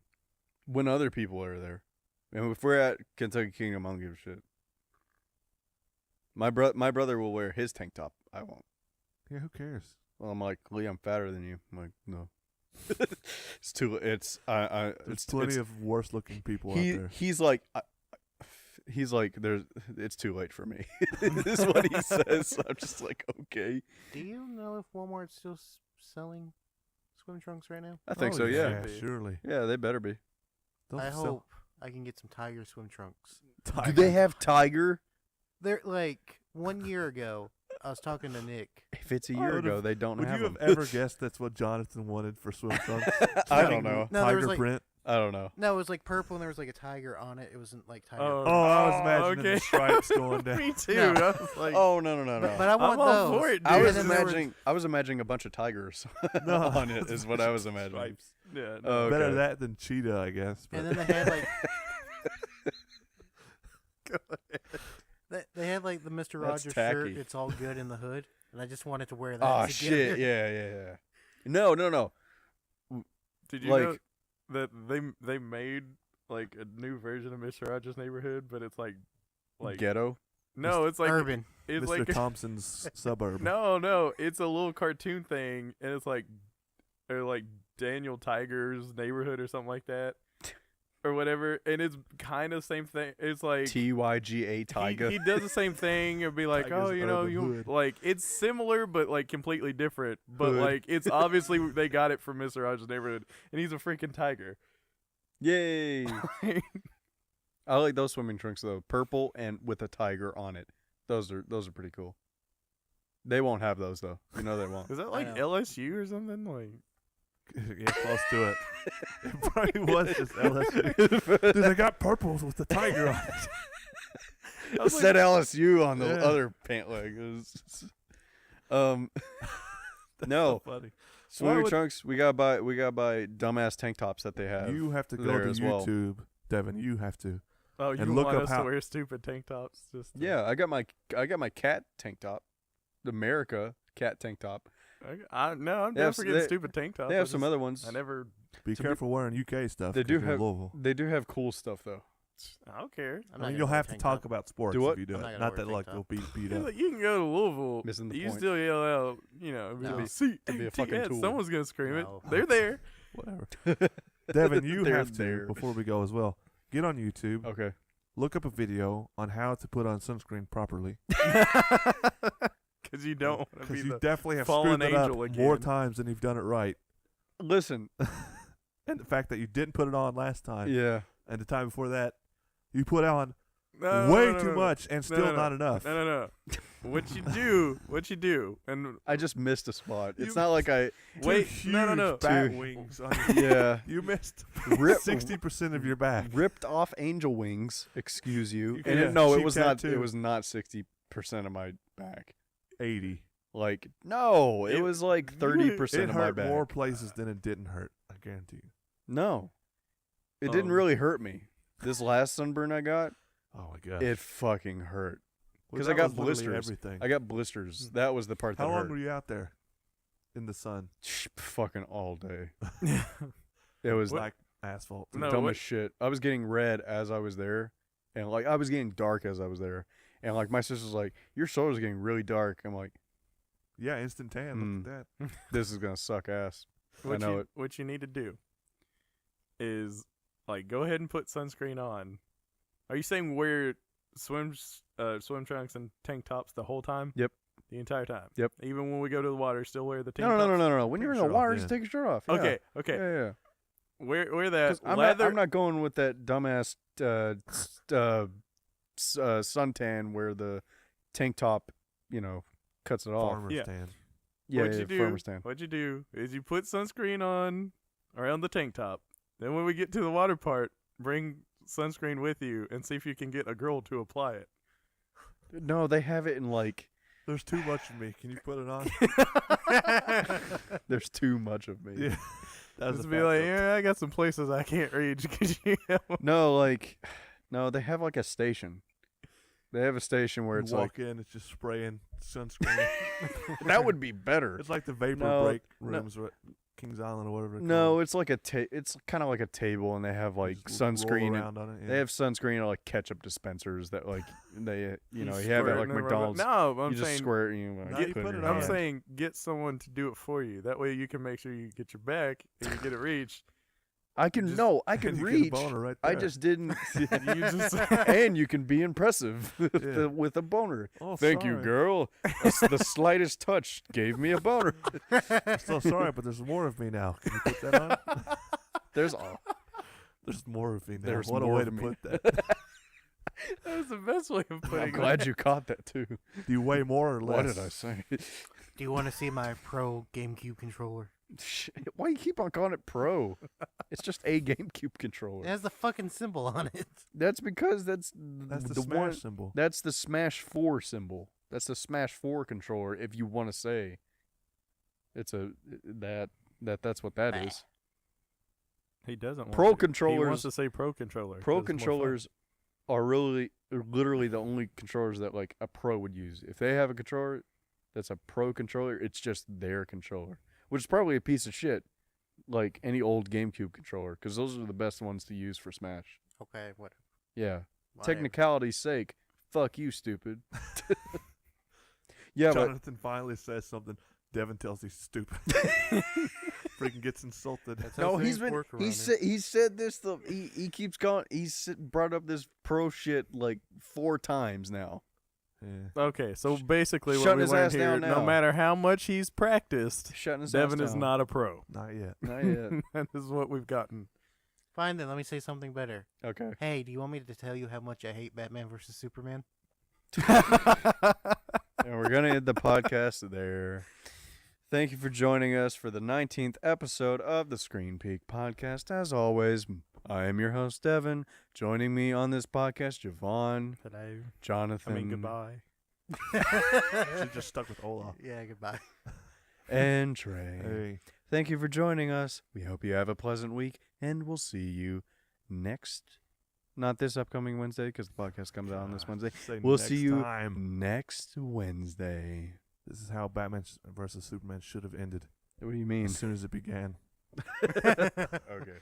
when other people are there. And if we're at Kentucky Kingdom, I don't give a shit. My brother will wear his tank top. I won't. Yeah, who cares? Well, I'm like, Lee, I'm fatter than you. I'm like, no. It's too. It's There's it's plenty it's, of worse-looking people out he there. he's like it's too late for me. This is what he says. So I'm just like, okay. Do you know if Walmart's still selling swim trunks right now? I think Oh, so. Yeah. should be. surely. Yeah, they better be. They'll I sell hope I can get some Tiger swim trunks. Do Tiger. they have Tiger? They're like 1 year ago. I was talking to Nick. If it's a I year would've- ago, they don't Would have you have them. ever guessed that's what Jonathan wanted for swim trunks? I don't know. No, there Tiger was like print. I don't know. no, it was like purple and there was like a tiger on it. It wasn't like tiger. Oh, Oh, I was Oh, imagining the okay. stripes going down. Me too. No. I was like, Oh no. but I want I'm all those. for it, I dude. was And then there was- imagining a bunch of tigers No. on it. Is what I was imagining. Stripes. yeah. Oh, okay. Better that than cheetah, I guess. But And then they had like they had like the Mr. That's Rogers tacky. shirt. It's all good in the hood, and I just wanted to wear that. Oh together. shit! Yeah. No. Did you like- know that they made like a new version of Mr. Rogers' Neighborhood, but it's like Ghetto. No, it's like Urban. it's Mr. like Thompson's suburb. no, it's a little cartoon thing, and it's like or like Daniel Tiger's neighborhood or something like that, or whatever. And it's kind of same thing. It's like TYGA Tiger. He does the same thing and be like, Tiger's oh, you know, urban you hood. like it's similar but like completely different. But Hood. like it's obviously they got it from Mr. Rogers' Neighborhood, and he's a freaking tiger. Yay! I like those swimming trunks though, purple and with a tiger on it. Those are pretty cool. They won't have those though. You know they won't. Is that I like know. LSU or something? Like Yeah, close to it. It probably was just LSU. Dude, they got purples with the tiger on it. It was like- said LSU on the Yeah. other pant leg. It was, no. So funny. Swimming would- trunks. We gotta buy dumbass tank tops that they have. You have to go there to as well. YouTube, Devin. You have to. oh, you And look want up us how- to wear stupid tank tops? Just to- Yeah, I got my cat tank top, the America cat tank top. I'm They down have for s- getting they- stupid tank tops. They I have some just- other ones. I never. Be To be- careful wearing UK stuff. They 'cause do you're in have- Louisville. They do have cool stuff though. I don't care. I'm I not mean, gonna you'll wear a have to tank talk top. about sports Do what? if you do I'm it. not gonna Not wear that a like tank they'll top. beat Yeah, up. like, you can go to Louisville. Missing the you point. still yell out, you know, No. be C To be a fucking A T S. tool. Someone's gonna scream No. it. They're there. Whatever. Devin, you They're have to there. before we go as well. Get on YouTube. Okay. Look up a video on how to put on sunscreen properly. Because you don't want to Because be you the. definitely have fallen screwed it up angel more again. times than you've done it right. Listen. And the fact that you didn't put it on last time Yeah. and the time before that, you put on No, way no, too no, much and still no, not enough. No. what you do, and I just missed a spot. You- It's not like I. wait, Two no, huge bat Two- wings. On your, Yeah. you missed Rip- 60% of your back. Ripped off angel wings. Excuse you. You And could- it, no, it cheap was not. tattoo. It was not 60% of my back. 80. Like no, it was like 30% It of my hurt back. more places than it didn't hurt. I guarantee you. No, it didn't really hurt me. This last sunburn I got, Oh my god. it fucking hurt. Well, 'cause that I got was literally blisters. Everything. I got blisters. That was the part How that long hurt. were you out there in the sun? Fucking all day. It was Black asphalt. No, dumb what- as shit. I was getting red as I was there, and like I was getting dark as I was there, and like my sister's like, "Your shoulder's getting really dark." I'm like, Yeah, instant tan. Look at that. "This is gonna suck ass." what know you, it. What you need to do is like go ahead and put sunscreen on. Are you saying wear swim trunks and tank tops the whole time? Yep. The entire time. Yep. Even when we go to the water, still wear the tank No, tops. no. When you're in the Take your shirt water, off, just yeah. take your shirt off. Yeah. Okay. Yeah. Wear that 'Cause I'm leather. not, I'm not going with that dumbass suntan where the tank top, cuts it off. Farmer's Yeah. tan. Yeah, what yeah, you do? farmer's tan. What you do is you put sunscreen on around the tank top. Then when we get to the water part, bring sunscreen with you and see if you can get a girl to apply it. No, they have it in like. There's too much of me. Can you put it on? There's too much of me. Yeah. That was Just a be fact, like, though. yeah, I got some places I can't reach. Could you help? No, they have like a station. They have a station where You it's walk like in, it's just spraying sunscreen. that would be better. It's like the vapor No, break no. rooms at Kings Island or whatever. No, it's like it's kind of like a table, and they have like sunscreen. And, around on it. Yeah. they have sunscreen or like ketchup dispensers that like they you have at squirt like it around. McDonald's. No, I'm you just saying squirt it. No, Like, you put put in it your I'm on. hand. saying get someone to do it for you. That way you can make sure you get your back and you get it reached. I can just- no, I and can you reach. Get a boner right I there. just didn't. You just And you can be impressive Yeah. with a boner. Oh, Thank you, sorry. girl. The slightest touch gave me a boner. I'm so sorry, but there's more of me now. Can you put that on? There's all. There's more of me now. There's what a more way of to me. put that. that was the best way of putting I'm it. glad you caught that too. Do you weigh more or less? What did I say? Do you want to see my pro GameCube controller? Shit, why you keep on calling it Pro? It's just a GameCube controller. It has the fucking symbol on it. That's because that's That's the, the smash one. symbol. That's the Smash 4 symbol. That's the Smash 4 controller. If you want to say, it's that's what that Bah. is. He doesn't. Pro want to. He controllers- wants to say pro controller. 'cause Pro it's more fun. controllers are literally the only controllers that like a pro would use. If they have a controller that's a pro controller, it's just their controller, which is probably a piece of shit, like any old GameCube controller, because those are the best ones to use for Smash. Okay, what? Yeah. whatever. Technicality's sake, fuck you, stupid. Yeah, Jonathan finally says something. Devin tells he's stupid. Freaking gets insulted. That's how no, things work around here. he said this. He keeps going. Brought up this pro shit like 4 times now. Yeah. Okay, so basically what Shutting we his learned ass here, down no now. matter how much he's practiced, Shutting his Devin ass is down. not a pro. Not yet. Not yet. That is what we've gotten. Fine then, let me say something better. Okay. Hey, do you want me to tell you how much I hate Batman versus Superman? And we're gonna end the podcast there. Thank you for joining us for the 19th episode of the ScreenPeak podcast. As always, I am your host, Devin. Joining me on this podcast, Javan, Hello. Jonathan, Goodbye. She just stuck with Olaf. Yeah, goodbye. and Trey. Hey. Thank you for joining us. We hope you have a pleasant week, and we'll see you not this upcoming Wednesday, because the podcast comes out on this Wednesday. Say We'll next see you time. next Wednesday. This is how Batman versus Superman should have ended What do you mean? as soon as it began. Okay.